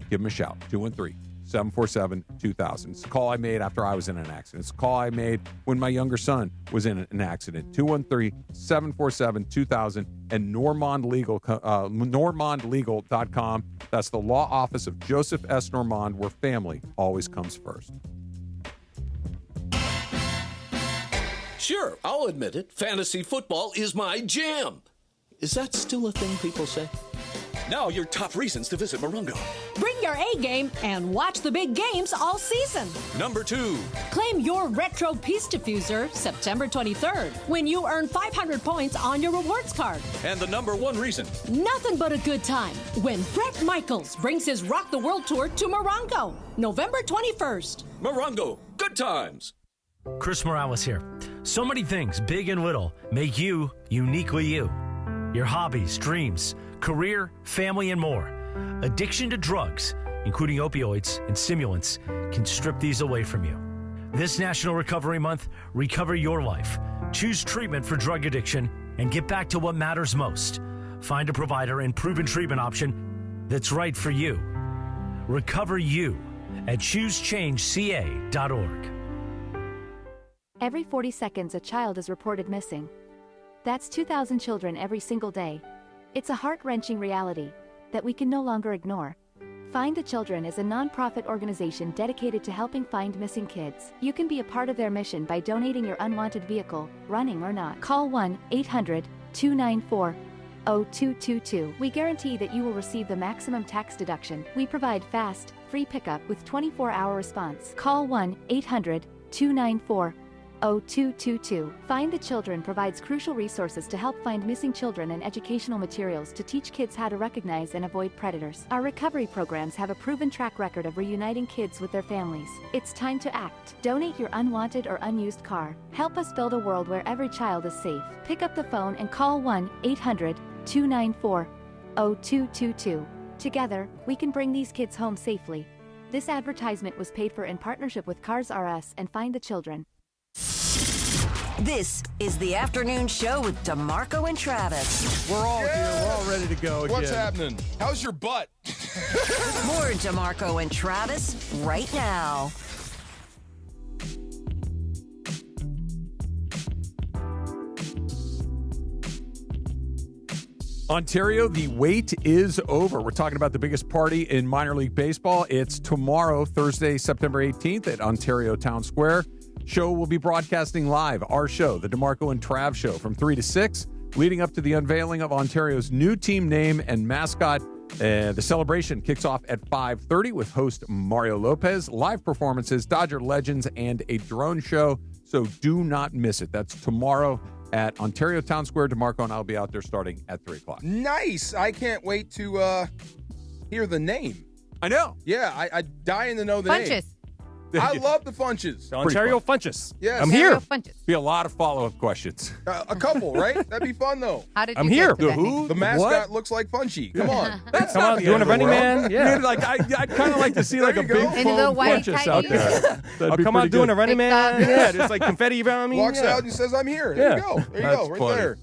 Give them a shout, 213-747-2000. It's a call I made after I was in an accident. It's a call I made when my younger son was in an accident. 213-747-2000 and normandlegal.com. That's the law office of Joseph S. Normand, where family always comes first. Sure, I'll admit it. Fantasy football is my jam. Is that still a thing people say? Now your top reasons to visit Morongo. Bring your A game and watch the big games all season. Number 2. Claim your retro peace diffuser September 23rd when you earn 500 points on your rewards card. And the number 1 reason. Nothing but a good time when Bret Michaels brings his Rock the World Tour to Morongo, November 21st. Morongo, good times. Chris Morales here. So many things, big and little, make you uniquely you. Your hobbies, dreams, career, family, and more. Addiction to drugs, including opioids and stimulants, can strip these away from you. This National Recovery Month, recover your life. Choose treatment for drug addiction and get back to what matters most. Find a provider and proven treatment option that's right for you. Recover You at choosechangeca.org. Every 40 seconds, a child is reported missing. That's 2,000 children every single day. It's a heart-wrenching reality that we can no longer ignore. Find the Children is a non-profit organization dedicated to helping find missing kids. You can be a part of their mission by donating your unwanted vehicle, running or not. Call 1-800-294-0222. We guarantee that you will receive the maximum tax deduction. We provide fast, free pickup with 24-hour response. Call 1-800-294-0222. Find the Children provides crucial resources to help find missing children and educational materials to teach kids how to recognize and avoid predators. Our recovery programs have a proven track record of reuniting kids with their families. It's time to act. Donate your unwanted or unused car. Help us build a world where every child is safe. Pick up the phone and call 1-800-294-0222. Together, we can bring these kids home safely. This advertisement was paid for in partnership with Cars R Us and Find the Children. This is the afternoon show with DeMarco and Travis. We're all here. We're all ready to go again. What's happening? How's your butt? More DeMarco and Travis right now. Ontario, the wait is over. We're talking about the biggest party in minor league baseball. It's tomorrow, Thursday, September 18th at Ontario Town Square. Show will be broadcasting live, our show, the DeMarco and Trav Show, from 3 to 6, leading up to the unveiling of Ontario's new team name and mascot. The celebration kicks off at 5:30 with host Mario Lopez, live performances, Dodger legends, and a drone show. So do not miss it. That's tomorrow at Ontario Town Square. DeMarco and I will be out there starting at 3 o'clock. Nice. I can't wait to hear the name. I know. Yeah, I dying to know the name. Funches. I love the Funches. Ontario Funches. Yes. I'm here. Funches. Be a lot of follow-up questions. A couple, right? That'd be fun, though. How did you I'm get here. to that name? Who? The mascot What? looks like Funchy. Come on. That's Come not on, the you want end a of the running world. man? Yeah. Dude, like I'd kind of like to see like a There big you go. And a little foam white Funches tight out there. shoes. That'd I'll be come out pretty doing good. a running Big man. thumbs. Yeah, just like confetti around me. Walks yeah. out and says, I'm here. Yeah. There you go. There you That's go. Right funny. there.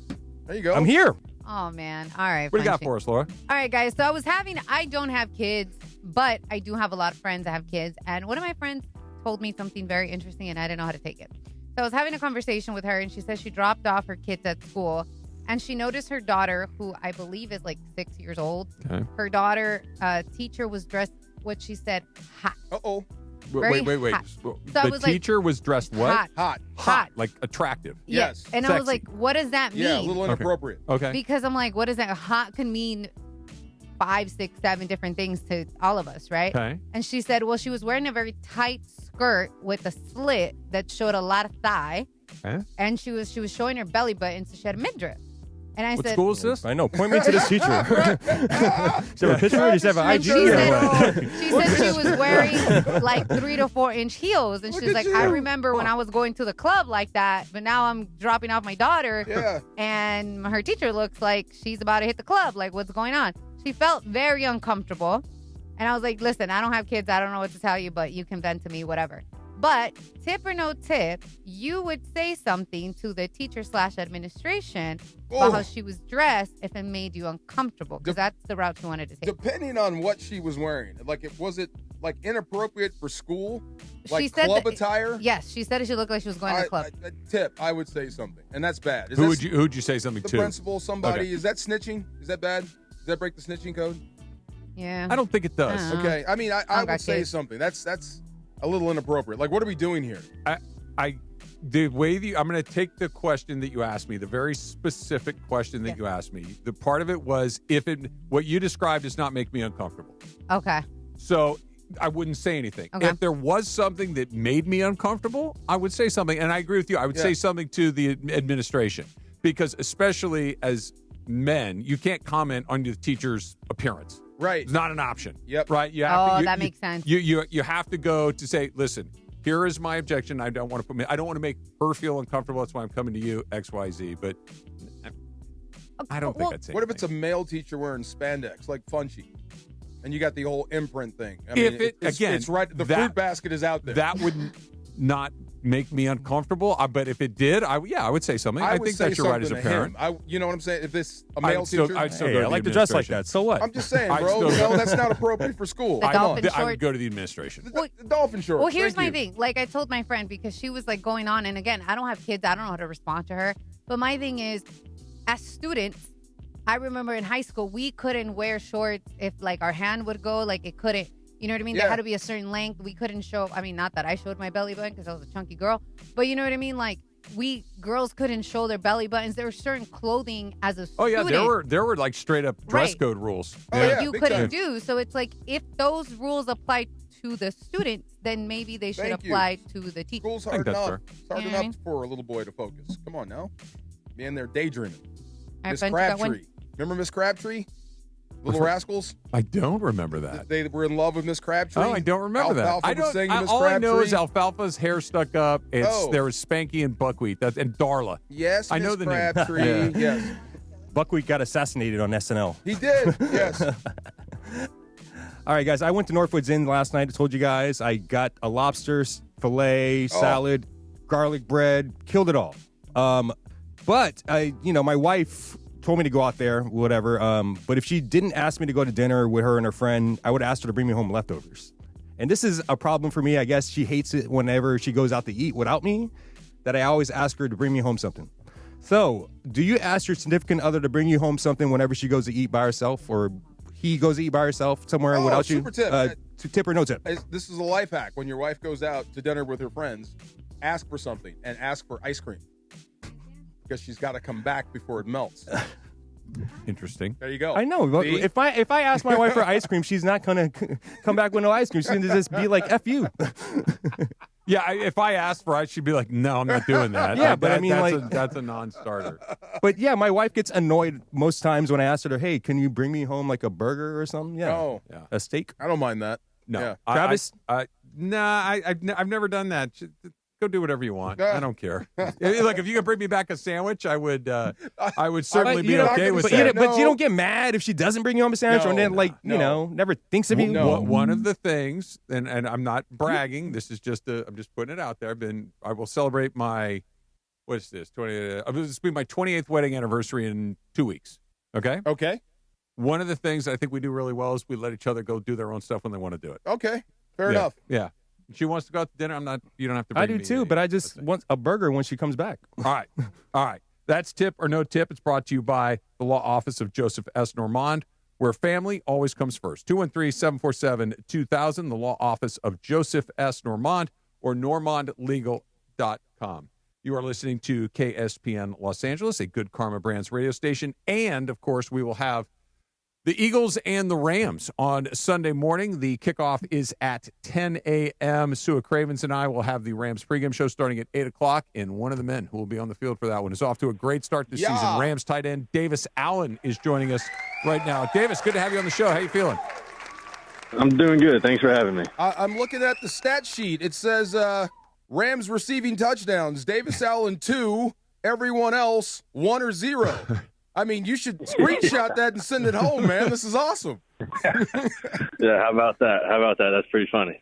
There you go. I'm here. Oh, man. All right. What do you got Funchy. for us, Laura? All right, guys. So I don't have kids, but I do have a lot of friends that have kids. And one of my friends told me something very interesting, and I didn't know how to take it. So I was having a conversation with her, and she said she dropped off her kids at school, and she noticed her daughter, who I believe is like 6 years old. Okay. Her daughter, teacher, was dressed, what she said, hot. Uh-oh. Very Wait. hot. So I the was like, teacher was dressed what? Hot. Hot. Like attractive. Yes. And I was Sexy. like, what does that mean? Yeah, a little inappropriate. Okay. Because I'm like, what does that? Hot can mean 5, 6, 7 different things to all of us, right? Okay. And she said, well, she was wearing a very tight skirt with a slit that showed a lot of thigh, Okay. and she was showing her belly button, so she had a midriff. And I What said, school is this? I know. Point me to this teacher. Does she have a picture? Or does she have an and IG? she or said, what? she said she was wearing like 3 to 4 inch heels, and she's like, I remember when I was going to the club like that, but now I'm dropping off my daughter, Yeah. and her teacher looks like she's about to hit the club. Like, what's going on? She felt very uncomfortable. And I was like, listen, I don't have kids. I don't know what to tell you, but you can vent to me, whatever. But tip or no tip, you would say something to the teacher/administration about how she was dressed if it made you uncomfortable, because that's the route you wanted to take. Depending on what she was wearing. Like, was it like inappropriate for school? Like She said club that- attire? Yes, she said she looked like she was going to the club. Tip, I would say something. And that's bad. Is Who that would you say something the to? principal, somebody? Okay. Is that snitching? Is that bad? Does that break the snitching code? Yeah. I don't think it does. Okay. I mean, I I would got say kids. something. That's a little inappropriate. Like, what are we doing here? The way that I'm going to take the question that you asked me, the very specific question that you asked me. The part of it was what you described does not make me uncomfortable. Okay. So I wouldn't say anything. Okay. If there was something that made me uncomfortable, I would say something. And I agree with you. I would say something to the administration, because especially as men, you can't comment on the teacher's appearance. Right. It's not an option. Yep. Right. You have Oh, to, that makes sense. You have to go to say, listen, here is my objection. I don't want to make her feel uncomfortable. That's why I'm coming to you, XYZ. But I don't think I'd say What if it's anything. a male teacher wearing spandex, like Funchy? And you got the whole imprint thing. I If mean, it- again, it's right. The that- fruit basket is out there. That would not make me uncomfortable. But if it did, I would say something. I think that's your right as a parent. You know what I'm saying? If this a male teacher, I'd still go Hey, to I the like to dress like administration. that. So what? I'm just saying, bro. That's not appropriate for school. The dolphin I shorts. would go to the administration. The dolphin shorts. Well, here's Thank my you. thing. Like I told my friend, because she was like going on, and again, I don't have kids. I don't know how to respond to her. But my thing is, as students, I remember in high school, we couldn't wear shorts if like our hand would go, like it couldn't. You know what I mean? Yeah. There had to be a certain length. We couldn't show. I mean, not that I showed my belly button because I was a chunky girl, but you know what I mean? Like girls couldn't show their belly buttons. There were certain clothing as a student. Oh yeah, there were like straight up dress Right. code rules. that you couldn't do. So it's like if those rules apply to the students, then maybe they should Thank you. apply to the teachers. School's I think hard that's enough. fair. It's hard You know what I enough for a little boy to focus. Come on now. Man, they're daydreaming. All right, Miss Ben, you got one? Crabtree. Remember Miss Crabtree? Little Rascals? I don't remember that. They were in love with Miss Crabtree. Oh, I don't remember that. Alfalfa I was don't. singing Miss All I know is Crabtree. Alfalfa's hair stuck up. There was Spanky and Buckwheat and Darla. Yes, I know Miss the name. Crabtree. Yeah. Yes, Buckwheat got assassinated on SNL. he did. Yes. All right, guys. I went to Northwoods Inn last night. I told you guys I got a lobster fillet, salad, garlic bread, killed it all. But my wife told me to go out there, whatever. But if she didn't ask me to go to dinner with her and her friend, I would ask her to bring me home leftovers. And this is a problem for me. I guess she hates it whenever she goes out to eat without me, that I always ask her to bring me home something. So, do you ask your significant other to bring you home something whenever she goes to eat by herself, or he goes to eat by herself somewhere without you? Super tip. To tip or no tip? This is a life hack. When your wife goes out to dinner with her friends, ask for something and ask for ice cream. Because she's got to come back before it melts. Interesting. There you go. I know. But See? if I ask my wife for ice cream, she's not gonna come back with no ice cream. She's gonna just be like, "F you." Yeah, if I asked for it, she'd be like, "No, I'm not doing that." Yeah, but I mean, that's a non-starter. But yeah, my wife gets annoyed most times when I ask her, "Hey, can you bring me home like a burger or something?" Yeah, Oh. a steak. I don't mind that. No, Yeah. Travis? I've never done that. Go do whatever you want. I don't care. Like if you could bring me back a sandwich, I would certainly be okay with that. But you don't get mad if she doesn't bring you home a sandwich, or then never thinks of you. One of the things, and I'm not bragging. This is just I'm just putting it out there. I will celebrate my what's this 20? This will be my 28th wedding anniversary in 2 weeks. Okay. Okay. One of the things that I think we do really well is we let each other go do their own stuff when they want to do it. Okay. Fair enough. Yeah. She wants to go out to dinner. I'm not. You don't have to. Bring I do me too, but I just want a burger when she comes back. All right. That's tip or no tip. It's brought to you by the law office of Joseph S. Normand, where family always comes first. 213-747-2000, the law office of Joseph S. Normand, or normandlegal.com. You are listening to KSPN Los Angeles, a Good Karma Brands radio station, and of course, we will have the Eagles and the Rams on Sunday morning. The kickoff is at 10 a.m. Sua Cravens and I will have the Rams pregame show starting at 8 o'clock, and one of the men who will be on the field for that one is off to a great start this season. Rams tight end Davis Allen is joining us right now. Davis, good to have you on the show. How you feeling? I'm doing good. Thanks for having me. I'm looking at the stat sheet. It says Rams receiving touchdowns. Davis Allen 2, everyone else 1 or 0. I mean, you should screenshot that and send it home, man. This is awesome. Yeah, how about that? That's pretty funny.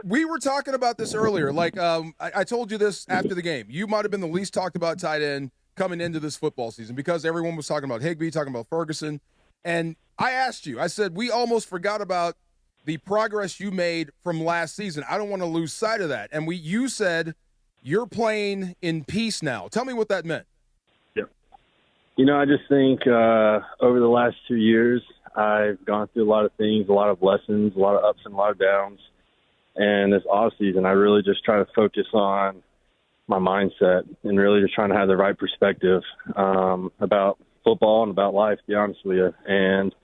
We were talking about this earlier. Like, I told you this after the game. You might have been the least talked about tight end coming into this football season because everyone was talking about Higbee, talking about Ferguson. And I asked you, I said, we almost forgot about the progress you made from last season. I don't want to lose sight of that. And you said you're playing in peace now. Tell me what that meant. I just think over the last 2 years, I've gone through a lot of things, a lot of lessons, a lot of ups and a lot of downs. And this offseason, I really just try to focus on my mindset and really just trying to have the right perspective about football and about life, to be honest with you. And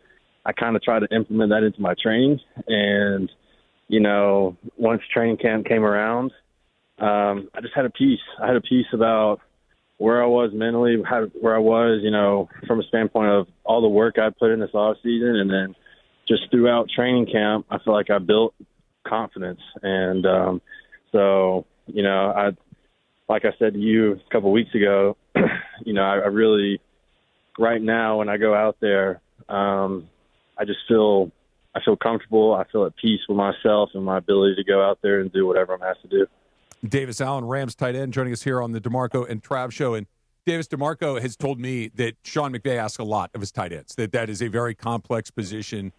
I kind of try to implement that into my training. And, once training camp came around, I just had a peace. I had a peace about where I was mentally, where I was, from a standpoint of all the work I put in this off season, and then just throughout training camp, I feel like I built confidence. And I, like I said to you a couple of weeks ago, I really, right now when I go out there, I feel comfortable. I feel at peace with myself and my ability to go out there and do whatever I'm asked to do. Davis Allen, Rams tight end, joining us here on the DeMarco and Trav Show. And Davis, DeMarco has told me that Sean McVay asks a lot of his tight ends, that is a very complex position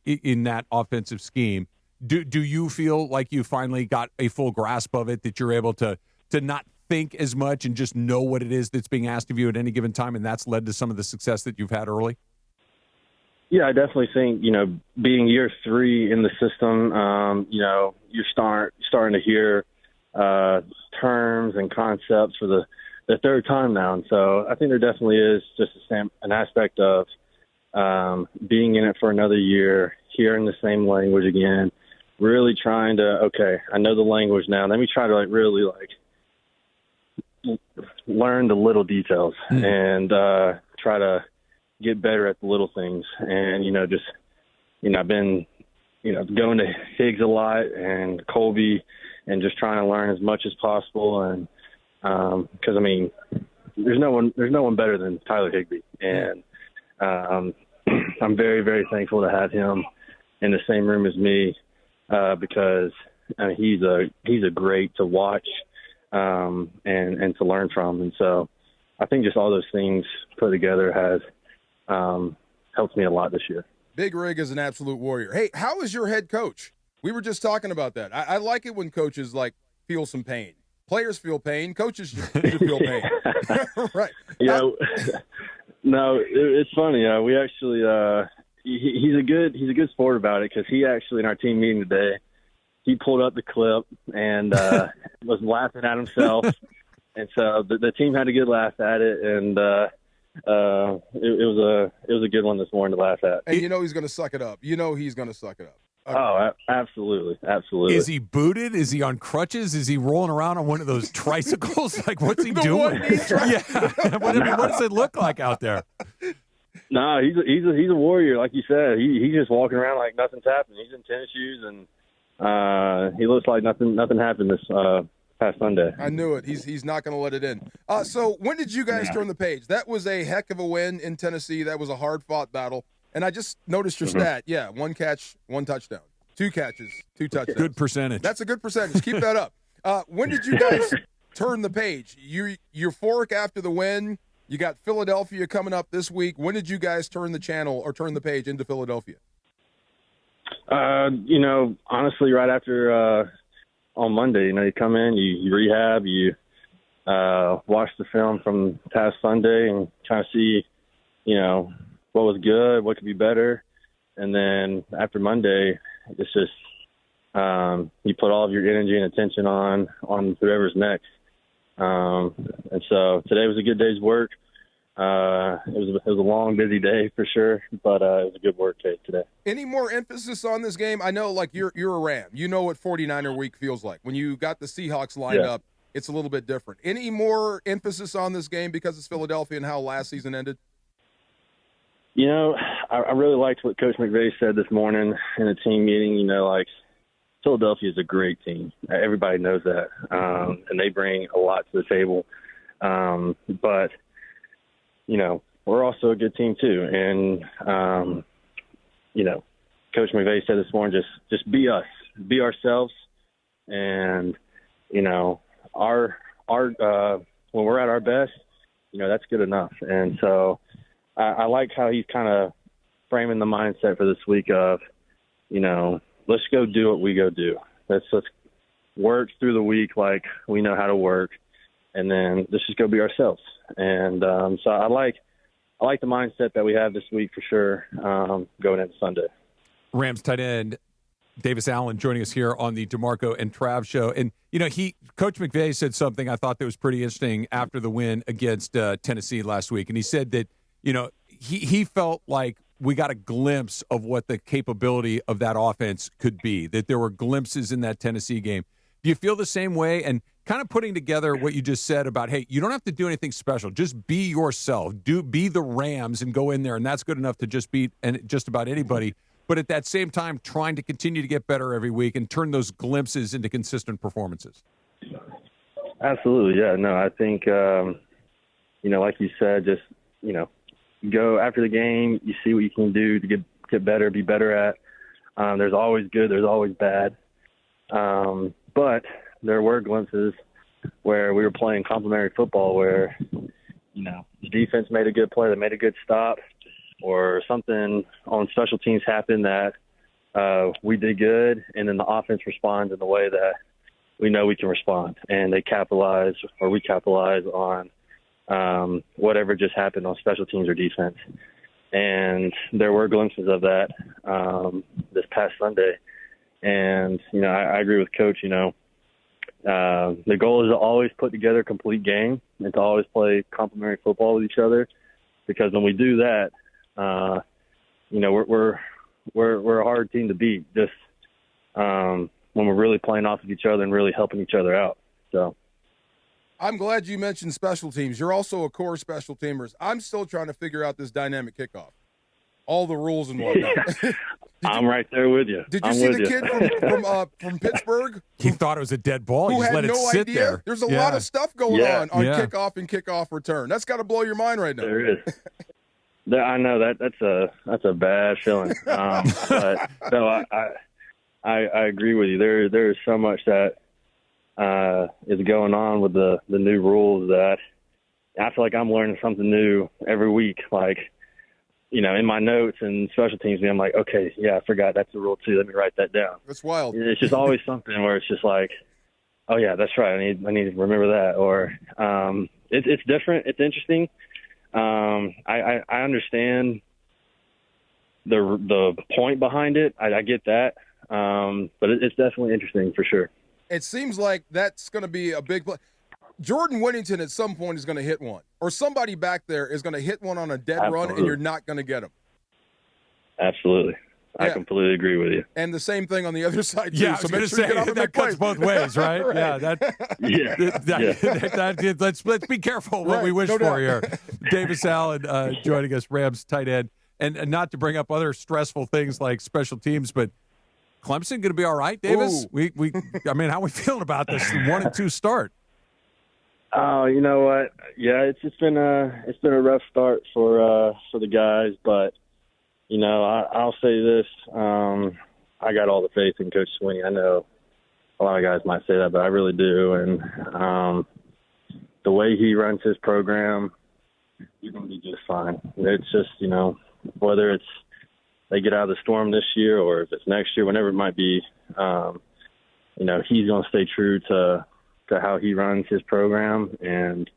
in that offensive scheme. Do you feel like you finally got a full grasp of it, that you're able to not think as much and just know what it is that's being asked of you at any given time, and that's led to some of the success that you've had early? Yeah, I definitely think, being year 3 in the system, you're starting to hear terms and concepts for the third time now. And so I think there definitely is just an aspect of being in it for another year, hearing the same language again, really trying to, okay, I know the language now. Let me try to really learn the little details and try to get better at the little things. And, I've been, going to Higgs a lot and Colby and just trying to learn as much as possible. And because, there's no one better than Tyler Higbee. And I'm very, very thankful to have him in the same room as me because he's a great to watch and to learn from. And so I think just all those things put together has helped me a lot this year. Big Rig is an absolute warrior. Hey, how is your head coach? We were just talking about that. I like it when coaches feel some pain. Players feel pain. Coaches should feel pain. Right. No, it's funny. We actually he's a good sport about it because he actually in our team meeting today, he pulled up the clip and was laughing at himself, and so the team had a good laugh at it, and it was a good one this morning to laugh at. And he's going to suck it up. He's going to suck it up. Okay. Oh, absolutely. Is he booted? Is he on crutches? Is he rolling around on one of those tricycles? What's he doing? Yeah. What does it look like out there? No, he's a warrior, like you said. He's just walking around like nothing's happened. He's in tennis shoes, and he looks like nothing happened this past Sunday. I knew it. He's not going to let it in. So when did you guys turn the page? That was a heck of a win in Tennessee. That was a hard-fought battle. And I just noticed your stat. Yeah, 1 catch, 1 touchdown. 2 catches, 2 touchdowns. Good percentage. That's a good percentage. Keep that up. When did you guys turn the page? You're euphoric after the win. You got Philadelphia coming up this week. When did you guys turn the channel or turn the page into Philadelphia? Honestly, right after on Monday, you come in, you rehab, you watch the film from past Sunday and kind of see, what was good, what could be better. And then after Monday, it's just you put all of your energy and attention on whoever's next. And so today was a good day's work. It was a long, busy day for sure, but it was a good work day today. Any more emphasis on this game? I know, you're a Ram. You know what 49er week feels like. When you got the Seahawks lined up, it's a little bit different. Any more emphasis on this game because it's Philadelphia and how last season ended? I really liked what Coach McVay said this morning in a team meeting. Philadelphia is a great team. Everybody knows that, and they bring a lot to the table. But we're also a good team too. And Coach McVay said this morning, just be us, be ourselves, and our when we're at our best, that's good enough. And so I like how he's kind of framing the mindset for this week of, let's go do what we go do. Let's work through the week like we know how to work, and then let's just go be ourselves. And so I like the mindset that we have this week for sure going into Sunday. Rams tight end Davis Allen joining us here on the DeMarco and Trav show. And, Coach McVay said something I thought that was pretty interesting after the win against Tennessee last week. And he said that, he felt like we got a glimpse of what the capability of that offense could be, that there were glimpses in that Tennessee game. Do you feel the same way? And kind of putting together what you just said about, hey, you don't have to do anything special. Just be yourself. Be the Rams and go in there, and that's good enough to just beat just about anybody. But at that same time, trying to continue to get better every week and turn those glimpses into consistent performances. Absolutely, yeah. No, I think, like you said, just, go after the game. You see what you can do to get better, be better at. There's always good. There's always bad. But there were glimpses where we were playing complementary football where, you know, the defense made a good play, they made a good stop, or something on special teams happened that we did good, and then the offense responds in the way that we know we can respond, and they capitalize, or we capitalize on whatever just happened on special teams or defense. And there were glimpses of that this past Sunday. And, you know, I agree with Coach, you know, the goal is to always put together a complete game and to always play complementary football with each other, because when we do that, you know, we're a hard team to beat, just when we're really playing off of each other and really helping each other out. So I'm glad you mentioned special teams. You're also a core special teamers. I'm still trying to figure out this dynamic kickoff, all the rules and whatnot. I'm right there with you. Did you see the kid from Pittsburgh? He thought it was a dead ball. He Who just had let it no sit idea? there. There's a lot of stuff going on kickoff and kickoff return. That's got to blow your mind right now. There is. I know that's a bad feeling. But no, I agree with you. There is so much that is going on with the new rules that I feel like I'm learning something new every week. Like, you know, in my notes and special teams, I'm like, okay, yeah, I forgot that's a rule too. Let me write that down. That's wild. It's just always something where it's just like, oh yeah, that's right. I need to remember that. Or it's different. It's interesting. I understand the point behind it. I get that. But it's definitely interesting for sure. It seems like that's going to be a big play. Jordan Whittington at some point is going to hit one, or somebody back there is going to hit one on a dead run, and you're not going to get him. Absolutely. Yeah. I completely agree with you. And the same thing on the other side, too. Yeah, so make sure you get out and that cuts both ways, right? Right. Yeah, let's be careful what we wish for here. Davis Allen joining us, Rams tight end. And not to bring up other stressful things like special teams, but Clemson going to be all right, Davis? Ooh. I mean, how are we feeling about this 1-2 start? Oh, you know what? Yeah, it's been a rough start for the guys, but you know, I'll say this: I got all the faith in Coach Sweeney. I know a lot of guys might say that, but I really do. And the way he runs his program, you're going to be just fine. It's just, you know, whether it's they get out of the storm this year or if it's next year, whenever it might be, you know, he's going to stay true to how he runs his program, and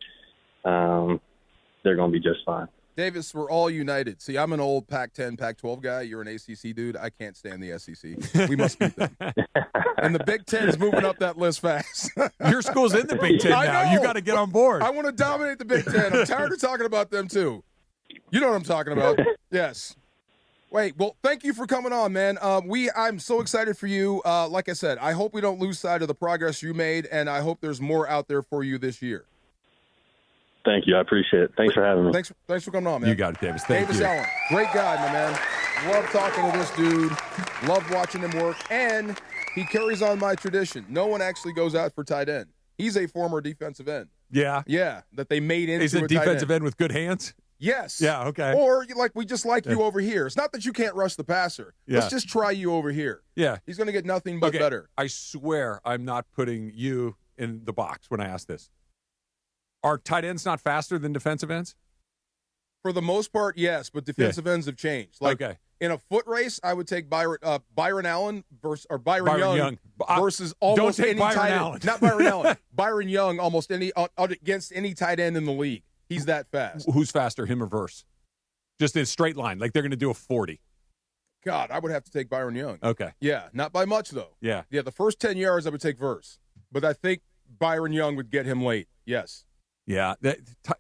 they're going to be just fine. Davis, we're all united. See, I'm an old Pac-10, Pac-12 guy. You're an ACC dude. I can't stand the SEC. We must beat them. And the Big Ten's moving up that list fast. Your school's in the Big Ten now. You got to get on board. I want to dominate the Big Ten. I'm tired of talking about them, too. You know what I'm talking about. Yes. Wait, well, thank you for coming on, man. I'm so excited for you. Like I said, I hope we don't lose sight of the progress you made, and I hope there's more out there for you this year. Thank you. I appreciate it. Thanks for having me. Thanks for coming on, man. You got it, Davis. Thank you. Davis Allen, great guy, my man. Love talking to this dude. Love watching him work. And he carries on my tradition. No one actually goes out for tight end. He's a former defensive end. Yeah. Yeah, that they made into Is it a tight defensive end. end with good hands? Yes. Yeah, okay. Or we just like you over here. It's not that you can't rush the passer. Yeah. Let's just try you over here. Yeah. He's going to get nothing but better. I swear I'm not putting you in the box when I ask this. Are tight ends not faster than defensive ends? For the most part, yes, but defensive ends have changed. Like in a foot race, I would take Byron Allen Byron Young versus almost don't take any Byron tight Allen. end. Not Byron Allen. Byron Young almost against any tight end in the league. He's that fast. Who's faster, him or Verse? Just in a straight line, like they're going to do a 40. God, I would have to take Byron Young. Okay. Yeah, not by much, though. Yeah. Yeah, the first 10 yards I would take Verse. But I think Byron Young would get him late. Yes. Yeah.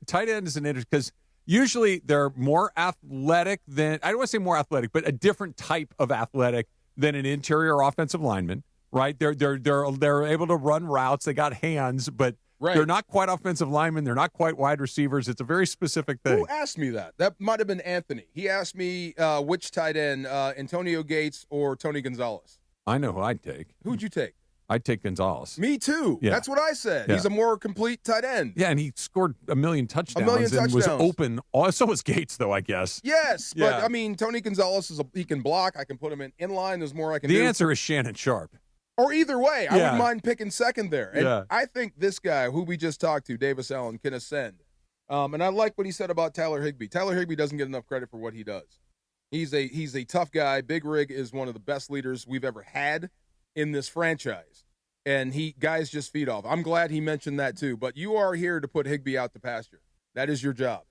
Tight end is an interesting because usually they're more athletic than, I don't want to say more athletic, but a different type of athletic than an interior offensive lineman, right? They're able to run routes. They got hands, but they're not quite offensive linemen. They're not quite wide receivers. It's a very specific thing. Who asked me that? That might have been Anthony. He asked me which tight end, Antonio Gates or Tony Gonzalez. I know who I'd take. Who'd you take? I'd take Gonzalez. Me too. Yeah. That's what I said. Yeah. He's a more complete tight end. Yeah, and he scored a million touchdowns. And was open. So was Gates, though, I guess. Yes, but I mean, Tony Gonzalez he can block. I can put him in line. There's more I can do. The answer is Shannon Sharp. Or either way, I Yeah. wouldn't mind picking second there. And Yeah. I think this guy, who we just talked to, Davis Allen, can ascend. And I like what he said about Tyler Higbee. Tyler Higbee doesn't get enough credit for what he does. He's a tough guy. Big Rig is one of the best leaders we've ever had in this franchise. And guys just feed off. I'm glad he mentioned that too. But you are here to put Higbee out to pasture. That is your job.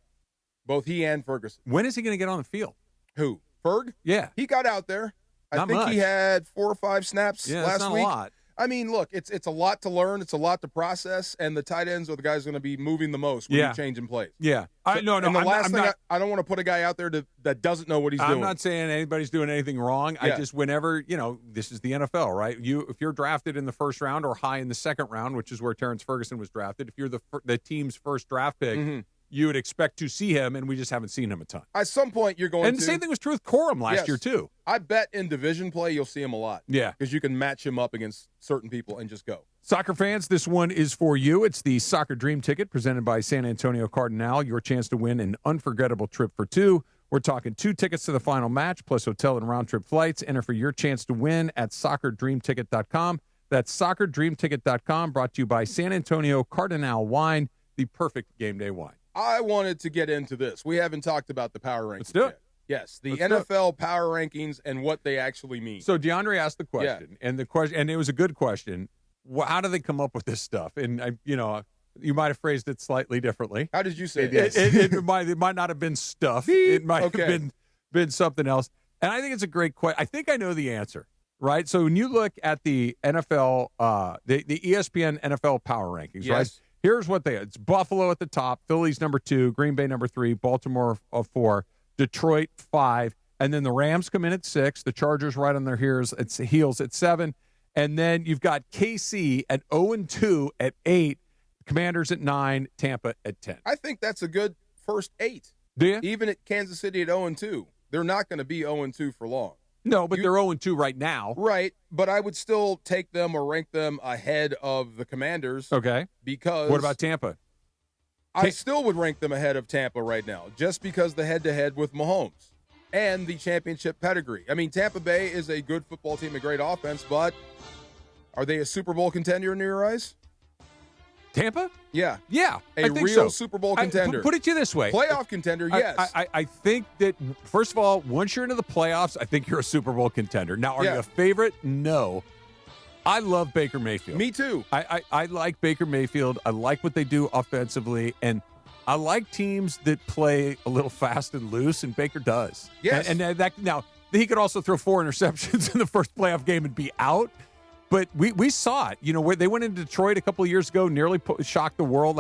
Both he and Ferguson. When is he going to get on the field? Who? Ferg? Yeah. He got out there. I Not think much. he had 4 or 5 snaps Yeah, last that's not week. a lot. I mean, look, it's a lot to learn. It's a lot to process, and the tight ends are the guys going to be moving the most when you're changing plays. Yeah. So, No, and the I'm last not, thing, I don't want to put a guy out there that doesn't know what he's doing. I'm not saying anybody's doing anything wrong. Yeah. I just, whenever, this is the NFL, right? If you're drafted in the first round or high in the second round, which is where Terrence Ferguson was drafted, if you're the team's first draft pick, you would expect to see him, and we just haven't seen him a ton. At some point, you're going to. And the same thing was true with Corum last year, too. I bet in division play, you'll see him a lot. Yeah. Because you can match him up against certain people and just go. Soccer fans, this one is for you. It's the Soccer Dream Ticket presented by San Antonio Cardinal. Your chance to win an unforgettable trip for 2. We're talking 2 tickets to the final match, plus hotel and round-trip flights. Enter for your chance to win at soccerdreamticket.com. That's soccerdreamticket.com, brought to you by San Antonio Cardinal Wine, the perfect game day wine. I wanted to get into this. We haven't talked about the power rankings. Let's do it. Yet. Yes, the Let's do NFL power rankings and what they actually mean. So DeAndre asked the question, and it was a good question. How do they come up with this stuff? And you might have phrased it slightly differently. How did you say it? It might not have been stuff. It might have been something else. And I think it's a great question. I think I know the answer, right? So when you look at the NFL, the ESPN NFL power rankings, right? Here's what it's Buffalo at the top, Philly's number 2, Green Bay number 3, Baltimore 4, Detroit 5, and then the Rams come in at 6, the Chargers right on their heels at 7, and then you've got KC at 0-2 at 8, Commanders at 9, Tampa at 10. I think that's a good first 8. Do you? Even at Kansas City at 0-2, they're not going to be 0-2 for long. No, but they're 0-2 right now. Right, but I would still take them or rank them ahead of the Commanders. Okay. Because what about Tampa? I still would rank them ahead of Tampa right now, just because the head-to-head with Mahomes and the championship pedigree. I mean, Tampa Bay is a good football team, a great offense, but are they a Super Bowl contender in your eyes? Tampa? Yeah. Yeah. A real Super Bowl contender. Put it to you this way. Playoff contender, yes. I think that, first of all, once you're into the playoffs, I think you're a Super Bowl contender. Now, are you a favorite? No. I love Baker Mayfield. Me too. I like Baker Mayfield. I like what they do offensively, and I like teams that play a little fast and loose, and Baker does. Yes. And now, he could also throw 4 interceptions in the first playoff game and be out. But we saw it, where they went into Detroit a couple of years ago, nearly shocked the world.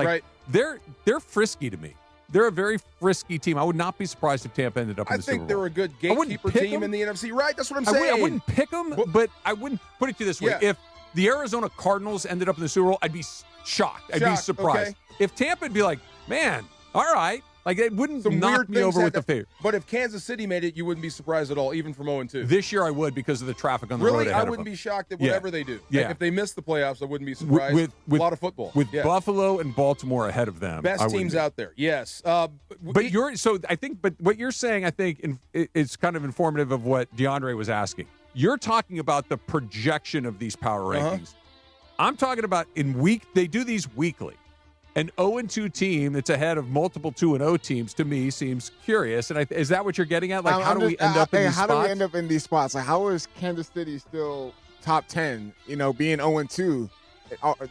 They're frisky to me. They're a very frisky team. I would not be surprised if Tampa ended up in the Super Bowl. I think they're a good gatekeeper team in the NFC. Right, that's what I'm saying. I wouldn't pick them, but I wouldn't put it to you this way. Yeah. If the Arizona Cardinals ended up in the Super Bowl, I'd be shocked. I'd be surprised. Okay. If Tampa would be like, man, all right. Like, it wouldn't knock me over with the favor. But if Kansas City made it, you wouldn't be surprised at all, even from 0-2. This year I would, because of the traffic on the road ahead of them. Really? I wouldn't be shocked at whatever they do. Yeah. Like, if they miss the playoffs, I wouldn't be surprised. With a lot of football. With Buffalo and Baltimore ahead of them. Best teams out there, yes. But what you're saying, I think, is kind of informative of what DeAndre was asking. You're talking about the projection of these power rankings. I'm talking about they do these weekly. An 0-2 team that's ahead of multiple 2-0 teams, to me, seems curious. And is that what you're getting at? Like, how do we end up in these spots? How do we end up in these spots? Like, how is Kansas City still top 10, being 0-2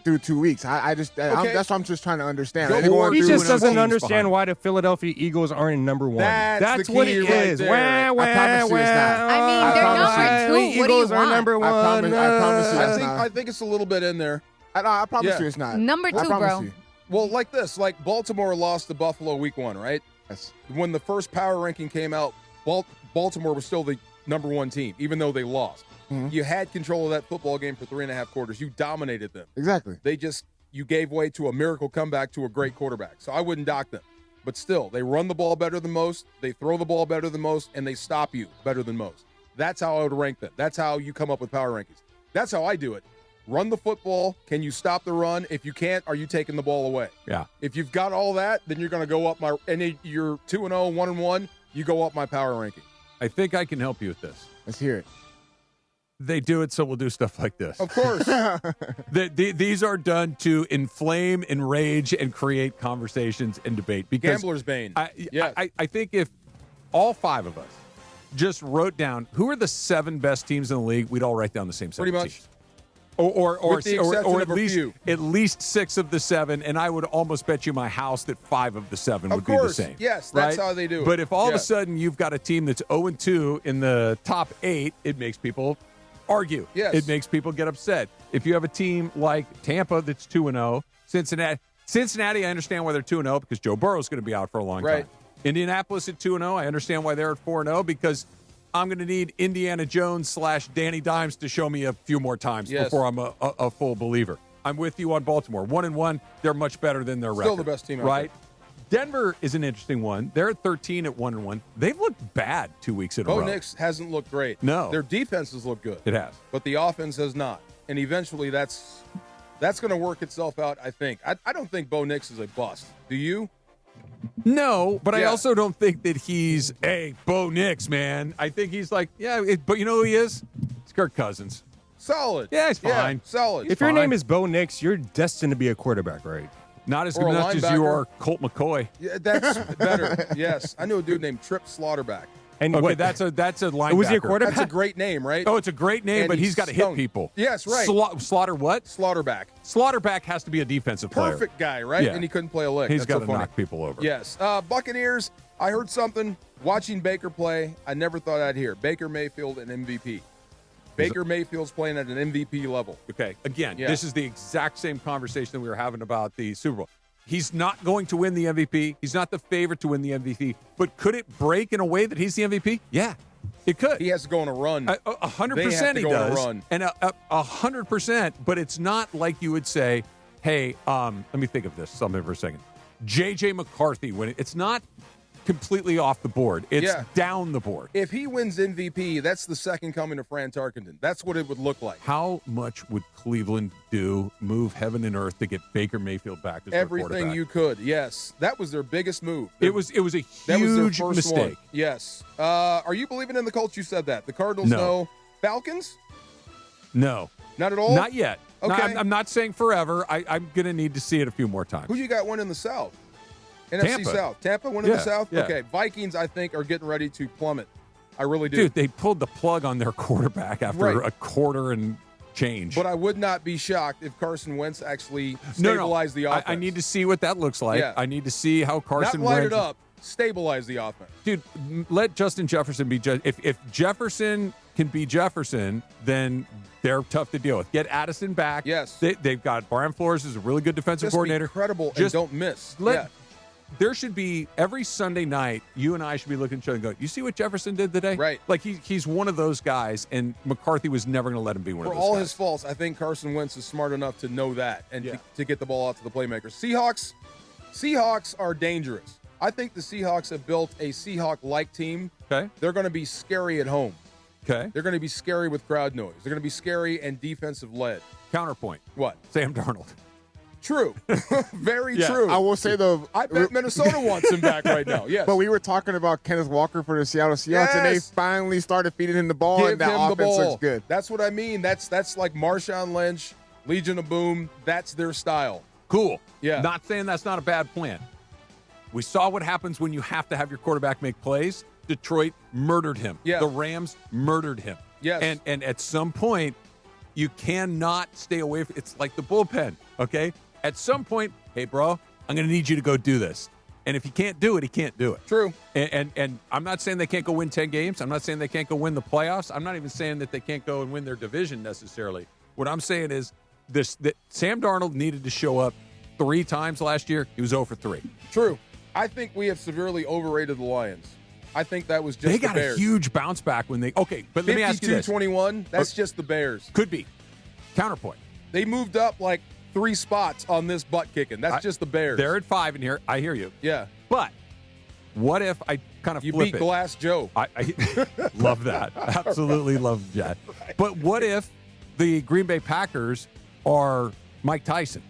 through 2 weeks? That's what I'm just trying to understand. He just doesn't understand why the Philadelphia Eagles aren't in number 1. That's what it is. I promise you it's not. I mean, they're number 2. What do you Eagles are want? number 1. I promise you that's not. I think it's a little bit in there. I promise you it's not. Number 2, bro. Well, like this, like Baltimore lost to Buffalo week 1, right? Yes. When the first power ranking came out, Baltimore was still the number 1 team, even though they lost. Mm-hmm. You had control of that football game for 3.5 quarters. You dominated them. Exactly. You gave way to a miracle comeback to a great quarterback. So I wouldn't dock them. But still, they run the ball better than most, they throw the ball better than most, and they stop you better than most. That's how I would rank them. That's how you come up with power rankings. That's how I do it. Run the football. Can you stop the run? If you can't, are you taking the ball away? Yeah. If you've got all that, then you're going to go up and you're 2-0, 1-1, you go up my power ranking. I think I can help you with this. Let's hear it. They do it, so we'll do stuff like this. Of course. These are done to inflame, enrage, and create conversations and debate. Because Gambler's bane. I think if all 5 of us just wrote down who are the 7 best teams in the league, we'd all write down the same 7 Pretty much. teams. Or With the exception of a few. at least 6 of the 7, and I would almost bet you my house that 5 of the 7 would be the same. Yes, that's right? how they do it. But if all of Yeah. a sudden you've got a team that's 0-2 in the top 8, it makes people argue. Yes. It makes people get upset. If you have a team like Tampa that's 2-0, Cincinnati, I understand why they're 2-0 because Joe Burrow's going to be out for a long Right. time. Indianapolis at 2-0, I understand why they're at 4-0 because I'm going to need Indiana Jones / Danny Dimes to show me a few more times Yes. before I'm a full believer. I'm with you on Baltimore. 1-1, they're much better than their record. Still the best team out right? Denver is an interesting one. They're at 13 at 1-1. They've looked bad 2 weeks in a Bo row. Nix hasn't looked great. No. Their defense has looked good. It has. But the offense has not. And eventually that's going to work itself out, I think. I don't think Bo Nix is a bust. Do you? No, but I Yeah. also don't think that he's, hey, Bo Nix, man. I think he's like, but you know who he is? It's Kirk Cousins. Solid. Yeah, he's fine. Solid. If your name is Bo Nix, you're destined to be a quarterback, right? Not as Or a much as you linebacker. are Colt McCoy. Yeah, that's better. Yes. I knew a dude named Trip Slaughterback. And Okay, what? that's a linebacker. Was he a quarterback? That's a great name, right? Oh, it's a great name, And but he's got to hit stunk. people. Yes, right. Slaughter what? Slaughterback. Slaughterback has to be a defensive player. Perfect guy, right? Yeah. And he couldn't play a lick. He's That's got so to funny. knock people over. Yes. Buccaneers, I heard something watching Baker play I never thought I'd hear. Baker Mayfield an MVP. Baker Mayfield's playing at an MVP level. Okay, again, Yeah. this is the exact same conversation that we were having about the Super Bowl. He's not going to win the MVP. He's not the favorite to win the MVP. But could it break in a way that he's the MVP? Yeah, it could. He has to go on a run. 100% he go on a does. run. And 100%, but it's not like you would say, hey, let me think of this something for a second. J.J. McCarthy winning. It's not completely off the board. It's Yeah. down the board. If he wins MVP, that's the second coming of Fran Tarkenton. That's what it would look like. How much would Cleveland move heaven and earth to get Baker Mayfield back as their Everything quarterback? you could. Yes. That was their biggest move. It was a That was their huge first mistake. one. Yes. Are you believing in the Colts? You said that. The Cardinals No. no. Falcons? No. Not at all? Not yet. No, Okay. I'm not saying forever. I'm going to need to see it a few more times. Who you got winning the South? NFC Tampa. South. Tampa winning Yeah, the South? yeah. Okay. Vikings, I think, are getting ready to plummet. I really do. Dude, they pulled the plug on their quarterback after Right. a quarter and change. But I would not be shocked if Carson Wentz actually stabilized the offense. I need to see what that looks like. Yeah. I need to see how Carson Not light Wentz it up. Stabilize the offense. Dude, let Justin Jefferson be if Jefferson can be Jefferson, then they're tough to deal with. Get Addison back. Yes. They've got Brian Flores is a really good defensive Just coordinator. be credible Just and don't miss. let there should be every Sunday night, you and I should be looking at each other and go, you see what Jefferson did today? Right. Like he's one of those guys, and McCarthy was never going to let him be one For of those all guys. his faults, I think Carson Wentz is smart enough to know that and Yeah. to get the ball out to the playmakers. Seahawks are dangerous. I think the Seahawks have built a Seahawk-like team. Okay. They're going to be scary at home. Okay. They're going to be scary with crowd noise. They're going to be scary and defensive-led. Counterpoint. What? Sam Darnold. True. Very Yeah. true. I will say I bet Minnesota wants him back right now. Yes. But we were talking about Kenneth Walker for the Seattle Seahawks, and they Yes. finally started feeding him the ball, Give and that him the offense ball. looks good. That's what I mean. That's like Marshawn Lynch, Legion of Boom. That's their style. Cool. Yeah. Not saying that's not a bad plan. We saw what happens when you have to have your quarterback make plays. Detroit murdered him. Yeah. The Rams murdered him. Yes. And at some point, you cannot stay away from it's like the bullpen, okay? At some point, hey, bro, I'm going to need you to go do this. And if he can't do it, he can't do it. True. And I'm not saying they can't go win 10 games. I'm not saying they can't go win the playoffs. I'm not even saying that they can't go and win their division necessarily. What I'm saying is that Sam Darnold needed to show up 3 times last year. He was 0 for 3. True. I think we have severely overrated the Lions. I think that was just They the got Bears. a huge bounce back when they okay, but let me ask you this. 52-21, that's just the Bears. Could be. Counterpoint. They moved up like 3 spots on this butt kicking. That's just the Bears. They're at 5 in here. I hear you. Yeah. But what if I kind of You flip beat it? Glass Joe. I love that. Absolutely love that. But what if the Green Bay Packers are Mike Tyson?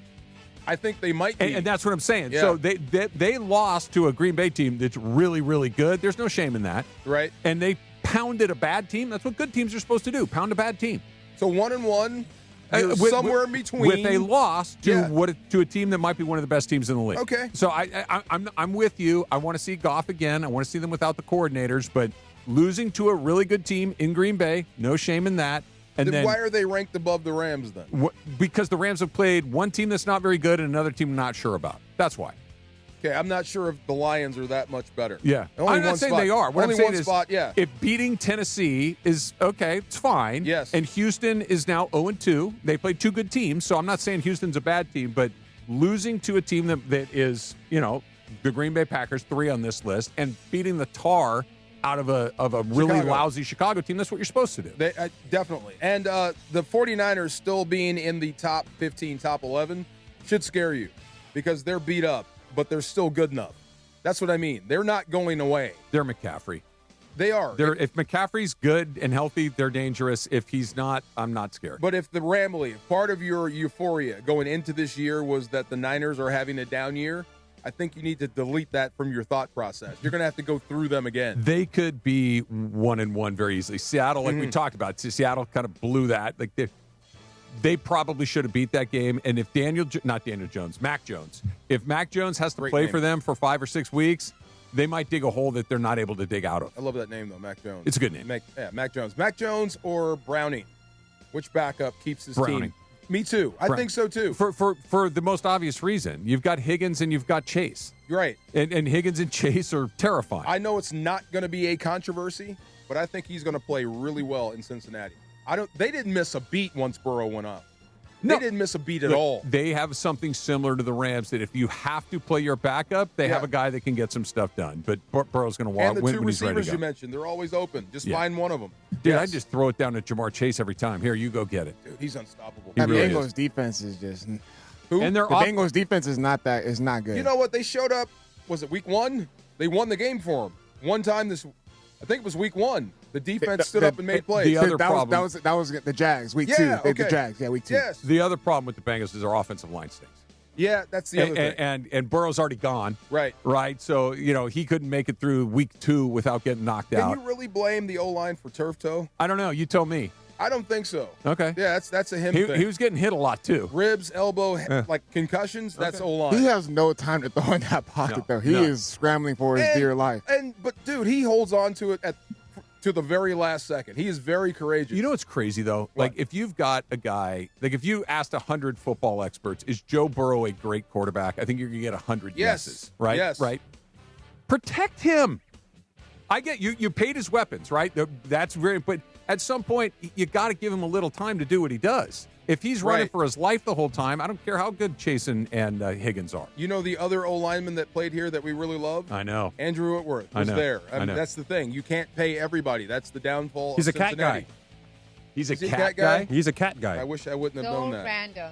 I think they might be. And that's what I'm saying. Yeah. So they lost to a Green Bay team that's really, really good. There's no shame in that. Right. And they pounded a bad team. That's what good teams are supposed to do, pound a bad team. So 1-1, you're somewhere in between. With a loss to a team that might be one of the best teams in the league. Okay. So I'm with you. I want to see Goff again. I want to see them without the coordinators, but losing to a really good team in Green Bay, no shame in that. And then why are they ranked above the Rams then? Because the Rams have played one team that's not very good and another team I'm not sure about. That's why. Okay, I'm not sure if the Lions are that much better. Yeah. Only I'm not saying spot. they are. What Only I'm saying one is spot, yeah. if beating Tennessee is okay, it's fine. Yes. And Houston is now 0-2. They played two good teams, so I'm not saying Houston's a bad team, but losing to a team that is, the Green Bay Packers, 3 on this list, and beating the tar out of a really lousy Chicago team, that's what you're supposed to do. Definitely. And the 49ers still being in the top 15, top 11 should scare you because they're beat up, but they're still good enough. That's what I mean. They're not going away. They're McCaffrey. They are. If McCaffrey's good and healthy, they're dangerous. If he's not, I'm not scared. But if part of your euphoria going into this year was that the Niners are having a down year, I think you need to delete that from your thought process. You're going to have to go through them again. They could be 1-1 very easily. Seattle, like we talked about, Seattle kind of blew that. Like they probably should have beat that game. And if Mac Jones. If Mac Jones has to play for them for 5 or 6 weeks, they might dig a hole that they're not able to dig out of. I love that name, though, Mac Jones. It's a good name. Mac Jones. Mac Jones or Browning? Which backup keeps his Browning. team? Me too. I think so, too. For the most obvious reason. You've got Higgins and you've got Chase. You're right. And Higgins and Chase are terrifying. I know it's not going to be a controversy, but I think he's going to play really well in Cincinnati. They didn't miss a beat once Burrow went up. They didn't miss a beat at all. They have something similar to the Rams that if you have to play your backup, they have a guy that can get some stuff done. But Burrow's going to walk and when the two he's ready to receivers go. you mentioned, they're always open. Just find one of them. Dude, I just throw it down to Jamar Chase every time. Here, you go get it. Dude, he's unstoppable. That Bengals defense is just. Who? And the Bengals defense is not good. You know what? They showed up. Was it week 1? They won the game for him. One time I think it was week 1. The defense stood up and made plays. The other problem that was the Jags week 2. Okay. The Jags, week 2. Yes. The other problem with the Bengals is their offensive line stinks. Yeah, that's the other thing. And Burrow's already gone. Right. So, he couldn't make it through week 2 without getting knocked out. Can you really blame the O-line for turf toe? I don't know. You tell me. I don't think so. Okay. Yeah, that's a him thing. He was getting hit a lot, too. Ribs, elbow, like concussions, that's O-line. He has no time to throw in that pocket, though. He is scrambling for his dear life. But, dude, he holds on to it to the very last second. He is very courageous. You know what's crazy, though? What? Like, if you've got a guy, like if you asked 100 football experts, is Joe Burrow a great quarterback? I think you're going to get 100 guesses, right? Yes. Right? Protect him. I get you paid his weapons, right? That's very, but at some point, you got to give him a little time to do what he does. If he's running for his life the whole time, I don't care how good Chase and Higgins are. You know the other O-lineman that played here that we really love? I know. Andrew Whitworth was there. I mean, that's the thing. You can't pay everybody. That's the downfall He's of a cat Cincinnati. guy. He's a Is he cat guy? He's a cat guy. I wish I wouldn't have known that. Random.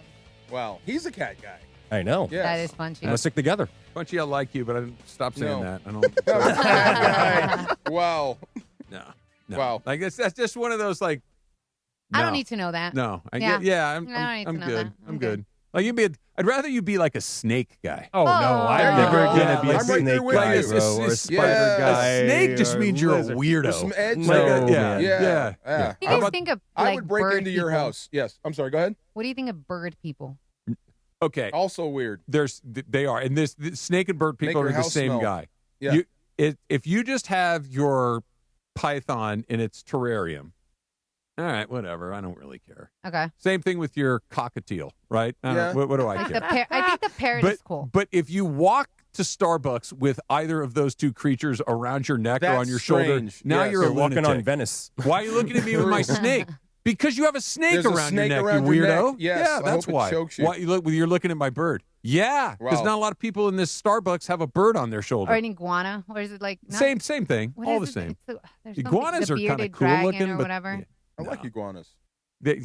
Wow. He's a cat guy. I know. Yes. That is punchy. Let's stick together. Punchy, I like you, but I didn't stop saying No. that. I don't. Cat guy. Wow. No. Wow. Like that's just one of those like. I don't no. need to know that. No, I'm I'm I don't need to know good. that. I'm good. Like I'd rather you be like a snake guy. Oh, no, I'm never gonna be a I'm right there snake with guy, you. bro, or a spider Yeah. guy. A snake just or means you're lizard. a weirdo. There's some edge No, there. man. Yeah. You guys think of I like would break bird into your people. house. Yes. I'm sorry. Go ahead. What do you think of bird people? Okay, Also weird. they are, and this snake and bird people your are the house same smell. guy. Yeah. If you just have your python in its terrarium, all right, whatever. I don't really care. Okay. Same thing with your cockatiel, right? Yeah. What do I Like care? I think the parrot is cool. But if you walk to Starbucks with either of those two creatures around your neck or That's on your shoulder, strange. now Yes. you're a You're walking lunatic. on Venice. Why are you looking at me with my snake? Because you have a snake There's a around snake your neck, around you your weirdo. neck. Yes, Yeah, I that's hope it why. chokes you. Why you're looking at my bird? Yeah, because Wow. not a lot of people in this Starbucks have a bird on their shoulder. Or an iguana, or is it like no? Same thing. What all is the it? same. It's there's Iguanas something- are the kind of bearded cool dragon looking, or but whatever. I like iguanas. They're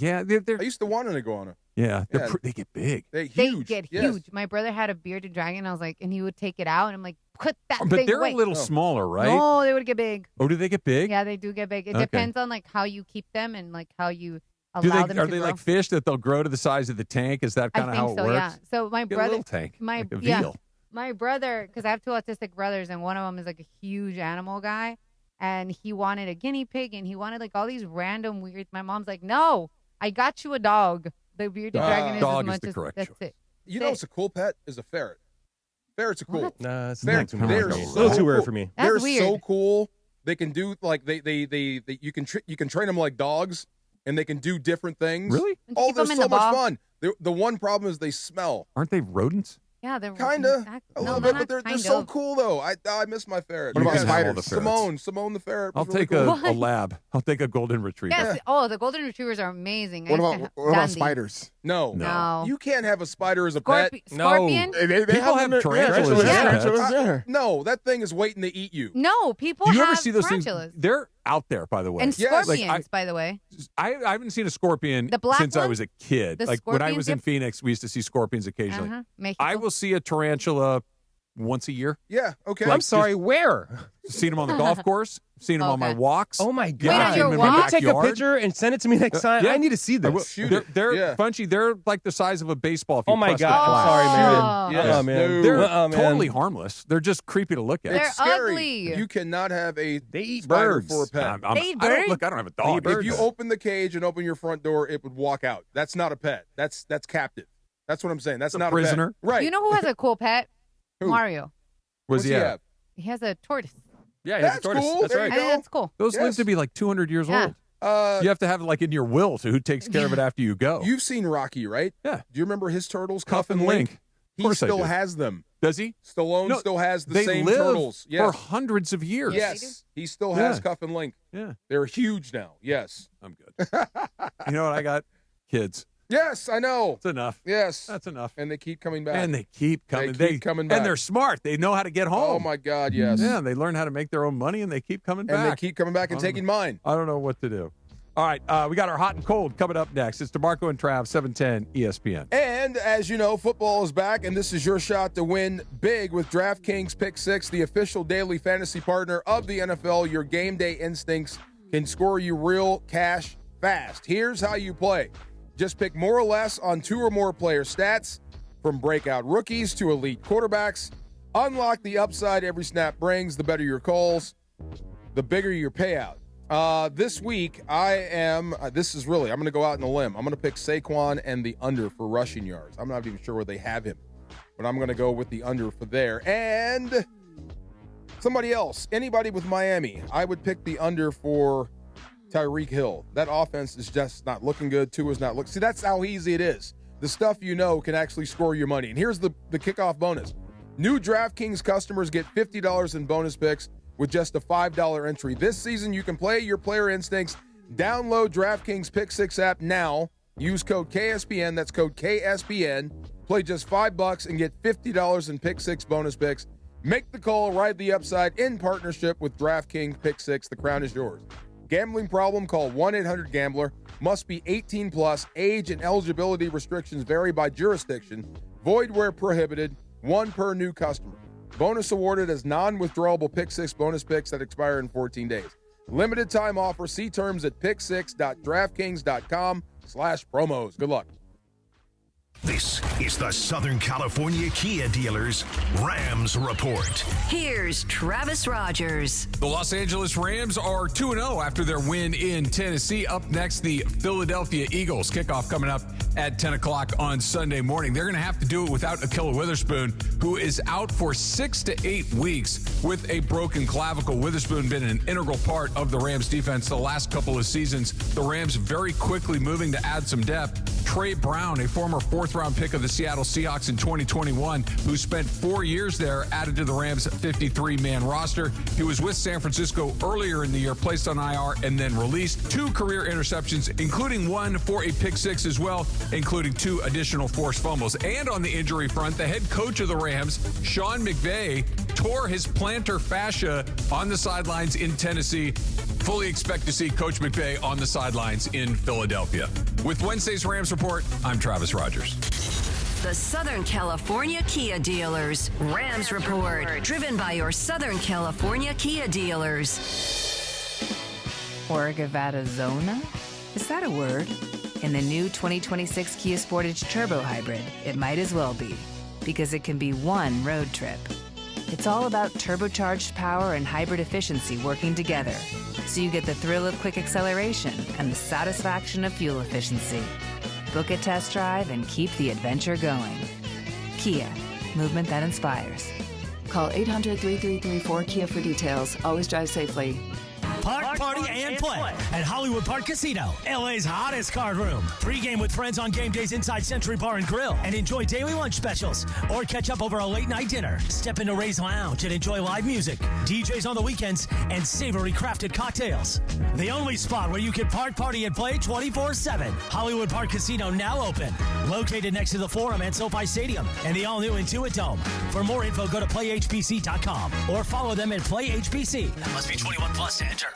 I used to want an iguana. yeah, Yeah. they get big. They They huge. get Yes. huge. My brother had a bearded dragon. I was like, and he would take it out, and I'm like, put that But thing they're away. a little smaller, right? No, they would get big. Oh, do they get big? Yeah, they do get big. It Okay. depends on like how you keep them and like how you Do allow they, them are to they grow. like fish that they'll grow to the size of the tank? Is that kind of I how think it so. works? Yeah. So my Get a brother, little tank, my like a yeah, veal. my brother, because I have two autistic brothers, and one of them is like a huge animal guy. and he wanted a guinea pig, and he wanted like all these random weird. My mom's like, no, I got you a dog. The bearded dragon is dog as is much the as correct that's choice. it. You know what's a cool pet is a ferret. Ferrets are cool. Nah, it's Ferrets, not too they're much. so A little too weird cool. for me. That's They're weird. so cool. They can do like they you can train them like dogs, and they can do different things. Really? Oh, keep they're them in so the much ball. fun. The one problem is they smell. Aren't they rodents? Yeah, they're Kinda. exactly. A No, little they're bit, not but they're kind so of. cool though. I miss my ferret. What about Yes. spiders? Simone the ferret. I'll was really take cool. a lab. I'll take a golden retriever. Yes. Oh, the golden retrievers are amazing. What about spiders? No. No. You can't have a spider as a pet. Scorpion? They People have tarantulas as tarantulas, pets. yeah. No, that thing is waiting to eat you. No, people Do you have ever see those tarantulas. things? They're out there, by the way. And Yes. scorpions, Like, by the way. I haven't seen a scorpion The black since I one? was a kid. The Like when I scorpions was in get- Phoenix, we used to see scorpions occasionally. Mexico. I will see a tarantula once a year. Yeah, okay. I'm sorry, where? Seen them on the golf course. Seen them on my Okay. walks. Oh my Wait, god! on your in my walk? Take a backyard. picture and send it to me next time. Yeah. I need to see I will- this. Shoot They're, it. they're Yeah. Funchy. They're like the size of a baseball. If you Oh my press the god! flag. I'm sorry, man. Oh. Yes. man. No. They're man. totally harmless. They're just creepy to look at. They're It's scary. ugly. You cannot have a They eat spider birds. for a pet. I'm- They eat I don't birds? look. I don't have a They dog. eat birds. If you open the cage and open your front door, it would walk out. That's not a pet. That's captive. That's what I'm saying. That's a not prisoner. a pet. Right. You know who has a cool pet? Who? Mario. Was What's he he at? have? He has a tortoise. Yeah, he's a That's tortoise. cool. That's There right. you I think go. that's cool. Those live Yes. to be like 200 years Yeah. old. You have to have it like in your will to who takes care of it after you go. You've seen Rocky, right? Yeah. Do you remember his turtles, Cuff and Link. Of He course I still do. has them. Does he? Stallone No, still has the they same live turtles. for Yes. hundreds of years. Yes. He still has Yeah. Cuff and Link. Yeah. They're huge now. Yes. I'm good. You know what I got? Kids. Yes, I know. That's enough. Yes. That's enough. And they keep coming back. And they keep coming. They keep coming back. And they're smart. They know how to get home. Oh, my God, yes. Yeah, they learn how to make their own money, and they keep coming back. And they keep coming back and I don't taking know. mine. I don't know what to do. All right, we got our hot and cold coming up next. It's DeMarco and Trav, 710 ESPN. And as you know, football is back, and this is your shot to win big with DraftKings Pick 6, the official daily fantasy partner of the NFL. Your game day instincts can score you real cash fast. Here's how you play. Just pick more or less on two or more player stats, from breakout rookies to elite quarterbacks. Unlock the upside every snap brings. The better your calls, the bigger your payout. This week, I'm going to go out on a limb. I'm going to pick Saquon and the under for rushing yards. I'm not even sure where they have him, but I'm going to go with the under for there. And somebody else, anybody with Miami, I would pick the under for Tyreek Hill. That offense is just not looking good. Tua's not looking. See, that's how easy it is. The stuff you know can actually score your money. And here's the kickoff bonus. New DraftKings customers get $50 in bonus picks with just a $5 entry. This season, you can play your player instincts. Download DraftKings Pick 6 app now. Use code KSPN. That's code KSPN. Play just $5 and get $50 in Pick 6 bonus picks. Make the call. Ride the upside in partnership with DraftKings Pick 6. The crown is yours. Gambling problem? Call 1-800-GAMBLER. Must be 18 plus. Age and eligibility restrictions vary by jurisdiction. Void where prohibited. One per new customer. Bonus awarded as non-withdrawable Pick 6 bonus picks that expire in 14 days. Limited time offer. See terms at pick6.draftkings.com/promos. Good luck. This is the Southern California Kia Dealers Rams Report. Here's Travis Rogers. The Los Angeles Rams are 2-0 after their win in Tennessee. Up next, the Philadelphia Eagles. Kickoff coming up at 10 o'clock on Sunday morning. They're going to have to do it without Ahkello Witherspoon, who is out for 6 to 8 weeks with a broken clavicle. Witherspoon been an integral part of the Rams defense the last couple of seasons. The Rams very quickly moving to add some depth. Trey Brown, a former fourth-round pick of the Seattle Seahawks in 2021, who spent 4 years there, added to the Rams' 53-man roster. He was with San Francisco earlier in the year, placed on IR, and then released. 2 career interceptions, including one for a pick 6 as well, including 2 additional forced fumbles. And on the injury front, the head coach of the Rams, Sean McVay, tore his plantar fascia on the sidelines in Tennessee. Fully expect to see Coach McVay on the sidelines in Philadelphia. With Wednesday's Rams Report, I'm Travis Rogers. The Southern California Kia Dealers Rams Report. Driven by your Southern California Kia dealers. Orgavattazona? Is that a word? In the new 2026 Kia Sportage Turbo Hybrid, it might as well be, because it can be one road trip. It's all about turbocharged power and hybrid efficiency working together. So you get the thrill of quick acceleration and the satisfaction of fuel efficiency. Book a test drive and keep the adventure going. Kia, movement that inspires. Call 800-3334-KIA for details. Always drive safely. Park, party, and play at Hollywood Park Casino, LA's hottest card room. Pre-game with friends on game days inside Century Bar and Grill and enjoy daily lunch specials or catch up over a late night dinner. Step into Ray's Lounge and enjoy live music, DJs on the weekends, and savory crafted cocktails. The only spot where you can park, party, and play 24/7. Hollywood Park Casino now open. Located next to the Forum and SoFi Stadium and the all-new Intuit Dome. For more info, go to playhbc.com or follow them at PlayHBC. Must be 21 plus to enter.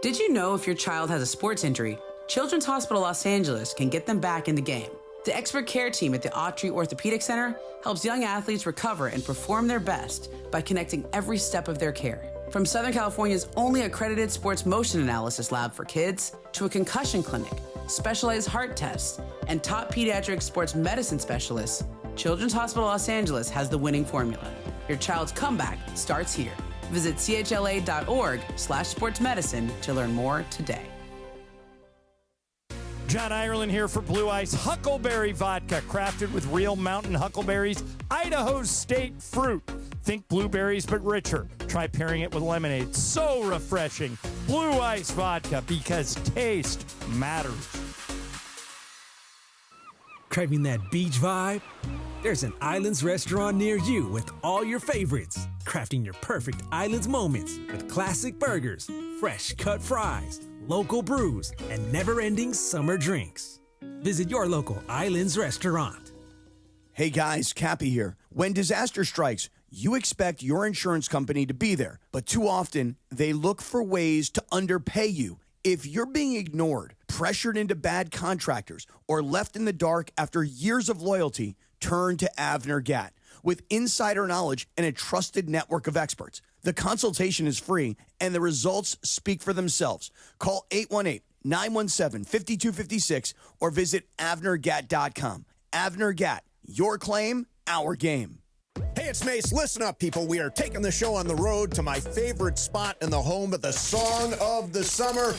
Did you know if your child has a sports injury, Children's Hospital Los Angeles can get them back in the game? The expert care team at the Autry Orthopedic Center helps young athletes recover and perform their best by connecting every step of their care. From Southern California's only accredited sports motion analysis lab for kids to a concussion clinic, specialized heart tests, and top pediatric sports medicine specialists, Children's Hospital Los Angeles has the winning formula. Your child's comeback starts here. Visit chla.org/sportsmedicine to learn more today. John Ireland here for Blue Ice Huckleberry Vodka, crafted with real mountain huckleberries, Idaho State fruit. Think blueberries, but richer. Try pairing it with lemonade. So refreshing. Blue Ice Vodka, because taste matters. Craving that beach vibe? There's an Islands restaurant near you with all your favorites. Crafting your perfect Islands moments with classic burgers, fresh cut fries, local brews, and never-ending summer drinks. Visit your local Islands restaurant. Hey guys, Cappy here. When disaster strikes, you expect your insurance company to be there, but too often they look for ways to underpay you. If you're being ignored, pressured into bad contractors, or left in the dark after years of loyalty, turn to Avner Gatt. With insider knowledge and a trusted network of experts, the consultation is free and the results speak for themselves. Call 818-917-5256 or visit AvnerGatt.com. Avner Gatt, your claim, our game. Hey, it's Mace. Listen up, people. We are taking the show on the road to my favorite spot in the home of the song of the summer,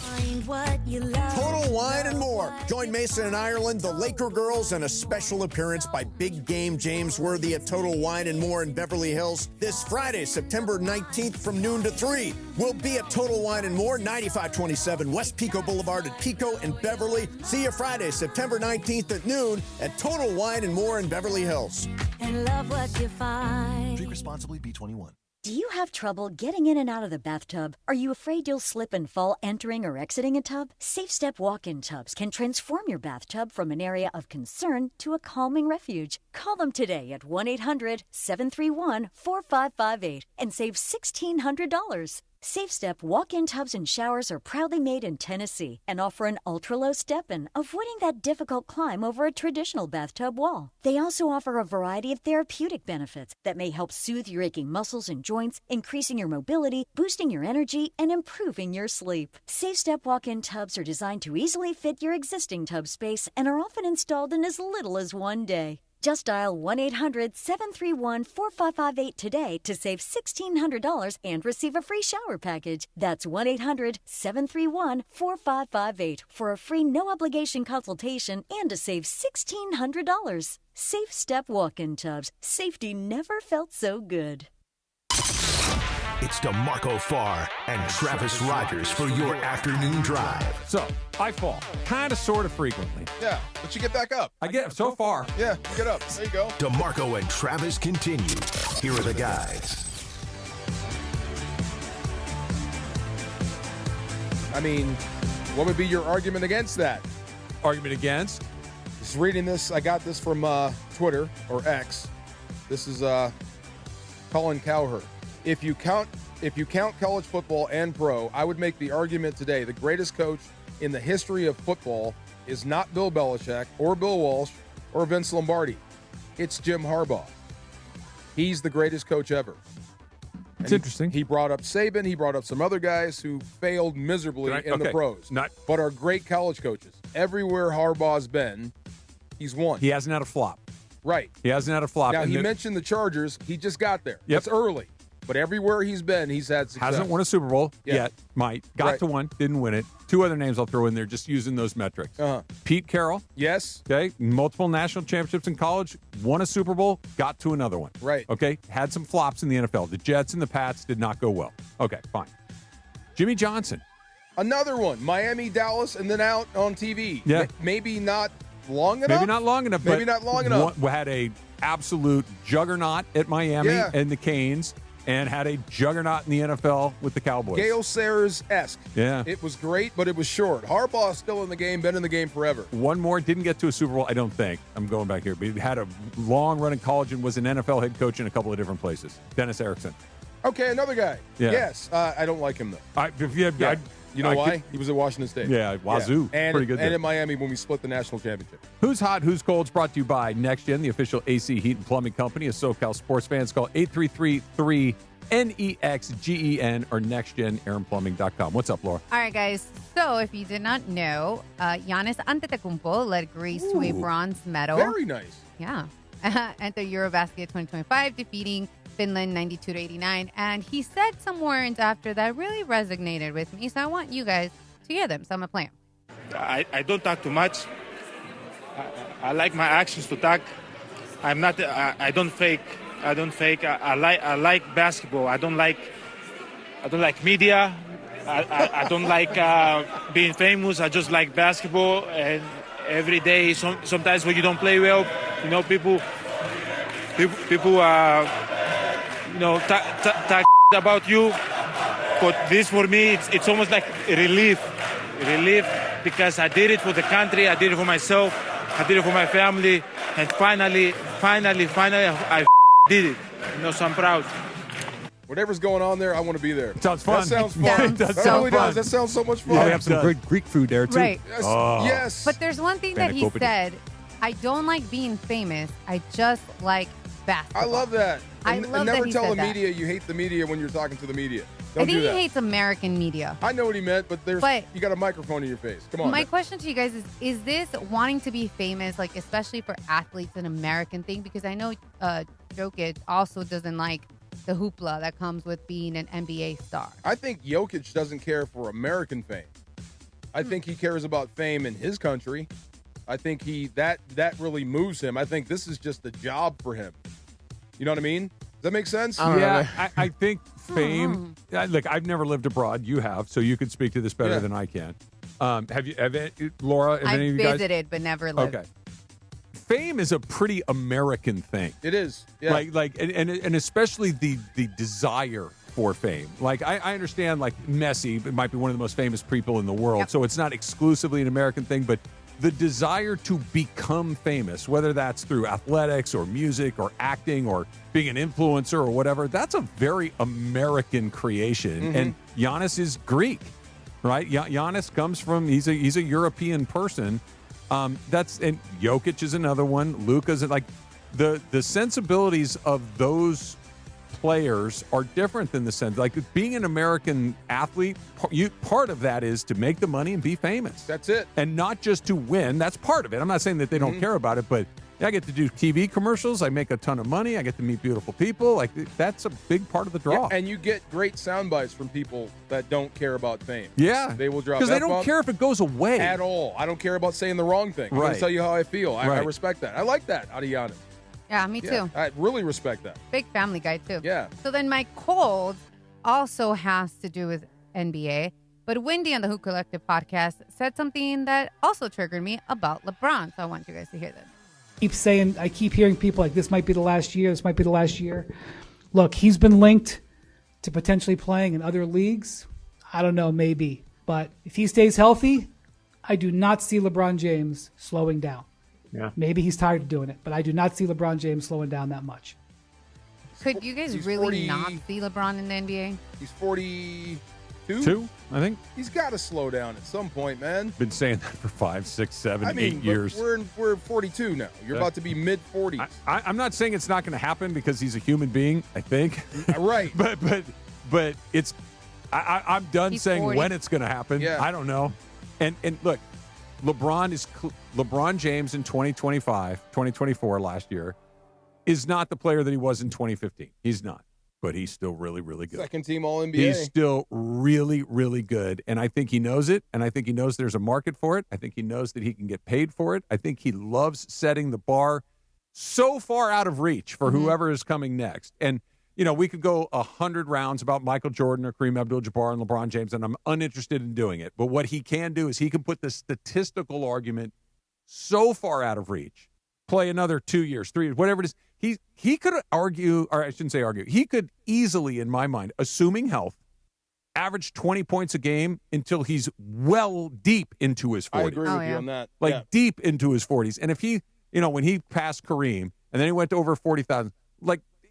Total Wine and More. Join Mason and Ireland, the Laker girls, and a special appearance by Big Game James Worthy at Total Wine and More in Beverly Hills this Friday, September 19th from noon to 3. We'll be at Total Wine and More, 9527 West Pico Boulevard at Pico in Beverly. See you Friday, September 19th at noon at Total Wine and More in Beverly Hills. And love what you find. Drink responsibly, B21. Do you have trouble getting in and out of the bathtub? Are you afraid you'll slip and fall entering or exiting a tub? SafeStep walk-in tubs can transform your bathtub from an area of concern to a calming refuge. Call them today at 1-800-731-4558 and save $1,600. SafeStep walk-in tubs and showers are proudly made in Tennessee and offer an ultra-low step-in, avoiding that difficult climb over a traditional bathtub wall. They also offer a variety of therapeutic benefits that may help soothe your aching muscles and joints, increasing your mobility, boosting your energy, and improving your sleep. SafeStep walk-in tubs are designed to easily fit your existing tub space and are often installed in as little as one day. Just dial 1-800-731-4558 today to save $1,600 and receive a free shower package. That's 1-800-731-4558 for a free no-obligation consultation and to save $1,600. SafeStep walk-in tubs. Safety never felt so good. It's DeMarco Farr and Travis Rogers for your afternoon drive. So, I fall, kind of, sort of frequently. Yeah, but you get back up. I get so far. Yeah, get up. There you go. DeMarco and Travis continue. Here are the guys. I mean, what would be your argument against that? Argument against? Just reading this, I got this from Twitter, or X. This is Colin Cowherd. If you count college football and pro, I would make the argument today the greatest coach in the history of football is not Bill Belichick or Bill Walsh or Vince Lombardi. It's Jim Harbaugh. He's the greatest coach ever. It's interesting. He brought up Saban. He brought up some other guys who failed miserably in the pros, but are great college coaches. Everywhere Harbaugh's been, he's won. He hasn't had a flop. Right. He hasn't had a flop. Now, And he mentioned the Chargers. He just got there. Yep. It's early. But everywhere he's been, he's had success. Hasn't won a Super Bowl yet. Might. Got Right. to one. Didn't win it. Two other names I'll throw in there just using those metrics. Pete Carroll. Yes. Okay. Multiple national championships in college. Won a Super Bowl. Got to another one. Right. Okay. Had some flops in the NFL. The Jets and the Pats did not go well. Okay. Fine. Jimmy Johnson. Another one. Miami, Dallas, and then out on TV. Yeah. Maybe not long enough. Maybe not long enough. Maybe but not long enough. Had a absolute juggernaut at Miami and the Canes. And had a juggernaut in the NFL with the Cowboys. Gale Sayers-esque. Yeah. It was great, but it was short. Harbaugh's still in the game, been in the game forever. One more, didn't get to a Super Bowl, I don't think. I'm going back here. But he had a long run in college and was an NFL head coach in a couple of different places. Dennis Erickson. Okay, another guy. Yeah. Yes. I don't like him, though. You know why? He was at Washington State. Yeah, Wazoo. And, pretty good and there. in Miami when we split the national championship. Who's Hot, Who's Cold is brought to you by NextGen, the official AC Heat and Plumbing Company of SoCal sports fans. Call 833-NEXGEN or nextgenaironplumbing.com. What's up, Laura? All right, guys. So, if you did not know, Giannis Antetokounmpo led Greece to a bronze medal. Very nice. Yeah. Enter Eurobasket 2025, defeating Finland 92-89. And he said some words after that really resonated with me. So I want you guys to hear them. So I'm going to play them. I don't talk too much. I like my actions to talk. I'm not. I don't fake. I like basketball. I don't like media. I don't like being famous. I just like basketball. And every day, sometimes when you don't play well, people talk about you. But this for me, it's almost like a relief because I did it for the country. I did it for myself. I did it for my family. And finally, I did it. So I'm proud. Whatever's going on there, I want to be there. Sounds fun. That sounds fun. That That really does. That sounds so much fun. Yeah, they have some good Greek food there, too. Right. Yes. Oh. Yes. But there's one thing that he said. I don't like being famous. I just like basketball. I love that. I And love never that he tell said the that. media you hate the media when you're talking to the media. I Don't think do that. he hates American media. I know what he meant, but you got a microphone in your face. Come on. My man. question to you guys is this wanting to be famous, like especially for athletes, an American thing? Because I know Jokic also doesn't like the hoopla that comes with being an NBA star. I think Jokic doesn't care for American fame. I think he cares about fame in his country. I think that really moves him. I think this is just a job for him. You know what I mean? Does that make sense? I think fame. Look, I've never lived abroad. You have, so you could speak to this better than I can. Have you, Laura? Have I've any of you guys? visited, but never lived. Okay. Fame is a pretty American thing. It is. Yeah. And especially the desire for fame. Like I understand, like Messi might be one of the most famous people in the world, so it's not exclusively an American thing, but the desire to become famous, whether that's through athletics or music or acting or being an influencer or whatever, that's a very American creation. Mm-hmm. And Giannis is Greek, right? Giannis comes from, he's a European person. And Jokic is another one. Luka's like the sensibilities of those players are different than the sense. Like being an American athlete, part of that is to make the money and be famous. That's it. And not just to win. That's part of it. I'm not saying that they don't care about it, but I get to do TV commercials. I make a ton of money. I get to meet beautiful people. Like that's a big part of the draw. Yeah, and you get great sound bites from people that don't care about fame. Yeah. They will drop because they don't F-bomb care if it goes away at all. I don't care about saying the wrong thing. I'm going Right. to tell you how I feel. I Right. respect that. I like that out of Giannis. Yeah, me too. I really respect that. Big family guy, too. Yeah. So then my cold also has to do with NBA. But Wendy on the Who Collective podcast said something that also triggered me about LeBron. So I want you guys to hear this. I keep hearing people like, this might be the last year. This might be the last year. Look, he's been linked to potentially playing in other leagues. I don't know, maybe. But if he stays healthy, I do not see LeBron James slowing down. Yeah. Maybe he's tired of doing it, but I do not see LeBron James slowing down that much. Could you guys He's really 40 not see LeBron in the NBA? He's 42. Two, I think. He's got to slow down at some point, man. Been saying that for 5, 6, 7, I mean, 8 years. We're 42 now. You're about to be mid-40s. I'm not saying it's not going to happen because he's a human being, I think. Right. but it's I'm done He's saying 40. when it's going to happen. Yeah. I don't know. And look, LeBron James in 2024 last year is not the player that he was in 2015. He's not. But he's still really, really good. Second team All-NBA. He's still really, really good. And I think he knows it. And I think he knows there's a market for it. I think he knows that he can get paid for it. I think he loves setting the bar so far out of reach for whoever is coming next. And, we could go 100 rounds about Michael Jordan or Kareem Abdul-Jabbar and LeBron James, and I'm uninterested in doing it. But what he can do is he can put the statistical argument so far out of reach, play another 2 years, 3 years, whatever it is. He could argue, or I shouldn't say argue, he could easily, in my mind, assuming health, average 20 points a game until he's well deep into his 40s. I agree with you on that. Deep into his 40s. And if he, when he passed Kareem and then he went to over 40,000,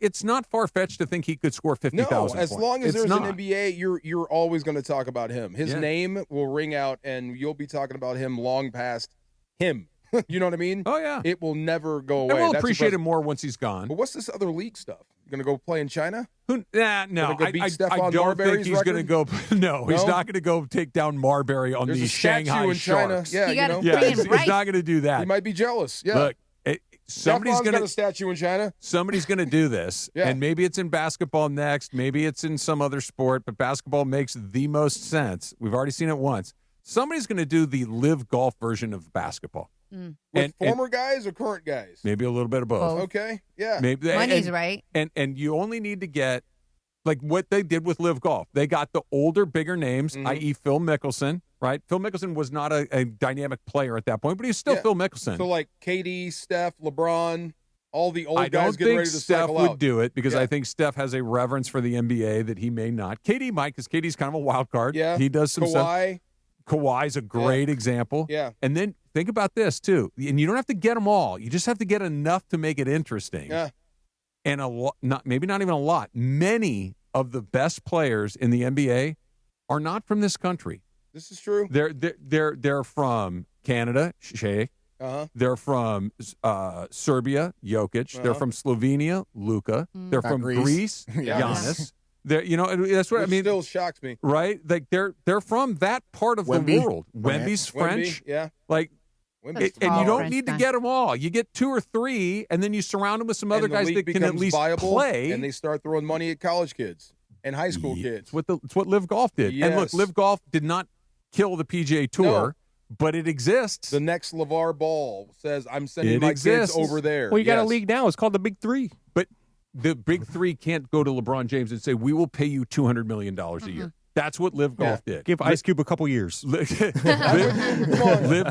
it's not far-fetched to think he could score 50,000 No, points. as long as there's an NBA, you're always going to talk about him. His name will ring out, and you'll be talking about him long past him. You know what I mean? Oh, yeah. It will never go away. And we'll appreciate him more once he's gone. But what's this other league stuff? You going to go play in China? No. I don't think he's going to go. No, he's not going to go take down Marbury on There's the a statue Shanghai in China. Sharks. Yeah, he's not going to do that. He might be jealous. Yeah. Look, somebody's got a statue in China. Somebody's going to do this, and maybe it's in basketball next. Maybe it's in some other sport, but basketball makes the most sense. We've already seen it once. Somebody's going to do the live golf version of basketball. With former guys or current guys? Maybe a little bit of both. Okay, yeah. Maybe Money's right. And you only need to get like what they did with live golf. They got the older, bigger names, i.e. Phil Mickelson, right? Phil Mickelson was not a dynamic player at that point, but he's still Phil Mickelson. So like KD, Steph, LeBron, all the old I guys don't getting think ready to Steph cycle would out. do it because I think Steph has a reverence for the NBA that he may not. KD might because KD's kind of a wild card. Yeah. He does some Kawhi. stuff. Kawhi's a great example. Yeah. And then think about this, too. And you don't have to get them all. You just have to get enough to make it interesting. Yeah. And maybe not even a lot. Many of the best players in the NBA are not from this country. This is true. They're from Canada, Shohei. They're from Serbia, Jokic. They're from Slovenia, Luka. They're from Greece, Giannis. That's what I mean. Still shocks me, right? Like they're from that part of the world. Wemby's French, yeah. Like, and you don't need to get them all. You get 2 or 3, and then you surround them with some other guys that can at least play. And they start throwing money at college kids and high school kids. It's what Live Golf did. Yes. And look, Live Golf did not kill the PGA Tour. But it exists. The next LeVar Ball says, "I'm sending my kids over there." Well, you got a league now. It's called the Big Three. But the Big Three can't go to LeBron James and say, "We will pay you $200 million a year." That's what Live Golf did. Give Ice Cube a couple years. Live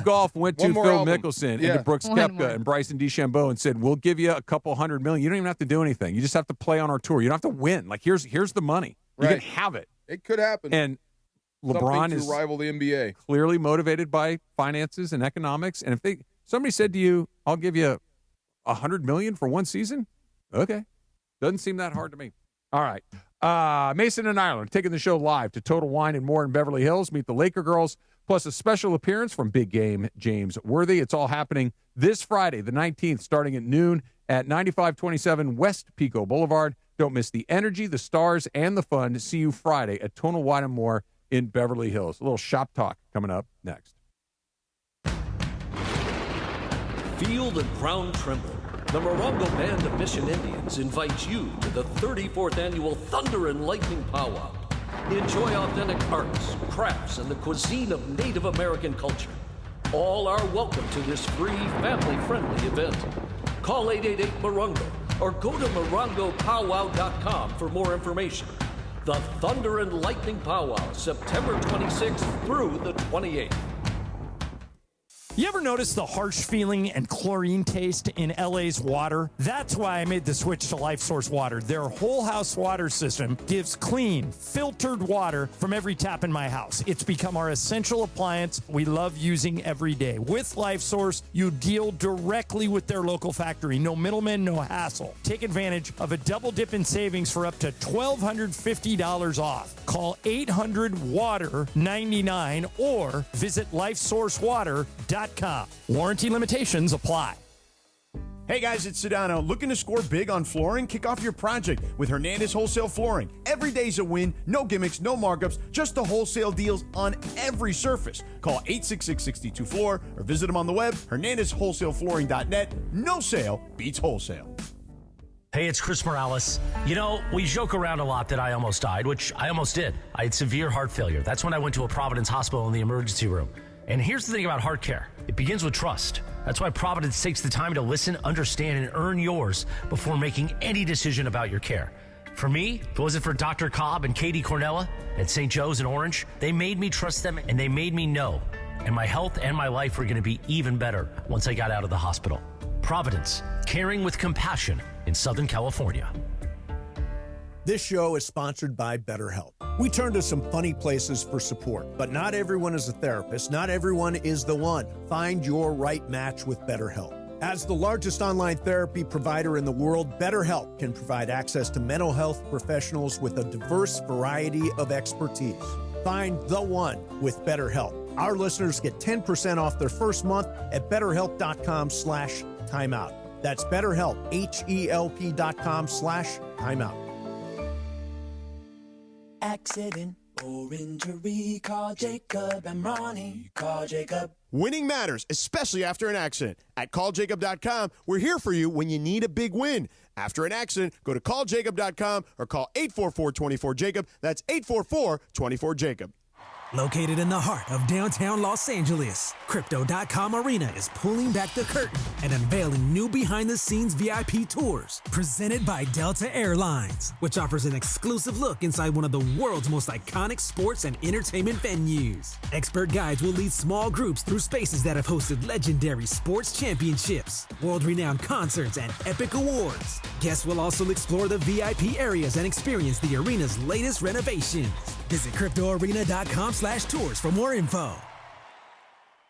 Golf went to Phil Mickelson and to Brooks Koepka and Bryson DeChambeau and said, "We'll give you a couple $100 million. You don't even have to do anything. You just have to play on our tour. You don't have to win. Like here's the money. You can have it." It could happen. And LeBron is is rival the NBA. Clearly motivated by finances and economics. And if somebody said to you, "I'll give you $100 million for one season," okay, doesn't seem that hard to me. All right, Mason and Ireland taking the show live to Total Wine and More in Beverly Hills. Meet the Laker girls, plus a special appearance from Big Game James Worthy. It's all happening this Friday, the 19th, starting at noon at 9527 West Pico Boulevard. Don't miss the energy, the stars, and the fun. See you Friday at Total Wine and More in Beverly Hills. A little shop talk coming up next. Feel the ground tremble. The Morongo Band of Mission Indians invites you to the 34th Annual Thunder and Lightning Powwow. Enjoy authentic arts, crafts, and the cuisine of Native American culture. All are welcome to this free, family-friendly event. Call 888-MORONGO or go to morongopowwow.com for more information. The Thunder and Lightning Powwow, September 26th through the 28th. You ever notice the harsh feeling and chlorine taste in LA's water? That's why I made the switch to LifeSource Water. Their whole house water system gives clean, filtered water from every tap in my house. It's become our essential appliance we love using every day. With LifeSource, you deal directly with their local factory. No middleman, no hassle. Take advantage of a double dip in savings for up to $1,250 off. Call 800-WATER-99 or visit lifesourcewater.com. Warranty limitations apply. Hey guys, it's Sedano. Looking to score big on flooring? Kick off your project with Hernandez Wholesale Flooring. Every day's a win, no gimmicks, no markups, just the wholesale deals on every surface. Call 866-62-FLOOR or visit them on the web, hernandezwholesaleflooring.net. No sale beats wholesale. Hey, it's Chris Morales. You know, we joke around a lot that I almost died, which I almost did. I had severe heart failure. That's when I went to a Providence hospital in the emergency room. And here's the thing about heart care. It begins with trust. That's why Providence takes the time to listen, understand, and earn yours before making any decision about your care. For me, if it wasn't for Dr. Cobb and Katie Cornella at St. Joe's in Orange, they made me trust them and they made me know. And my health and my life were going to be even better once I got out of the hospital. Providence, caring with compassion in Southern California. This show is sponsored by BetterHelp. We turn to some funny places for support, but not everyone is a therapist. Not everyone is the one. Find your right match with BetterHelp. As the largest online therapy provider in the world, BetterHelp can provide access to mental health professionals with a diverse variety of expertise. Find the one with BetterHelp. Our listeners get 10% off their first month at BetterHelp.com/timeout. That's BetterHelp, HELP.com/timeout. Accident or injury, call Jacob and Ronnie. Call Jacob. Winning matters, especially after an accident. At calljacob.com, we're here for you when you need a big win. After an accident, go to calljacob.com or call 844-24-JACOB. That's 844-24-JACOB. Located in the heart of downtown Los Angeles, Crypto.com Arena is pulling back the curtain and unveiling new behind-the-scenes VIP tours presented by Delta Airlines, which offers an exclusive look inside one of the world's most iconic sports and entertainment venues. Expert guides will lead small groups through spaces that have hosted legendary sports championships, world-renowned concerts, and epic awards. Guests will also explore the VIP areas and experience the arena's latest renovations. Visit CryptoArena.com/tours for more info.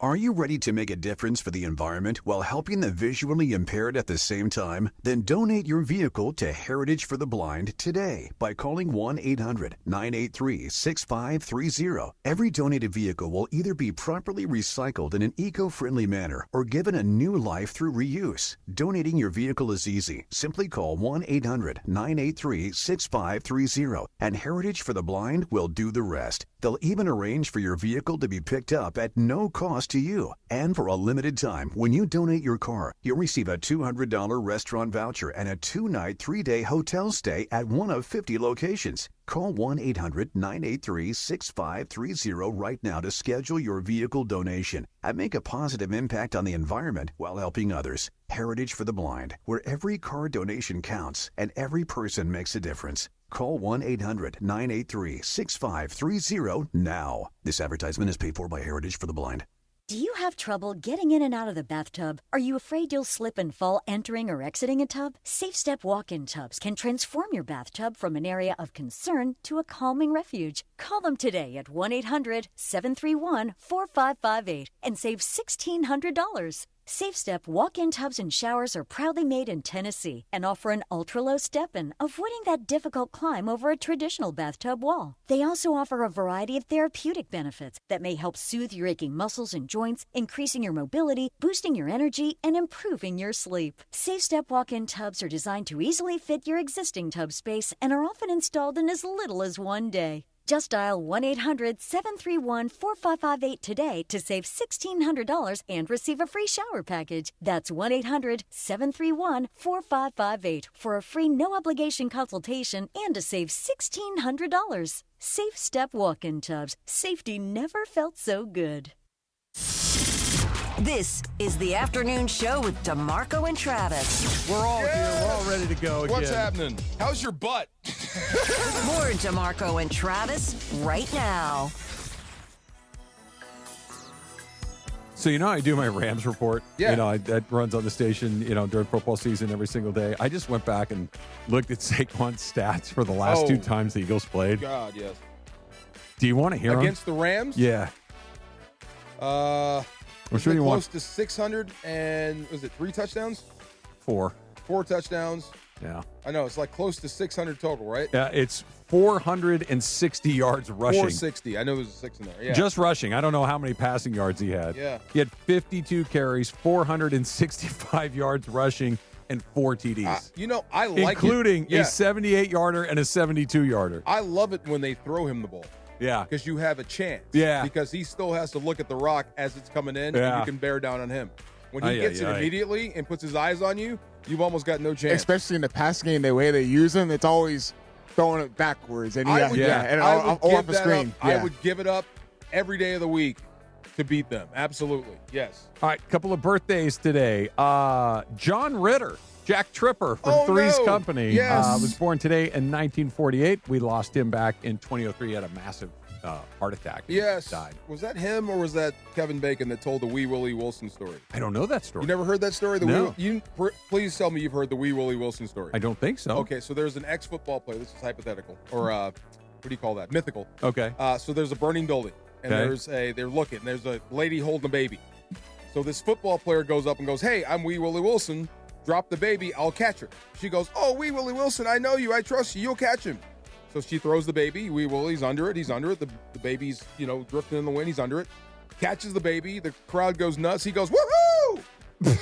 Are you ready to make a difference for the environment while helping the visually impaired at the same time? Then donate your vehicle to Heritage for the Blind today by calling 1-800-983-6530. Every donated vehicle will either be properly recycled in an eco-friendly manner or given a new life through reuse. Donating your vehicle is easy. Simply call 1-800-983-6530 and Heritage for the Blind will do the rest. They'll even arrange for your vehicle to be picked up at no cost to you. And for a limited time, when you donate your car, you'll receive a $200 restaurant voucher and a 2-night, 3-day hotel stay at one of 50 locations. Call 1-800-983-6530 right now to schedule your vehicle donation and make a positive impact on the environment while helping others. Heritage for the Blind, where every car donation counts and every person makes a difference. Call 1-800-983-6530 now. This advertisement is paid for by Heritage for the Blind. Do you have trouble getting in and out of the bathtub? Are you afraid you'll slip and fall entering or exiting a tub? SafeStep walk-in tubs can transform your bathtub from an area of concern to a calming refuge. Call them today at 1-800-731-4558 and save $1,600. SafeStep walk-in tubs and showers are proudly made in Tennessee and offer an ultra-low step-in, avoiding that difficult climb over a traditional bathtub wall. They also offer a variety of therapeutic benefits that may help soothe your aching muscles and joints, increasing your mobility, boosting your energy, and improving your sleep. SafeStep walk-in tubs are designed to easily fit your existing tub space and are often installed in as little as one day. Just dial 1-800-731-4558 today to save $1,600 and receive a free shower package. That's 1-800-731-4558 for a free no-obligation consultation and to save $1,600. SafeStep walk-in tubs. Safety never felt so good. This is the afternoon show with DeMarco and Travis. We're all here. We're all ready to go again. What's happening? How's your butt? More DeMarco and Travis right now. So, I do my Rams report. Yeah. That runs on the station, during football season every single day. I just went back and looked at Saquon's stats for the last 2 times the Eagles played. God, yes. Do you want to hear them? Against the Rams? Yeah. I'm sure you close to 600 and was it 3 touchdowns? 4 touchdowns. Yeah. I know. It's like close to 600 total, right? Yeah, it's 460 yards rushing. 460. I know there's a 6 in there. Yeah. Just rushing. I don't know how many passing yards he had. Yeah. He had 52 carries, 465 yards rushing, and 4 TDs. I like including it. Yeah. a 78-yarder and a 72-yarder. I love it when they throw him the ball. Yeah. Because you have a chance. Yeah. Because he still has to look at the rock as it's coming in, and you can bear down on him. When he gets it immediately and puts his eyes on you, you've almost got no chance. Especially in the pass game, the way they use him, it's always throwing it backwards. And I would give it up every day of the week to beat them. Absolutely. Yes. All right, couple of birthdays today. John Ritter, Jack Tripper from Three's Company, was born today in 1948. We lost him back in 2003. He had a massive heart attack. Yes. Died. Was that him or was that Kevin Bacon that told the Wee Willie Wilson story? I don't know that story. You never heard that story? No. Please tell me you've heard the Wee Willie Wilson story. I don't think so. Okay, so there's an ex-football player. This is hypothetical. Or what do you call that? Mythical. Okay. So there's a burning building. And they're looking. There's a lady holding a baby. So this football player goes up and goes, "Hey, I'm Wee Willie Wilson. Drop the baby. I'll catch her." She goes, "Oh, Wee Willie Wilson, I know you. I trust you. You'll catch him." So she throws the baby. Wee Willie's under it. He's under it. The baby's, drifting in the wind. He's under it. Catches the baby. The crowd goes nuts. He goes, "Woohoo!"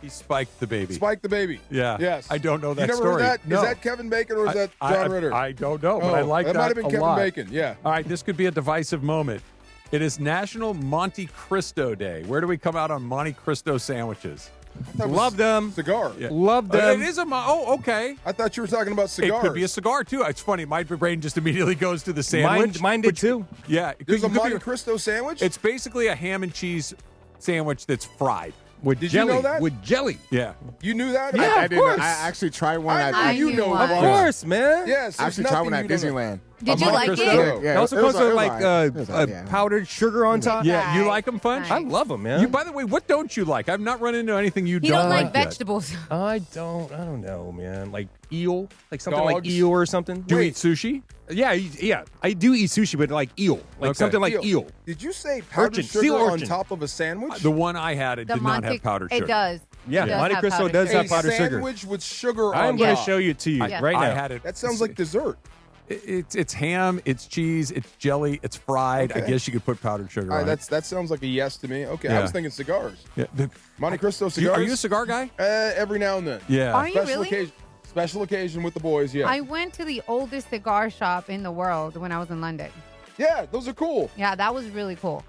He spiked the baby. Spiked the baby. Yeah. Yes. I don't know that you never story. Heard that? No. Is that Kevin Bacon or is that John Ritter? I don't know, but I like that. That might have been a Kevin lot. Bacon. Yeah. All right, this could be a divisive moment. It is National Monte Cristo Day. Where do we come out on Monte Cristo sandwiches? Love them. Cigar. Yeah. Love them. It is okay. I thought you were talking about cigars. It could be a cigar, too. It's funny. My brain just immediately goes to the sandwich. Mine did, too. Yeah. There's a Monte Cristo sandwich? It's basically a ham and cheese sandwich that's fried. Did you know that? With jelly. Yeah. You knew that? Yeah, I of didn't. course. I actually tried one. I knew know. one. Of course, man. Yes. I actually tried one at Disneyland. Did you like Cristo. it? It also comes with like powdered sugar on top. Yeah, you like them, Punch? I love them, man. By the way, what don't you like? I've not run into anything you He don't don't like like yet. vegetables. I don't know, man. Like eel, like something Dogs. like eel or something. Do you eat sushi? Yeah. I do eat sushi, but like eel, like something like eel. Did you say powdered sugar on top of a sandwich? The one I had, it did not have powdered sugar. It does. Yeah, It does Monte have Cristo powdered does sugar. have powdered sugar. Sandwich with sugar I'm on going to top. show you to you right now. I had it. That sounds like dessert. It's ham, it's cheese, it's jelly, it's fried. Okay. I guess you could put powdered sugar All right, on it. that sounds like a yes to me. Okay, I Yeah. was thinking cigars. Yeah. Monte Cristo cigars. Are you a cigar guy? Every now and then. Yeah. Are you really? Special occasion with the boys, yeah. I went to the oldest cigar shop in the world when I was in London. Yeah, those are cool. Yeah, that was really cool.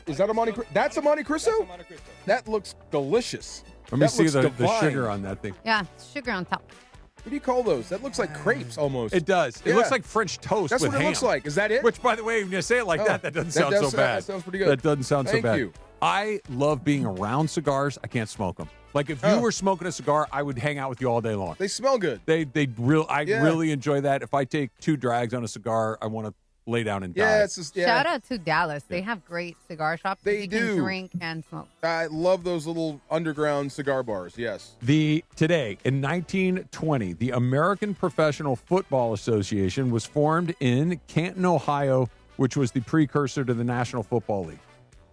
Is that a Monte Cristo? That's a Monte Cristo? That's a Monte Cristo. That looks delicious. Let me That see looks the divine. sugar on that thing. Yeah, sugar on top. What do you call those? That looks like crepes almost. It does. It Yeah. looks like French toast That's with what it ham. looks like. Is that it? Which, by the way, when you say it like that doesn't sound so bad. That sounds pretty good. That doesn't sound so Thank bad. you. I love being around cigars. I can't smoke them. Like if you were smoking a cigar, I would hang out with you all day long. They smell good. I really enjoy that. If I take 2 drags on a cigar, I want to lay down and die. Yeah, it's just, Shout out to Dallas. They have great cigar shops. They you do. can drink and smoke. I love those little underground cigar bars. Yes. Today, in 1920, the American Professional Football Association was formed in Canton, Ohio, which was the precursor to the National Football League.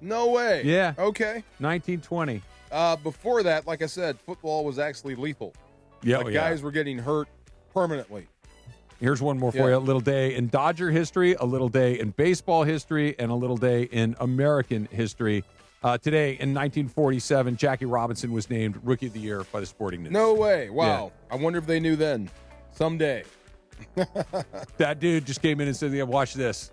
No way. Yeah. Okay. 1920. Before that, like I said, football was actually lethal. Yeah, Like guys were getting hurt permanently. Here's one more for you. A little day in Dodger history, a little day in baseball history, and a little day in American history. Today, in 1947, Jackie Robinson was named Rookie of the Year by the Sporting News. No way. Wow. Yeah. I wonder if they knew then. Someday. That dude just came in and said, yeah, watch this.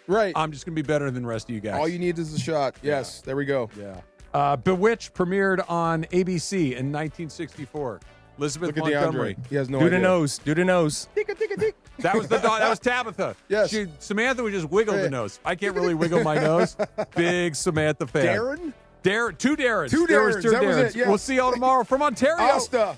Right. I'm just going to be better than the rest of you guys. All you need is a shot. Yes. Yeah. There we go. Yeah. Bewitched premiered on ABC in 1964. Elizabeth Look at Montgomery. DeAndre. He has no Do idea. the nose. Do the nose. That was that was Tabitha. Yes. Samantha would just wiggle the nose. I can't really wiggle my nose. Big Samantha fan. Darren? Two Darrens. Two There was Darrens. two That was Darrens. it, yeah. We'll see y'all tomorrow from Ontario. Asta.